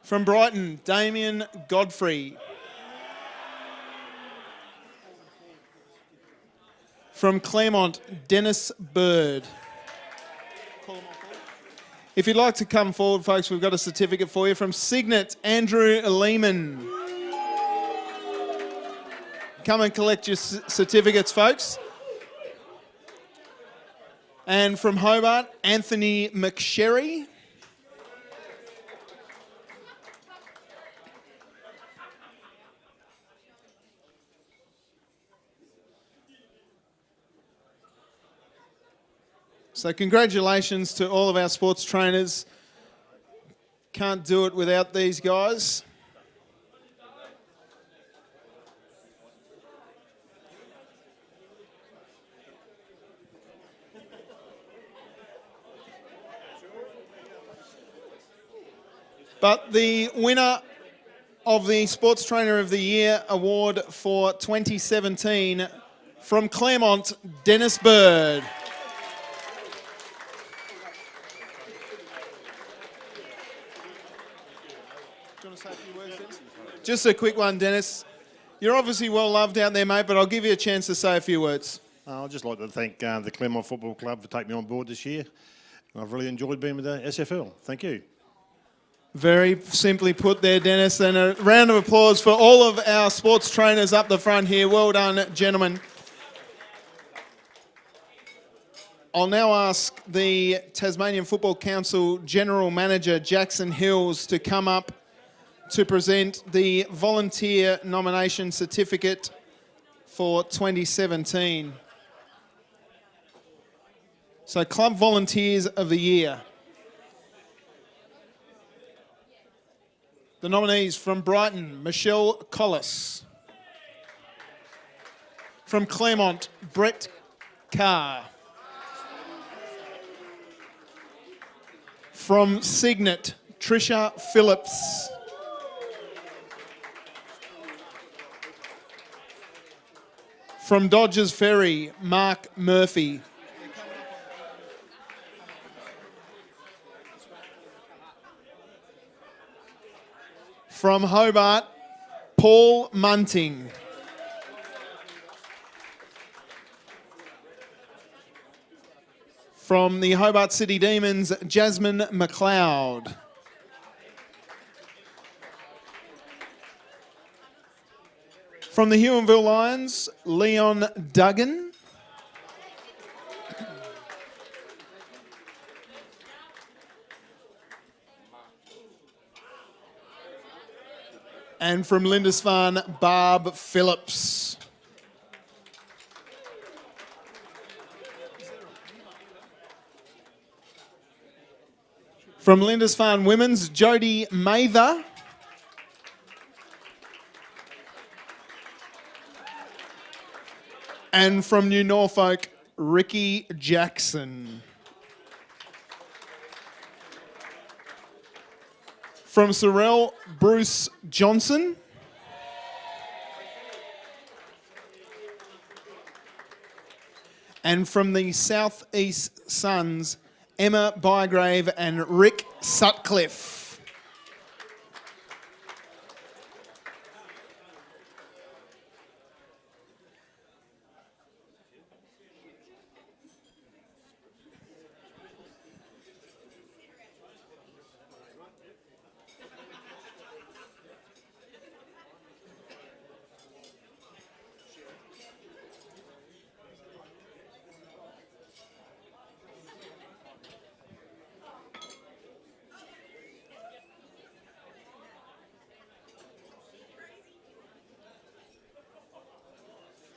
From Brighton, Damien Godfrey. From Claremont, Dennis Bird. If you'd like to come forward, folks, we've got a certificate for you. From Signet, Andrew Lehman. Come and collect your certificates, folks. And from Hobart, Anthony McSherry. So congratulations to all of our sports trainers. Can't do it without these guys. But the winner of the Sports Trainer of the Year award for 2017 from Claremont, Dennis Bird. Just a quick one, Dennis. You're obviously well loved out there, mate, but I'll give you a chance to say a few words. I'd just like to thank the Clermont Football Club for taking me on board this year. I've really enjoyed being with the SFL. Thank you. Very simply put there, Dennis, and a round of applause for all of our sports trainers up the front here. Well done, gentlemen. I'll now ask the Tasmanian Football Council General Manager, Jackson Hills, to come up to present the volunteer nomination certificate for 2017. So, Club Volunteers of the Year. The nominees from Brighton, Michelle Collis. From Claremont, Brett Carr. From Signet, Tricia Phillips. From Dodgers Ferry, Mark Murphy. From Hobart, Paul Munting. From the Hobart City Demons, Jasmine McLeod. From the Huonville Lions, Leon Duggan. And from Lindisfarne, Barb Phillips. From Lindisfarne Women's, Jodie Mather. And from New Norfolk, Ricky Jackson. From Cyril, Bruce Johnson. And from the South East Suns, Emma Bygrave and Rick Sutcliffe.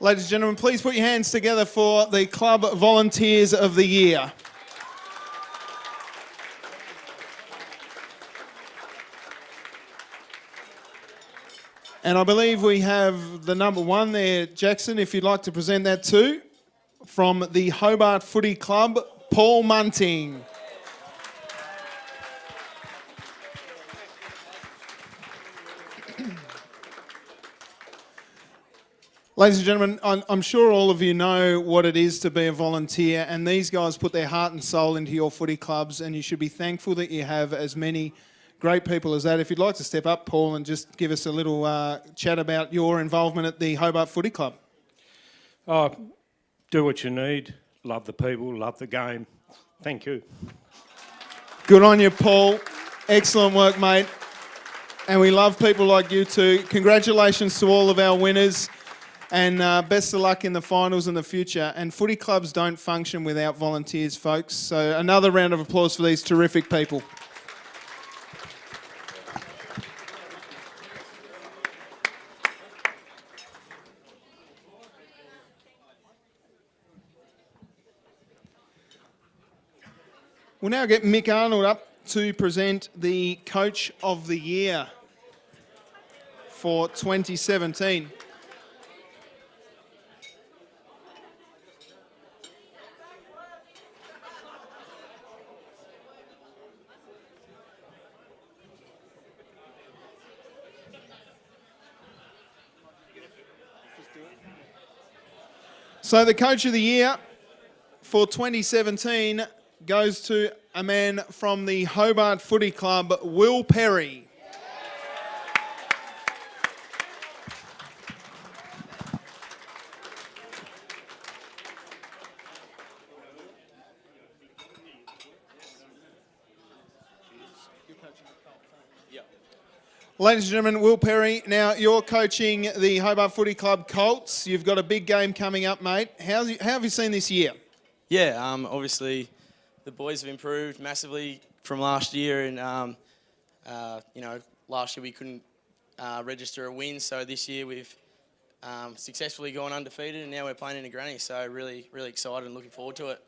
Ladies and gentlemen, please put your hands together for the Club Volunteers of the Year. And I believe we have the number one there, Jackson, if you'd like to present that too, from the Hobart Footy Club, Paul Munting. Ladies and gentlemen, I'm sure all of you know what it is to be a volunteer, and these guys put their heart and soul into your footy clubs, and you should be thankful that you have as many great people as that. If you'd like to step up, Paul, and just give us a little chat about your involvement at the Hobart Footy Club. Oh, do what you need. Love the people, love the game. Thank you. Good on you, Paul. Excellent work, mate. And we love people like you too. Congratulations to all of our winners. And best of luck in the finals in the future. And footy clubs don't function without volunteers, folks. So another round of applause for these terrific people. We'll now get Mick Arnold up to present the Coach of the Year for 2017. So the Coach of the Year for 2017 goes to a man from the Hobart Footy Club, Will Perry. Ladies and gentlemen, Will Perry, now you're coaching the Hobart Footy Club Colts. You've got a big game coming up, mate. How have you seen this year? Yeah, obviously the boys have improved massively from last year, and last year we couldn't register a win, so this year we've successfully gone undefeated, and now we're playing in a granny, so really excited and looking forward to it.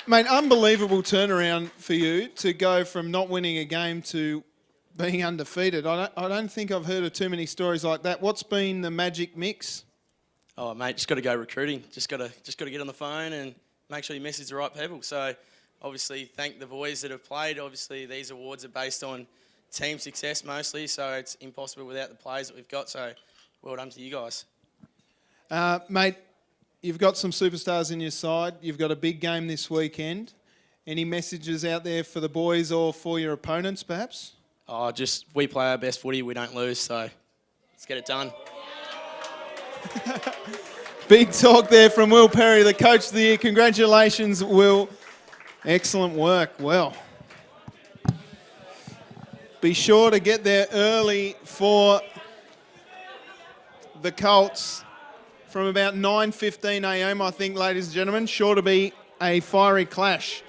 Mate, unbelievable turnaround for you to go from not winning a game to being undefeated. I don't think I've heard of too many stories like that. What's been the magic mix? Oh, mate, just got to go recruiting. Just got to get on the phone and make sure you message the right people. So, obviously, thank the boys that have played. Obviously, these awards are based on team success mostly, so it's impossible without the players that we've got. So, well done to you guys. Mate, you've got some superstars in your side. You've got a big game this weekend. Any messages out there for the boys or for your opponents, perhaps? Oh, just we play our best footy, we don't lose, so let's get it done. Big talk there from Will Perry, the Coach of the Year. Congratulations, Will. Excellent work. Well, be sure to get there early for the Colts from about 9:15 a.m, I think, ladies and gentlemen. Sure to be a fiery clash.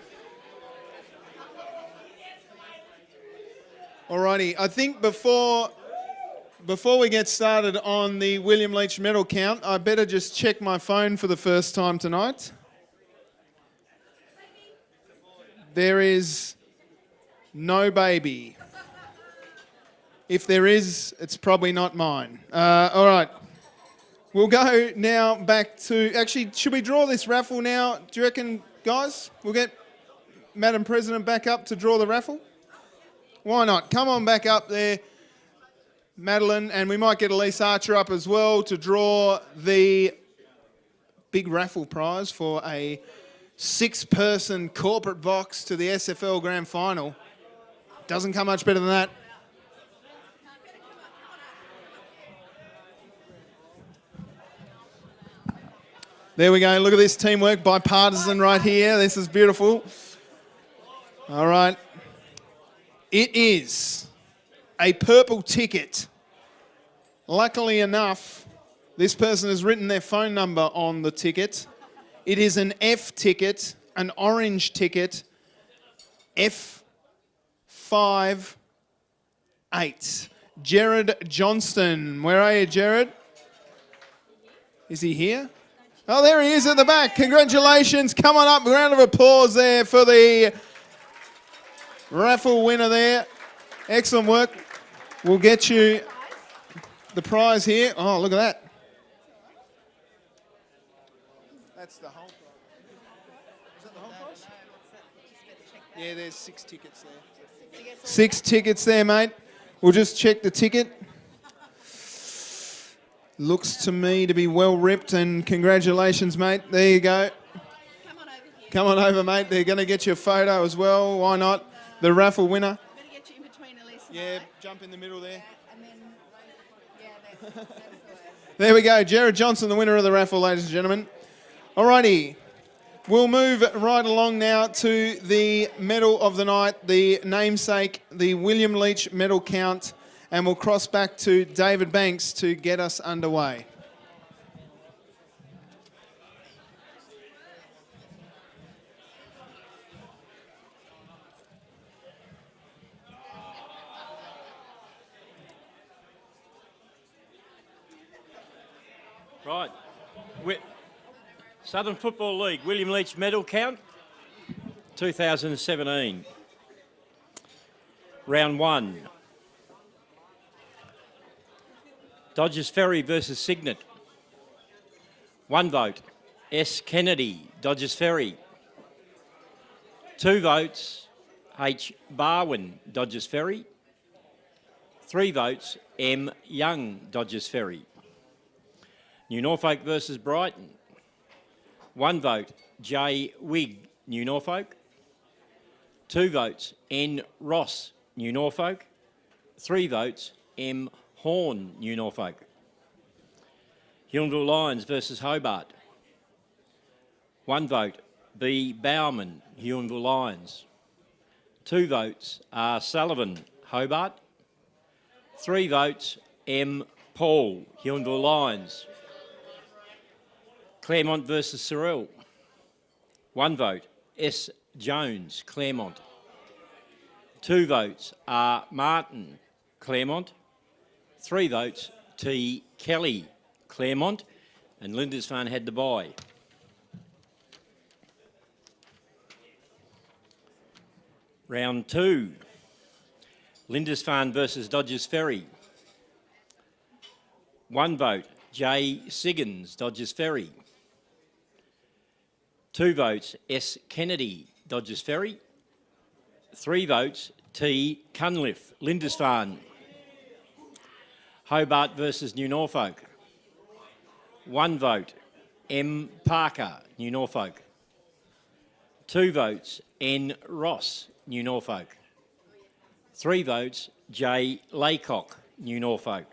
Alrighty, I think before we get started on the William Leitch Medal count, I better just check my phone for the first time tonight. There is no baby. If there is, it's probably not mine. All right. We'll go now back to... Actually, should we draw this raffle now? Do you reckon, guys? We'll get Madam President back up to draw the raffle? Why not? Come on back up there, Madeline, and we might get Elise Archer up as well to draw the big raffle prize for a 6-person corporate box to the SFL Grand Final. Doesn't come much better than that. There we go. Look at this teamwork, bipartisan right here. This is beautiful. All right. It is a purple ticket. Luckily enough, this person has written their phone number on the ticket. It is an F ticket, an orange ticket, F58. Jared Johnston. Where are you, Jared? Is he here? Oh, there he is at the back. Congratulations. Come on up. Round of applause there for the raffle winner there. Excellent work. We'll get you the prize here. Oh, look at that. That's the whole prize. Is that the whole prize? Yeah, there's 6 tickets there. 6 tickets there, mate. We'll just check the ticket. Looks to me to be well ripped, and congratulations, mate. There you go. Come on over, mate. They're going to get you a photo as well. Why not? The raffle winner. Better get you in between Elise and Yeah, I. jump in the middle there. And then, that's the way. There we go. Jared Johnson, the winner of the raffle, ladies and gentlemen. Alrighty. We'll move right along now to the medal of the night, the namesake, the William Leitch Medal Count, and we'll cross back to David Banks to get us underway. Right. Southern Football League, William Leitch Medal Count, 2017. Round 1. Dodgers Ferry versus Signet. 1 vote, S. Kennedy, Dodgers Ferry. 2 votes, H. Barwin, Dodgers Ferry. 3 votes, M. Young, Dodgers Ferry. New Norfolk versus Brighton. 1 vote, J. Wigg, New Norfolk. 2 votes, N. Ross, New Norfolk. 3 votes, M. Horn, New Norfolk. Huonville Lions versus Hobart. 1 vote, B. Bowman, Huonville Lions. 2 votes, R. Sullivan, Hobart. 3 votes, M. Paul, Huonville Lions. Claremont versus Cyril. 1 vote, S. Jones, Claremont. 2 votes, R. Martin, Claremont. 3 votes, T. Kelly, Claremont, and Lindisfarne had the bye. Round 2, Lindisfarne versus Dodgers Ferry. 1 vote, J. Siggins, Dodgers Ferry. 2 votes, S. Kennedy, Dodgers Ferry. 3 votes, T. Cunliffe, Lindisfarne. Hobart versus New Norfolk. 1 vote, M. Parker, New Norfolk. 2 votes, N. Ross, New Norfolk. 3 votes, J. Laycock, New Norfolk.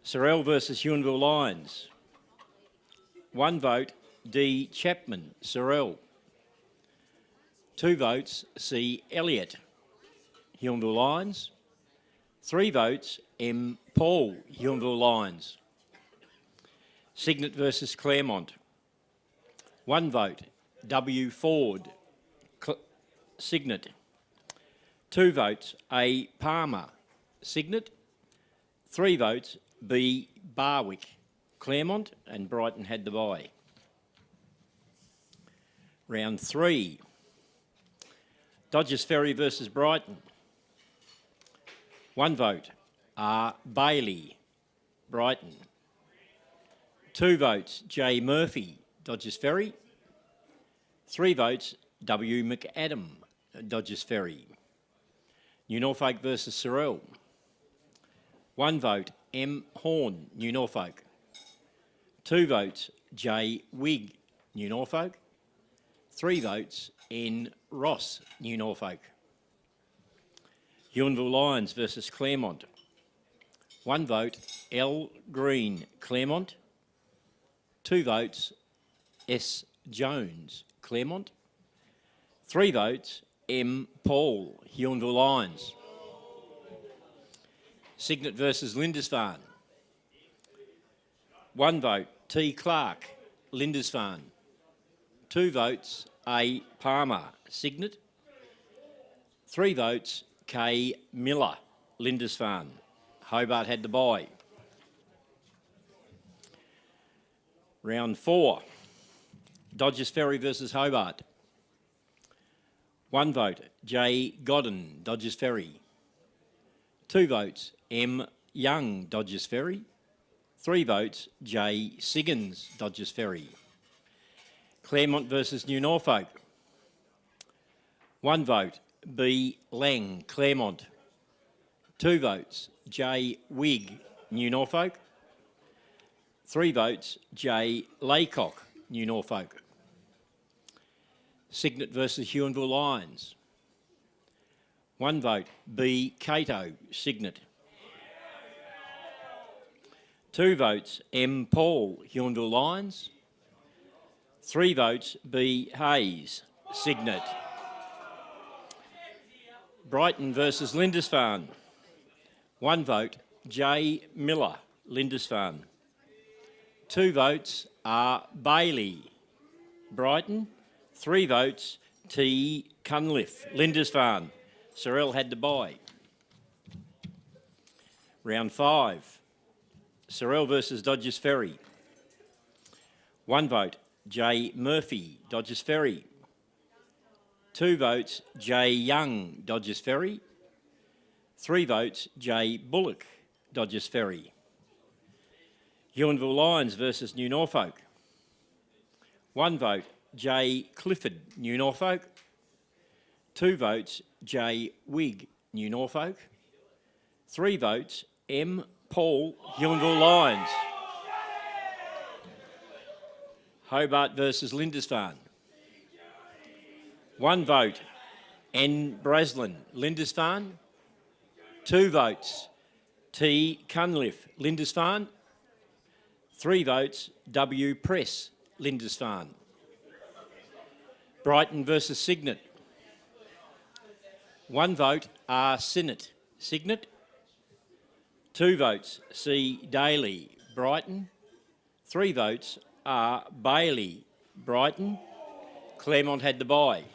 Cyril versus Huonville Lions. 1 vote, D. Chapman, Cyril. 2 votes, C. Elliott, Huonville Lions. 3 votes, M. Paul, Huonville Lions. Signet versus Claremont. 1 vote, W. Ford, Signet. 2 votes, A. Palmer, Signet. 3 votes, B. Barwick, Claremont, and Brighton had the bye. Round 3, Dodgers Ferry versus Brighton. 1 vote, R. Bailey, Brighton. 2 votes, J. Murphy, Dodgers Ferry. 3 votes, W. McAdam, Dodgers Ferry. New Norfolk versus Cyril. 1 vote, M. Horn, New Norfolk. 2 votes, J. Wigg, New Norfolk. 3 votes, N. Ross, New Norfolk. Huonville Lions versus Claremont. 1 vote, L. Green, Claremont. 2 votes, S. Jones, Claremont. 3 votes, M. Paul, Huonville Lions. Signet versus Lindisfarne. 1 vote, T. Clark, Lindisfarne. 2 votes, A. Palmer, Signet. 3 votes, K. Miller, Lindisfarne. Hobart had the bye. Round 4, Dodgers Ferry versus Hobart. 1 vote, J. Godden, Dodgers Ferry. 2 votes, M. Young, Dodgers Ferry. 3 votes, J. Siggins, Dodgers Ferry. Claremont versus New Norfolk. 1 vote, B. Lang, Claremont. 2 votes, J. Wigg, New Norfolk. 3 votes, J. Laycock, New Norfolk. Signet versus Huonville Lions. 1 vote, B. Cato, Signet. 2 votes, M. Paul, Huonville Lions. 3 votes, B. Hayes, Signet. Brighton versus Lindisfarne. 1 vote, J. Miller, Lindisfarne. 2 votes, R. Bailey, Brighton. 3 votes, T. Cunliffe, Lindisfarne. Cyril had the bye. Round 5, Cyril versus Dodgers Ferry. 1 vote, J. Murphy, Dodgers Ferry. 2 votes, J. Young, Dodgers Ferry. 3 votes, J. Bullock, Dodgers Ferry. Huonville Lions versus New Norfolk. 1 vote, J. Clifford, New Norfolk. 2 votes, J. Wigg, New Norfolk. 3 votes, M. Paul, Huonville Lions. Hobart versus Lindisfarne. 1 vote, N. Braslin, Lindisfarne. 2 votes, T. Cunliffe, Lindisfarne. 3 votes, W. Press, Lindisfarne. Brighton versus Signet. 1 vote, R. Signet, Signet. 2 votes, C. Daly, Brighton. 3 votes, R. Bailey, Brighton. Claremont had the bye.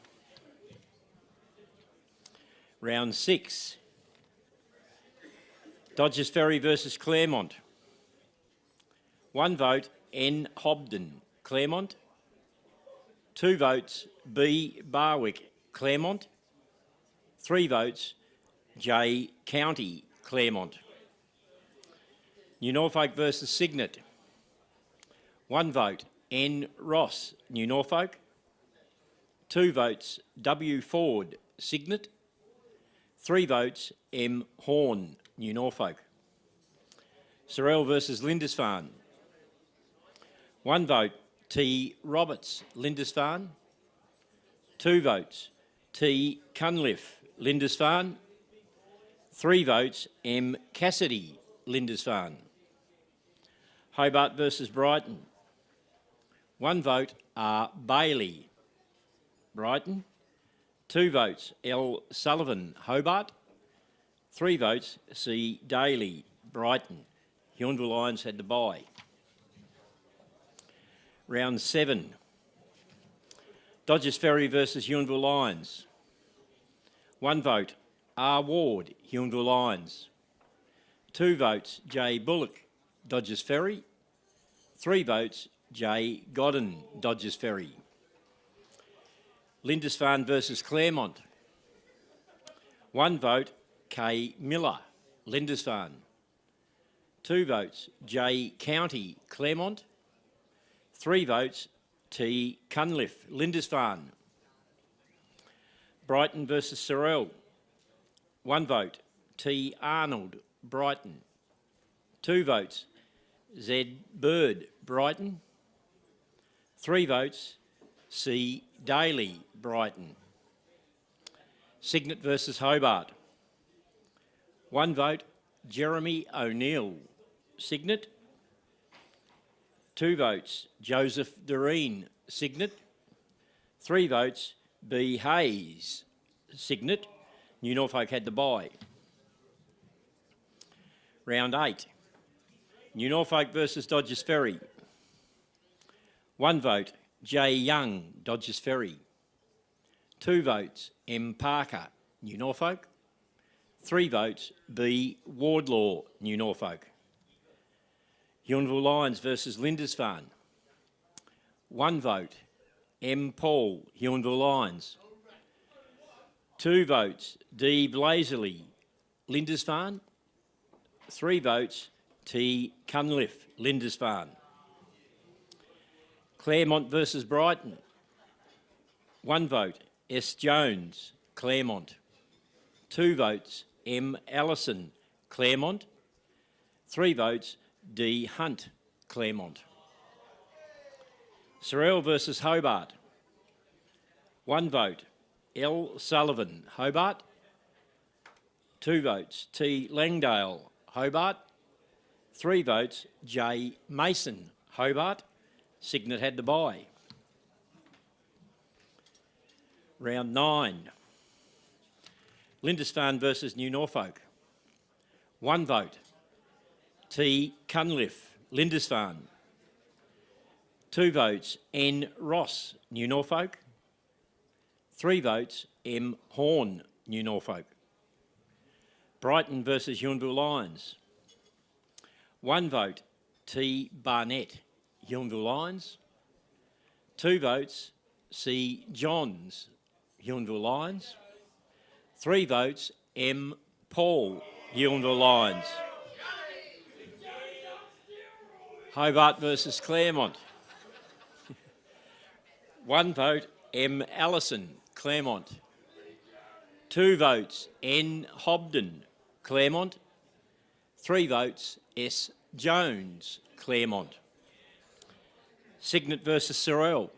Round 6, Dodgers Ferry versus Claremont. 1 vote, N. Hobden, Claremont. 2 votes, B. Barwick, Claremont. 3 votes, J. County, Claremont. New Norfolk versus Signet. 1 vote, N. Ross, New Norfolk. 2 votes, W. Ford, Signet. 3 votes, M. Horn, New Norfolk. Cyril versus Lindisfarne. 1 vote, T. Roberts, Lindisfarne. 2 votes, T. Cunliffe, Lindisfarne. 3 votes, M. Cassidy, Lindisfarne. Hobart versus Brighton. 1 vote, R. Bailey, Brighton. 2 votes, L. Sullivan, Hobart. 3 votes, C. Daly, Brighton. Huonville Lions had the bye. Round 7, Dodgers Ferry versus Huonville Lions. 1 vote, R. Ward, Huonville Lions. 2 votes, J. Bullock, Dodgers Ferry. 3 votes, J. Godden, Dodgers Ferry. Lindisfarne versus Claremont. 1 vote, K. Miller, Lindisfarne. 2 votes, J. County, Claremont. 3 votes, T. Cunliffe, Lindisfarne. Brighton versus Cyril. 1 vote, T. Arnold, Brighton. 2 votes, Z. Bird, Brighton. 3 votes, C. Daly, Brighton. Signet versus Hobart. 1 vote, Jeremy O'Neill, Signet. 2 votes, Joseph Doreen, Signet. 3 votes, B. Hayes, Signet. New Norfolk had the bye. Round 8. New Norfolk versus Dodgers Ferry. 1 vote, J. Young, Dodgers Ferry. 2 votes, M. Parker, New Norfolk. 3 votes, B. Wardlaw, New Norfolk. Huonville Lions versus Lindisfarne. 1 vote, M. Paul, Huonville Lions. 2 votes, D. Blazerley, Lindisfarne. 3 votes, T. Cunliffe, Lindisfarne. Claremont versus Brighton. 1 vote, S. Jones, Claremont. 2 votes, M. Allison, Claremont. 3 votes, D. Hunt, Claremont. Cyril versus Hobart. 1 vote, L. Sullivan, Hobart. 2 votes, T. Langdale, Hobart. 3 votes, J. Mason, Hobart. Signet had the bye. Round 9. Lindisfarne versus New Norfolk. 1 vote, T. Cunliffe, Lindisfarne. 2 votes, N. Ross, New Norfolk. 3 votes, M. Horn, New Norfolk. Brighton versus Huonville Lions. 1 vote, T. Barnett, Huonville Lions. 2 votes, C. Johns, Huonville Lions. 3 votes, M. Paul, Huonville Lions. Hobart versus Claremont. 1 vote, M. Allison, Claremont. 2 votes, N. Hobden, Claremont. 3 votes, S. Jones, Claremont. Signet versus Cyril.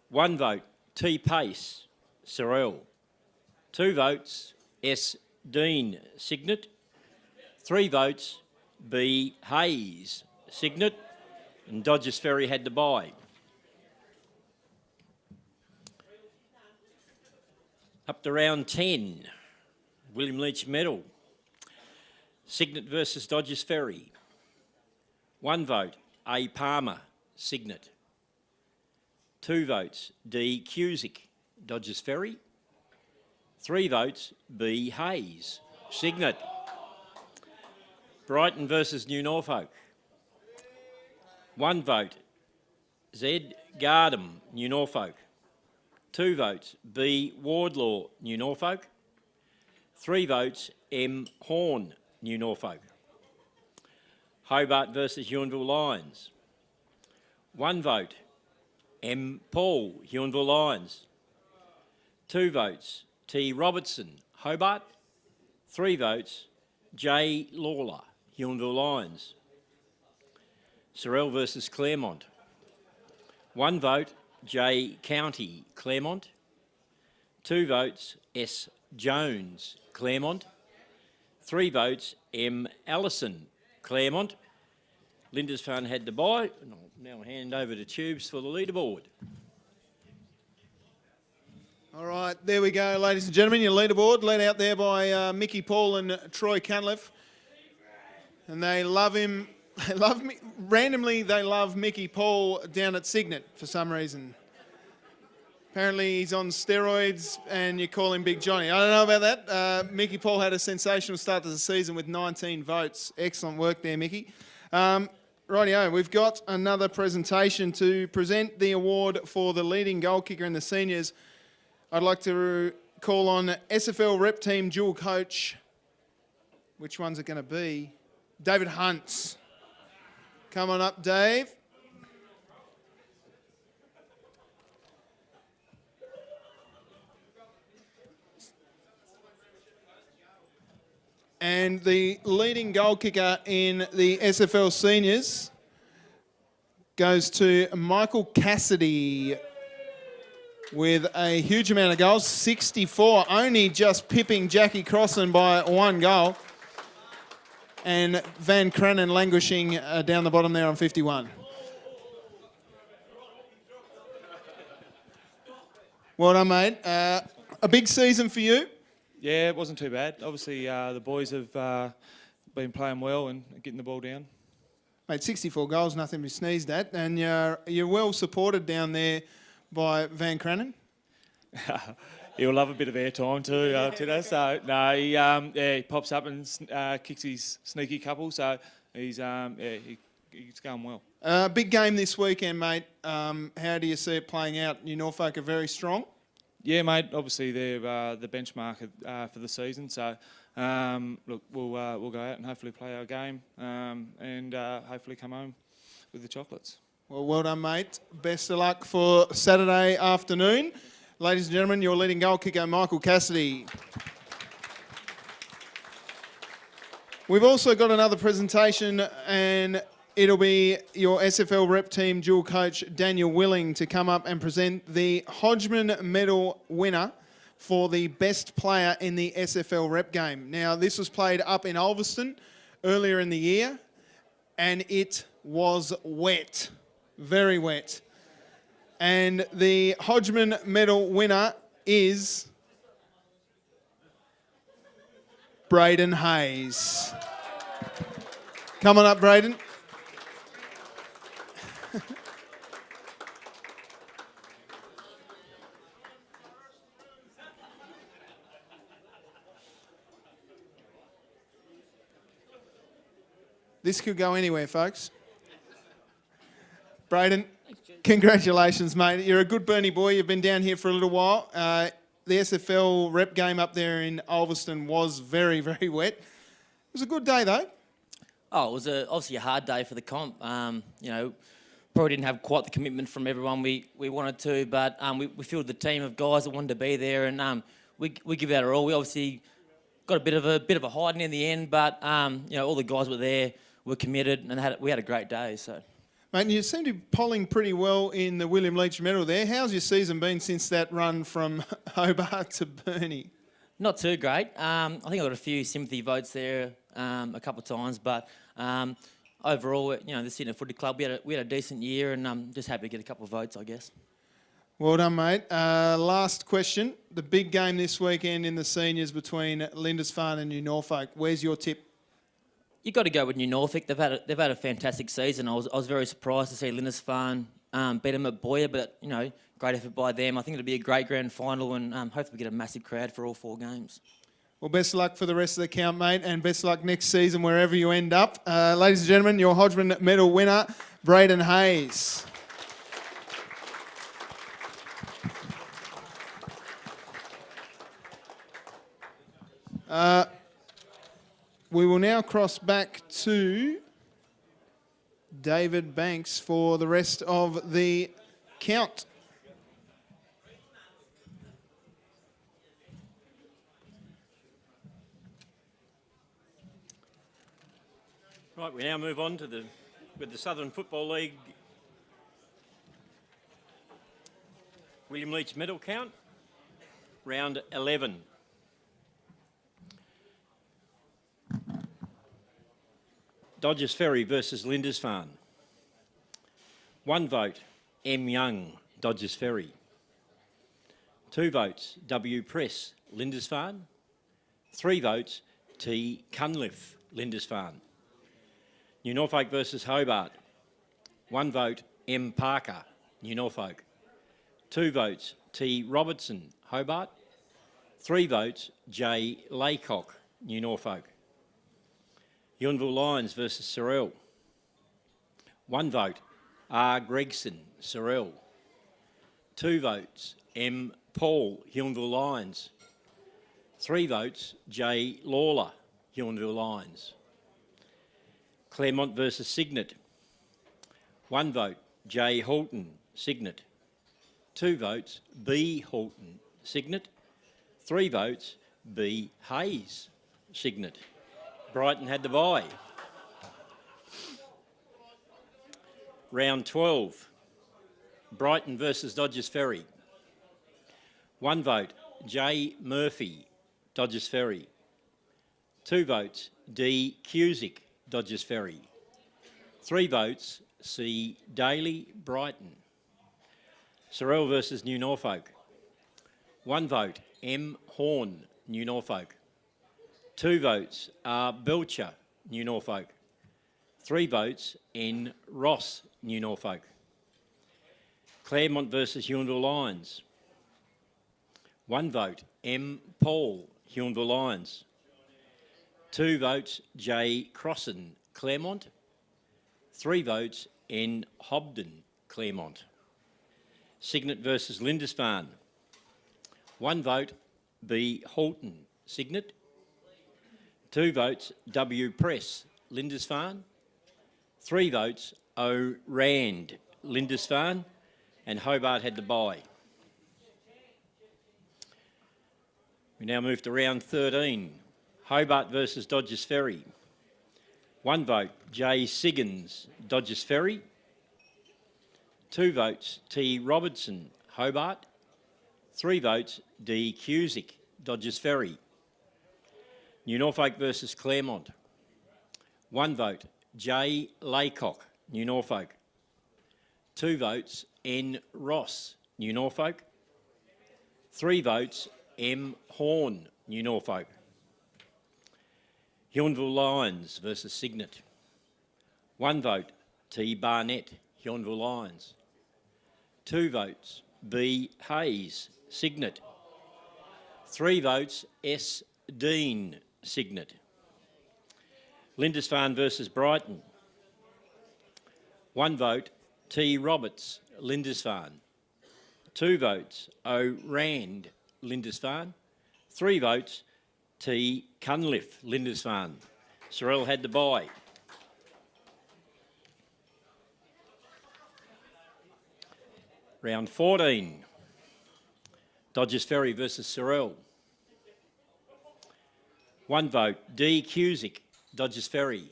1 vote, T. Pace, Cyril. 2 votes, S. Dean, Signet. 3 votes, B. Hayes, Signet. And Dodgers Ferry had the bye. Up to round 10, William Leitch Medal. Signet versus Dodgers Ferry. 1 vote, A. Palmer, Signet. 2 votes, D. Cusick, Dodgers Ferry. 3 votes, B. Hayes, Signet. Brighton versus New Norfolk. 1 vote, Z. Gardam, New Norfolk. 2 votes, B. Wardlaw, New Norfolk. 3 votes, M. Horn, New Norfolk. Hobart versus Huonville Lions. 1 vote, M. Paul, Huonville Lions. 2 votes, T. Robertson, Hobart. 3 votes, J. Lawler, Huonville Lions. Cyril versus Claremont. 1 vote, J. County, Claremont. 2 votes, S. Jones, Claremont. 3 votes, M. Allison, Claremont. Lindisfarne had the bye, and I'll now hand over to Tubes for the leaderboard. All right, there we go, ladies and gentlemen. Your leaderboard, led out there by Mickey Paul and Troy Cunliffe. And they love him. They love me. Randomly, they love Mickey Paul down at Signet for some reason. Apparently, he's on steroids, and you call him Big Johnny. I don't know about that. Mickey Paul had a sensational start to the season with 19 votes. Excellent work there, Mickey. Rightio, we've got another presentation to present the award for the leading goal kicker in the seniors. I'd like to call on SFL Rep Team dual coach. Which one's it going to be? David Hunt. Come on up, Dave. And the leading goal kicker in the SFL Seniors goes to Michael Cassidy with a huge amount of goals, 64, only just pipping Jackie Crossan by 1 goal. And Van Cranen languishing down the bottom there on 51. Well done, mate. A big season for you. Yeah, it wasn't too bad. Obviously, the boys have been playing well and getting the ball down. Mate, 64 goals, nothing to be sneezed at. And you're well supported down there by Van Cranen. He'll love a bit of airtime too today. So, no, he pops up and kicks his sneaky couple. So, he's going well. Big game this weekend, mate. How do you see it playing out? New Norfolk are very strong. Yeah, mate. Obviously, they're the benchmark for the season. So, look, we'll go out and hopefully play our game and hopefully come home with the chocolates. Well done, mate. Best of luck for Saturday afternoon. Ladies and gentlemen, your leading goal kicker, Michael Cassidy. We've also got another presentation, and it'll be your SFL rep team dual coach, Daniel Willing, to come up and present the Hodgman Medal winner for the best player in the SFL rep game. Now, this was played up in Ulverston earlier in the year, and it was wet, very wet. And the Hodgman Medal winner is Braden Hayes. Come on up, Braden. This could go anywhere, folks. Braden, congratulations, mate. You're a good Burnie boy. You've been down here for a little while. The SFL rep game up there in Ulverston was very, very wet. It was a good day, though. Oh, it was obviously a hard day for the comp. You know, probably didn't have quite the commitment from everyone we wanted to, but we filled the team of guys that wanted to be there, and we give out our all. We obviously got a bit of a hiding in the end, but you know, all the guys were there, were committed, and we had a great day. So. Mate, you seem to be polling pretty well in the William Leitch Medal there. How's your season been since that run from Hobart to Burnie? Not too great. I think I got a few sympathy votes there a couple of times, but overall, you know, the Signet Footy Club, we had a decent year, and I'm just happy to get a couple of votes, I guess. Well done, mate. Last question. The big game this weekend in the seniors between Lindisfarne and New Norfolk. Where's your tip? You've got to go with New Norfolk. They've had a fantastic season. I was very surprised to see Lindisfarne beat them at Boyer, but, you know, great effort by them. I think it'll be a great grand final, and hopefully we get a massive crowd for all 4 games. Well, best of luck for the rest of the count, mate, and best of luck next season wherever you end up. Ladies and gentlemen, your Hodgman Medal winner, Braden Hayes. We will now cross back to David Banks for the rest of the count. Right, we now move on to with the Southern Football League William Leitch Medal count, round 11. Dodgers Ferry versus Lindisfarne. 1 vote, M. Young, Dodgers Ferry. 2 votes, W. Press, Lindisfarne. 3 votes, T. Cunliffe, Lindisfarne. New Norfolk versus Hobart. 1 vote, M. Parker, New Norfolk. 2 votes, T. Robertson, Hobart. 3 votes, J. Laycock, New Norfolk. Untitled Lions versus Cyril. 1 vote, R. Gregson, Cyril. 2 votes, M. Paul, Untitled Lions. 3 votes, J. Lawler, Untitled Lions. Claremont versus Signet. 1 vote, J. Halton, Signet. 2 votes, B. Halton, Signet. 3 votes, B. Hayes, Signet. Brighton had the bye. Round 12, Brighton versus Dodgers Ferry. 1 vote, J. Murphy, Dodgers Ferry. 2 votes, D. Cusick, Dodgers Ferry. 3 votes, C. Daly, Brighton. Cyril versus New Norfolk. 1 vote, M. Horn, New Norfolk. 2 votes, R. Belcher, New Norfolk. 3 votes, N. Ross, New Norfolk. Claremont versus Huonville Lions. 1 vote, M. Paul, Huonville Lions. 2 votes, J. Crossan, Claremont. 3 votes, N. Hobden, Claremont. Signet versus Lindisfarne. 1 vote, B. Halton, Signet. 2 votes, W. Press, Lindisfarne. 3 votes, O. Rand, Lindisfarne. And Hobart had the bye. We now move to round 13. Hobart versus Dodgers Ferry. 1 vote, J. Siggins, Dodgers Ferry. 2 votes, T. Robertson, Hobart. 3 votes, D. Cusick, Dodgers Ferry. New Norfolk versus Claremont. 1 vote, J. Laycock, New Norfolk. 2 votes, N. Ross, New Norfolk. 3 votes, M. Horn, New Norfolk. Huonville Lions versus Signet. 1 vote, T. Barnett, Huonville Lions. 2 votes, B. Hayes, Signet. 3 votes, S. Dean, Signet. Lindisfarne versus Brighton. 1 vote, T. Roberts, Lindisfarne. 2 votes, O. Rand, Lindisfarne. 3 votes, T. Cunliffe, Lindisfarne. Cyril had the bye. Round 14, Dodgers Ferry versus Cyril. 1 vote, D. Cusick, Dodgers Ferry.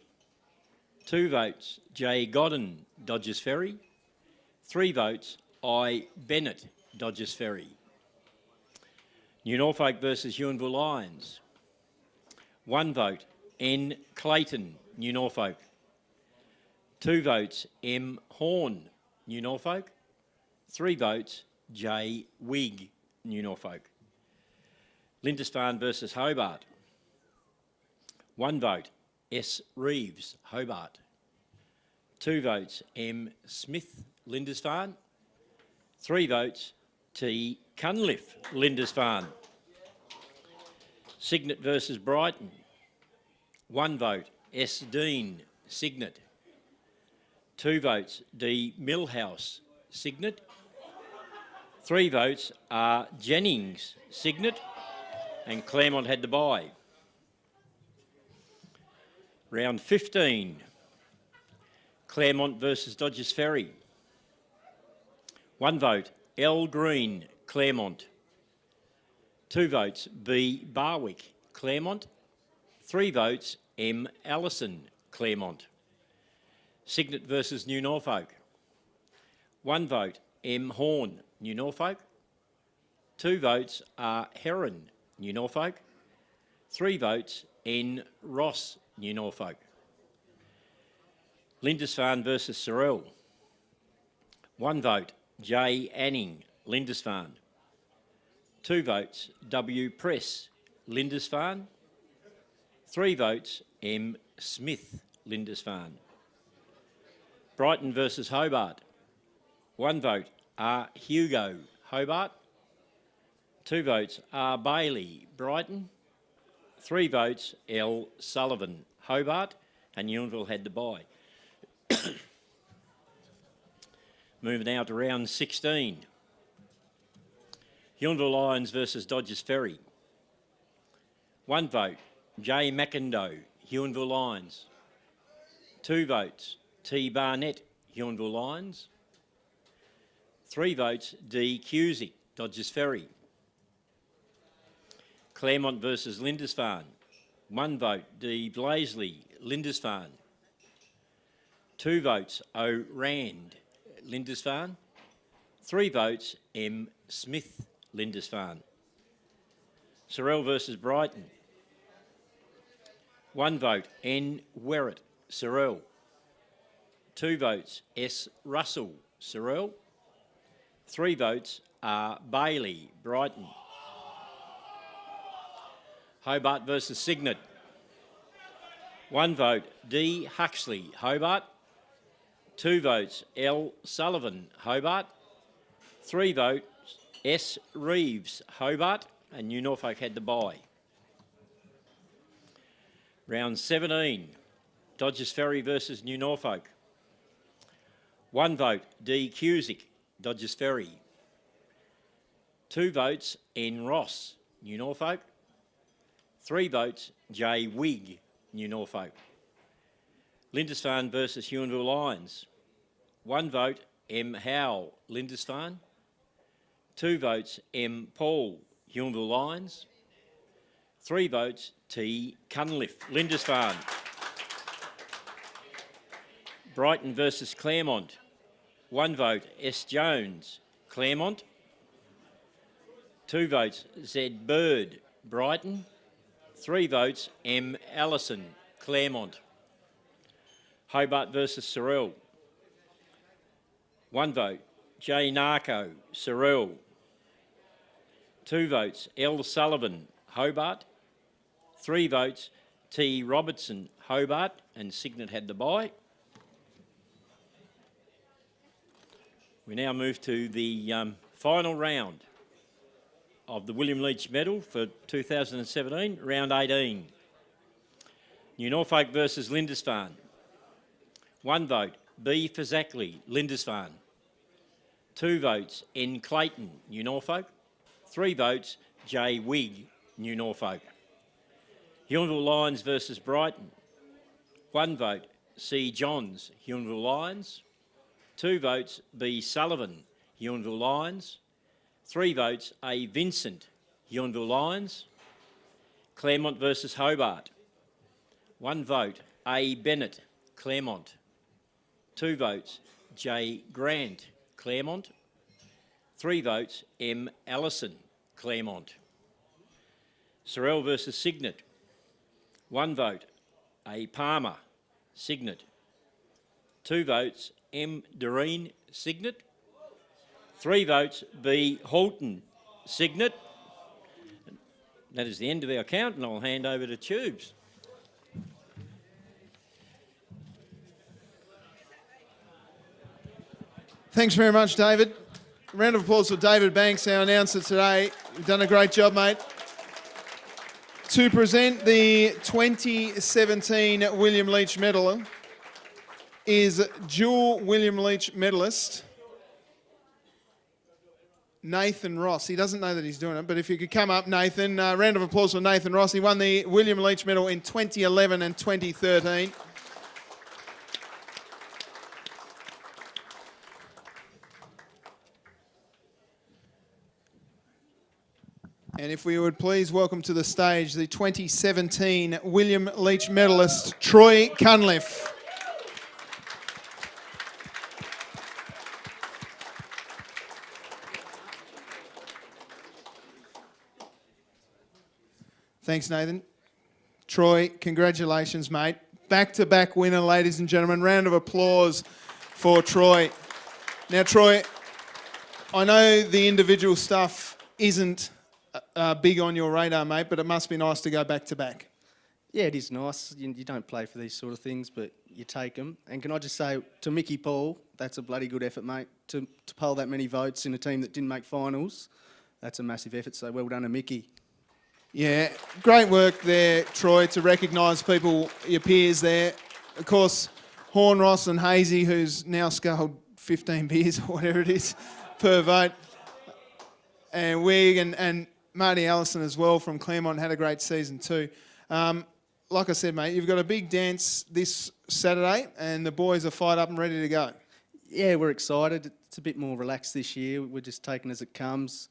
2 votes, J. Godden, Dodgers Ferry. 3 votes, I. Bennett, Dodgers Ferry. New Norfolk versus Huonville Lions. 1 vote, N. Clayton, New Norfolk. 2 votes, M. Horn, New Norfolk. 3 votes, J. Wigg, New Norfolk. Lindisfarne versus Hobart. 1 vote, S. Reeves, Hobart. 2 votes, M. Smith, Lindisfarne. 3 votes, T. Cunliffe, Lindisfarne. Signet versus Brighton. 1 vote, S. Dean, Signet. 2 votes, D. Millhouse, Signet. 3 votes are Jennings, Signet, and Claremont had the bye. Round 15, Claremont versus Dodgers Ferry. 1 vote, L. Green, Claremont. 2 votes, B. Barwick, Claremont. 3 votes, M. Allison, Claremont. Signet versus New Norfolk. 1 vote, M. Horn, New Norfolk. 2 votes are Heron, New Norfolk. 3 votes, N. Ross, New Norfolk. Lindisfarne versus Cyril. 1 vote, J. Anning, Lindisfarne. 2 votes, W. Press, Lindisfarne. 3 votes, M. Smith, Lindisfarne. Brighton versus Hobart. 1 vote, R. Hugo, Hobart. 2 votes, R. Bailey, Brighton. 3 votes, L. Sullivan, Hobart, and Huonville had the bye. Moving now to round 16. Huonville Lions versus Dodgers Ferry. 1 vote, J. McIndoe, Huonville Lions. 2 votes, T. Barnett, Huonville Lions. 3 votes, D. Cusick, Dodgers Ferry. Claremont versus Lindisfarne. 1 vote, D. Blaisley, Lindisfarne. 2 votes, O. Rand, Lindisfarne. 3 votes, M. Smith, Lindisfarne. Cyril versus Brighton. 1 vote, N. Werrett, Cyril. 2 votes, S. Russell, Cyril. 3 votes, R. Bailey, Brighton. Hobart versus Signet. 1 vote, D. Huxley, Hobart. 2 votes, L. Sullivan, Hobart. 3 votes, S. Reeves, Hobart, and New Norfolk had the bye. Round 17, Dodgers Ferry versus New Norfolk. 1 vote, D. Cusick, Dodgers Ferry. 2 votes, N. Ross, New Norfolk. 3 votes, J. Wigg, New Norfolk. Lindisfarne versus Huonville Lions. 1 vote, M. Howell, Lindisfarne. 2 votes, M. Paul, Huonville Lions. 3 votes, T. Cunliffe, Lindisfarne. Brighton versus Claremont. 1 vote, S. Jones, Claremont. 2 votes, Z. Bird, Brighton. 3 votes, M. Allison, Claremont. Hobart versus Cyril. 1 vote, J. Narco, Cyril. 2 votes, L. Sullivan, Hobart. 3 votes, T. Robertson, Hobart, and Signet had the bye. We now move to the final round of the William Leitch Medal for 2017, round 18. New Norfolk versus Lindisfarne. 1 vote, B. Fazakli, Lindisfarne. 2 votes, N. Clayton, New Norfolk. 3 votes, J. Wigg, New Norfolk. Huonville Lions versus Brighton. 1 vote, C. Johns, Huonville Lions. 2 votes, B. Sullivan, Huonville Lions. 3 votes, A. Vincent, Huonville Lions. Claremont versus Hobart. 1 vote, A. Bennett, Claremont. 2 votes, J. Grant, Claremont. 3 votes, M. Allison, Claremont. Cyril versus Signet. 1 vote, A. Palmer, Signet. 2 votes, M. Doreen, Signet. 3 votes, B. Halton, Signet. That is the end of our count, and I'll hand over to Tubes. Thanks very much, David. Round of applause for David Banks, our announcer today. You've done a great job, mate. To present the 2017 William Leitch Medal is dual William Leitch medalist Nathan Ross. He doesn't know that he's doing it, but if you could come up, Nathan. Round of applause for Nathan Ross. He won the William Leitch Medal in 2011 and 2013. And if we would please welcome to the stage the 2017 William Leitch medalist, Troy Cunliffe. Thanks, Nathan. Troy, congratulations, mate. Back-to-back winner, ladies and gentlemen. Round of applause for Troy. Now, Troy, I know the individual stuff isn't big on your radar, mate, but it must be nice to go back-to-back. Yeah, it is nice. You don't play for these sort of things, but you take them. And can I just say to Mickey Paul, that's a bloody good effort, mate. To poll that many votes in a team that didn't make finals, that's a massive effort. So well done to Mickey. Yeah, great work there, Troy, to recognise people, your peers there. Of course, Horn, Ross and Hazy, who's now sculled 15 beers or whatever it is per vote. And Wig and Marty Allison as well from Claremont had a great season too. Like I said, mate, you've got a big dance this Saturday and the boys are fired up and ready to go. Yeah, we're excited. It's a bit more relaxed this year. We're just taking as it comes.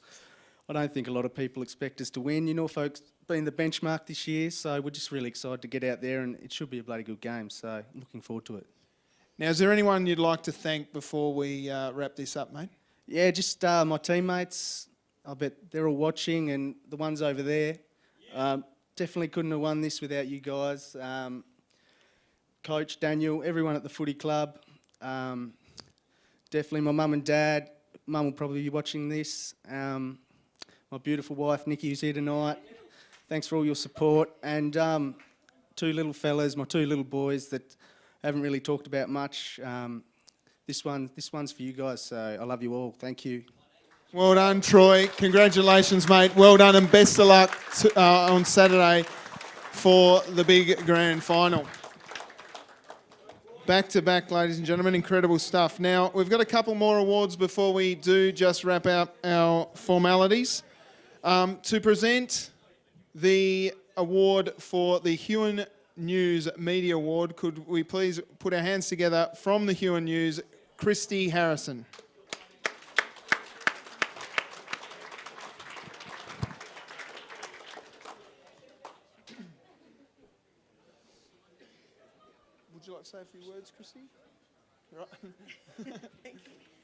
I don't think a lot of people expect us to win. Norfolk's been the benchmark this year, so we're just really excited to get out there, and it should be a bloody good game, so looking forward to it. Now, is there anyone you'd like to thank before we wrap this up, mate? Yeah, just my teammates. I bet they're all watching, and the ones over there. Definitely couldn't have won this without you guys. Coach, Daniel, everyone at the footy club. Definitely my mum and dad. Mum will probably be watching this. My beautiful wife, Nikki, who's here tonight. Thanks for all your support. And two little fellas, my two little boys that haven't really talked about much. This one's for you guys, so I love you all. Thank you. Well done, Troy. Congratulations, mate. Well done, and best of luck on Saturday for the big grand final. Back to back, ladies and gentlemen, incredible stuff. Now, we've got a couple more awards before we do just wrap up our formalities. To present the award for the Huon News Media Award, could we please put our hands together from the Huon News, Christy Harrison. Would you like to say a few words, Christy? Right. Do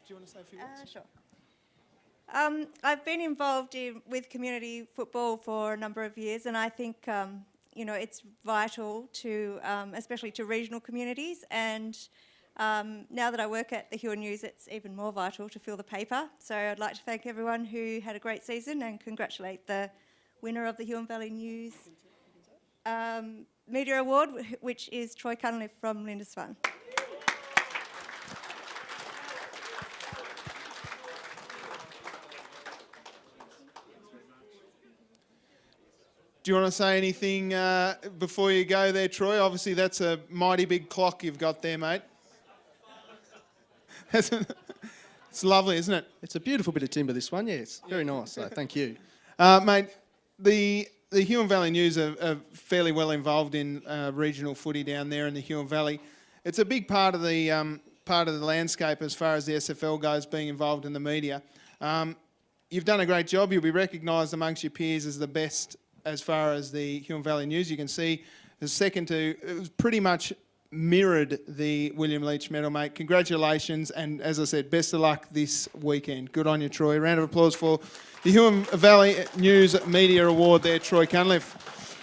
you want to say a few words? Sure. I've been involved with community football for a number of years, and I think it's vital to, especially to regional communities. And now that I work at the Huon News, it's even more vital to fill the paper. So I'd like to thank everyone who had a great season and congratulate the winner of the Huon Valley News Media Award, which is Troy Cunliffe from Lindisfarne. Do you want to say anything before you go there, Troy? Obviously, that's a mighty big clock you've got there, mate. It's lovely, isn't it? It's a beautiful bit of timber, this one. Yeah, it's very nice, so thank you. Mate, the Huon Valley News are fairly well involved in regional footy down there in the Huon Valley. It's a big part of the landscape as far as the SFL goes, being involved in the media. You've done a great job. You'll be recognised amongst your peers as the best as far as the Huon Valley News. You can see the second to, it was pretty much mirrored the William Leitch Medal, mate. Congratulations, and as I said, best of luck this weekend. Good on you, Troy. Round of applause for the Huon Valley News Media Award there, Troy Cunliffe.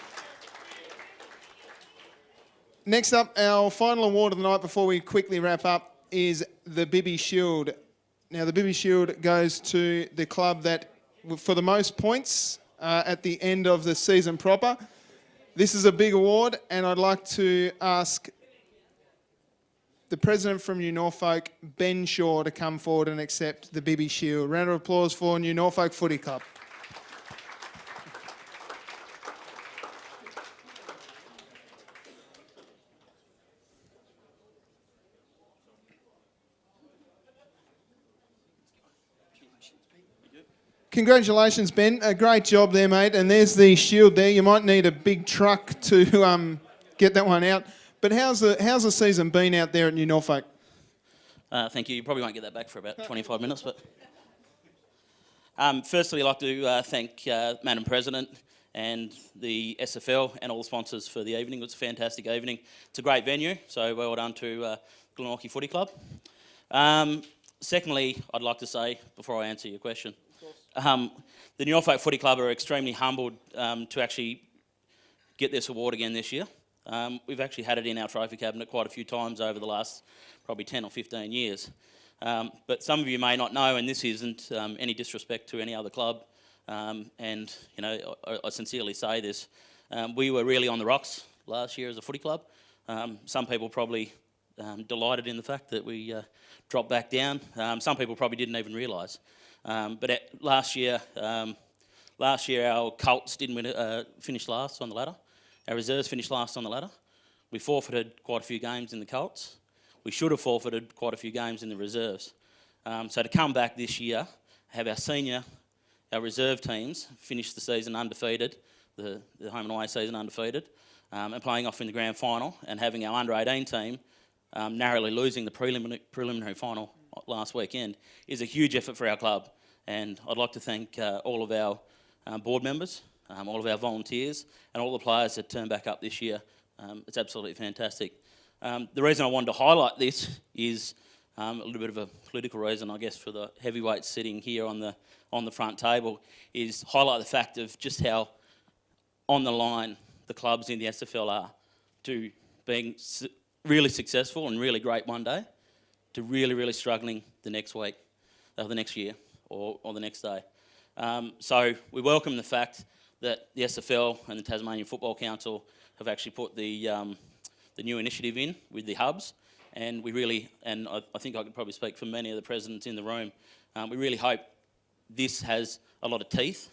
Next up, our final award of the night before we quickly wrap up is the Bibby Shield. Now, the Bibby Shield goes to the club that, for the most points at the end of the season proper. This is a big award, and I'd like to ask the president from New Norfolk, Ben Shaw, to come forward and accept the Bibby Shield. Round of applause for New Norfolk Footy Club. Congratulations, Ben. A great job there, mate. And there's the shield there. You might need a big truck to get that one out. But how's the season been out there at New Norfolk? Thank you. You probably won't get that back for about 25 minutes. But firstly, I'd like to thank Madam President and the SFL and all the sponsors for the evening. It was a fantastic evening. It's a great venue, so well done to Clermont Footy Club. Secondly, I'd like to say, before I answer your question, the New Norfolk Footy Club are extremely humbled to actually get this award again this year. We've actually had it in our trophy cabinet quite a few times over the last probably 10 or 15 years. But some of you may not know, and this isn't any disrespect to any other club, and you know, I sincerely say this, we were really on the rocks last year as a footy club. Some people probably delighted in the fact that we dropped back down. Some people probably didn't even realise. But last year our Colts didn't finish last on the ladder. Our reserves finished last on the ladder. We forfeited quite a few games in the Colts. We should have forfeited quite a few games in the reserves. So to come back this year, have our reserve teams finish the season undefeated, the home and away season undefeated, and playing off in the grand final, and having our under-18 team narrowly losing the preliminary final last weekend is a huge effort for our club. And I'd like to thank all of our board members, all of our volunteers and all the players that turned back up this year. It's absolutely fantastic. The reason I wanted to highlight this is a little bit of a political reason, I guess, for the heavyweights sitting here on the front table, is highlight the fact of just how on the line the clubs in the SFL are to being really successful and really great one day to really, really struggling the next week, or the next year, or the next day. So we welcome the fact that the SFL and the Tasmanian Football Council have actually put the new initiative in with the hubs, and we really, and I think I could probably speak for many of the presidents in the room, we really hope this has a lot of teeth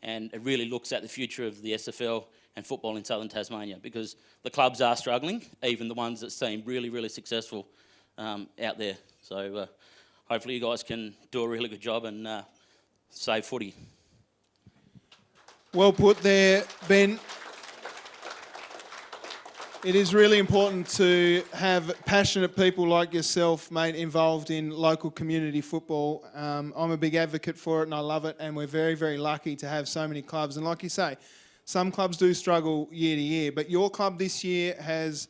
and it really looks at the future of the SFL and football in southern Tasmania, because the clubs are struggling, even the ones that seem really, really successful out there. So hopefully you guys can do a really good job and save footy. Well put there, Ben. It is really important to have passionate people like yourself, mate, involved in local community football. I'm a big advocate for it and I love it, and we're very, very lucky to have so many clubs. And like you say, some clubs do struggle year to year, but your club this year has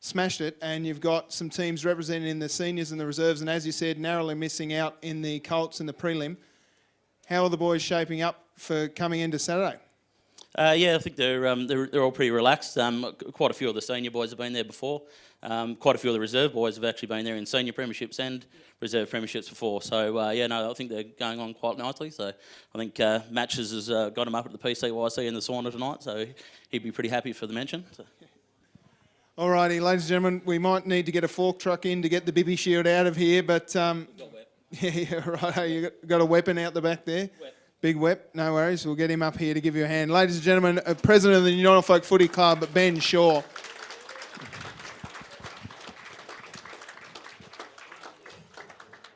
smashed it, and you've got some teams represented in the seniors and the reserves, and as you said, narrowly missing out in the Colts and the prelim. How are the boys shaping up for coming into Saturday? Yeah, I think they're all pretty relaxed. Quite a few of the senior boys have been there before. Quite a few of the reserve boys have actually been there in senior premierships and reserve premierships before. So yeah, no, I think they're going on quite nicely. So I think Matches has got him up at the PCYC in the sauna tonight, so he'd be pretty happy for the mention. So. Alrighty, ladies and gentlemen, we might need to get a fork truck in to get the bibby shield out of here, but yeah, right. You got a weapon out the back there. Big Wep, no worries. We'll get him up here to give you a hand. Ladies and gentlemen, President of the Norfolk Footy Club, Ben Shaw.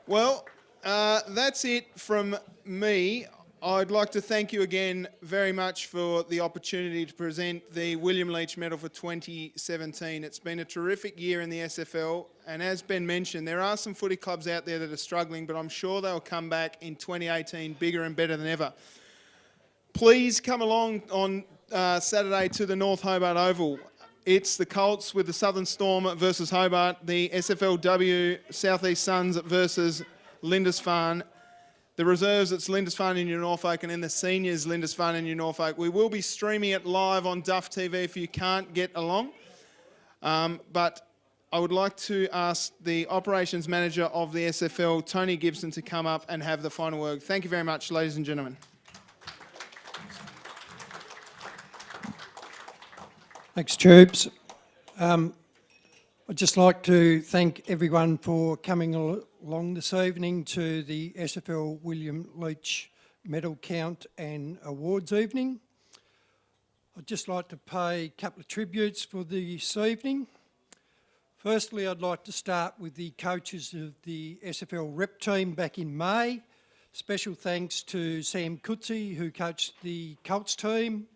Well, that's it from me. I'd like to thank you again very much for the opportunity to present the William Leitch Medal for 2017. It's been a terrific year in the SFL, and as Ben mentioned, there are some footy clubs out there that are struggling, but I'm sure they'll come back in 2018 bigger and better than ever. Please come along on Saturday to the North Hobart Oval. It's the Colts with the Southern Storm versus Hobart, the SFLW South East Suns versus Lindisfarne. The reserves, it's Lindisfarne and New Norfolk, and then the seniors, Lindisfarne and New Norfolk. We will be streaming it live on Duff TV if you can't get along. But I would like to ask the operations manager of the SFL, Tony Gibson, to come up and have the final word. Thank you very much, ladies and gentlemen. Thanks, Tubes. I'd just like to thank everyone for coming along this evening to the SFL William Leitch Medal Count and Awards evening. I'd just like to pay a couple of tributes for this evening. Firstly, I'd like to start with the coaches of the SFL rep team back in May. Special thanks to Sam Coetzee, who coached the Colts team,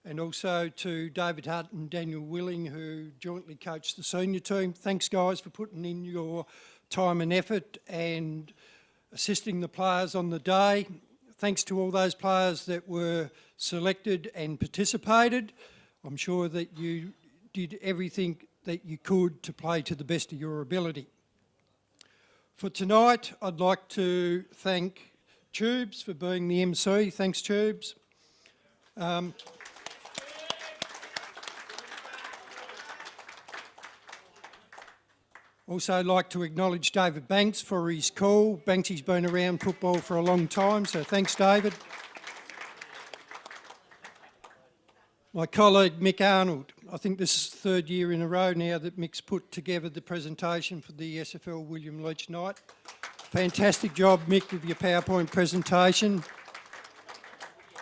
and also to David Hutt and Daniel Willing, who jointly coached the senior team. Thanks, guys, for putting in your time and effort and assisting the players on the day. Thanks to all those players that were selected and participated. I'm sure that you did everything that you could to play to the best of your ability. For tonight, I'd like to thank Tubes for being the MC. Thanks, Tubes. Also like to acknowledge David Banks for his call. Banksy's been around football for a long time, so thanks, David. My colleague Mick Arnold. I think this is the third year in a row now that Mick's put together the presentation for the SFL William Leitch Night. Fantastic job, Mick, with your PowerPoint presentation.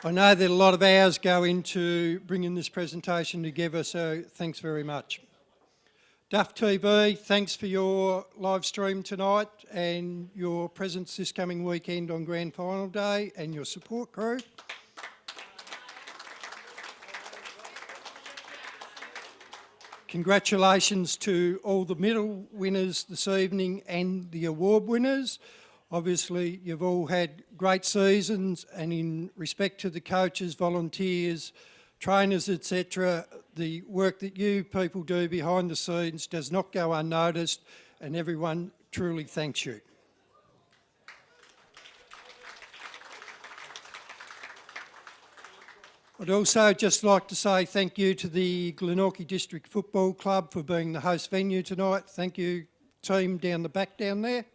I know that a lot of hours go into bringing this presentation together, so thanks very much. Duff TV, thanks for your live stream tonight and your presence this coming weekend on Grand Final Day, and your support crew. Congratulations to all the medal winners this evening and the award winners. Obviously, you've all had great seasons, and in respect to the coaches, volunteers, trainers, etc., the work that you people do behind the scenes does not go unnoticed, and everyone truly thanks you. I'd also just like to say thank you to the Glenorchy District Football Club for being the host venue tonight. Thank you, team down the back down there.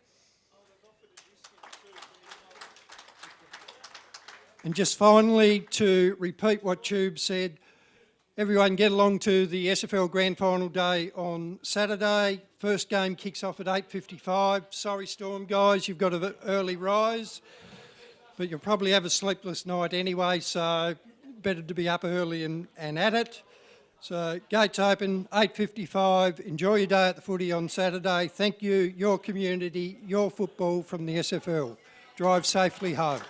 And just finally, to repeat what Tube said, everyone get along to the SFL Grand Final Day on Saturday. First game kicks off at 8:55. Sorry, Storm guys, you've got an early rise, but you'll probably have a sleepless night anyway, so better to be up early and at it. So gates open, 8:55. Enjoy your day at the footy on Saturday. Thank you, your community, your football from the SFL. Drive safely home.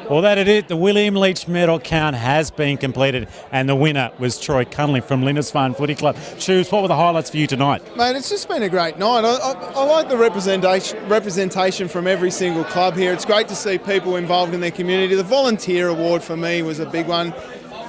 Well, that is it. The William Leitch Medal count has been completed, and the winner was Troy Cunliffe from Lindisfarne Footy Club. Shoes, what were the highlights for you tonight? Mate, it's just been a great night. I like the representation from every single club here. It's great to see people involved in their community. The volunteer award for me was a big one.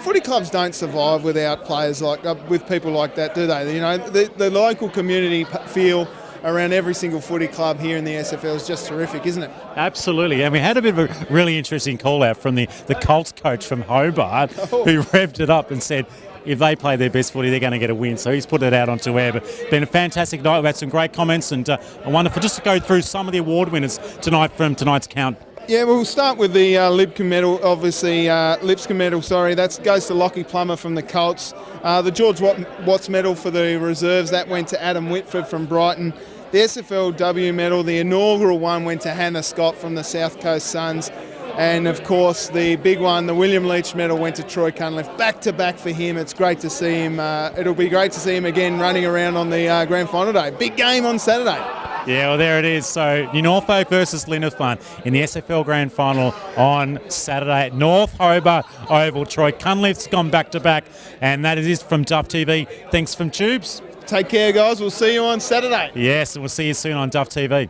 Footy clubs don't survive without players with people like that, do they? You know, the local community feel around every single footy club here in the SFL is just terrific, isn't it? Absolutely, and we had a bit of a really interesting call out from the Colts coach from Hobart, who revved it up and said if they play their best footy, they're going to get a win. So he's put it out onto air. But been a fantastic night. We've had some great comments, and wonderful just to go through some of the award winners tonight from tonight's count. Yeah, we'll start with the Lipscomb medal, obviously. Lipscomb medal, sorry. That goes to Lockie Plummer from the Colts. The George Watts medal for the Reserves, that went to Adam Whitford from Brighton. The SFLW medal, the inaugural one, went to Hannah Scott from the South Coast Suns. And, of course, the big one, the William Leitch medal, went to Troy Cunliffe. Back-to-back for him. It's great to see him. It'll be great to see him again running around on the Grand Final day. Big game on Saturday. Yeah, well, there it is. So, Norfolk versus Lindisfarne in the SFL Grand Final on Saturday at North Hobart Oval. Troy Cunliffe's gone back-to-back, and that is from Duff TV. Thanks from Tubes. Take care, guys. We'll see you on Saturday. Yes, and we'll see you soon on Duff TV.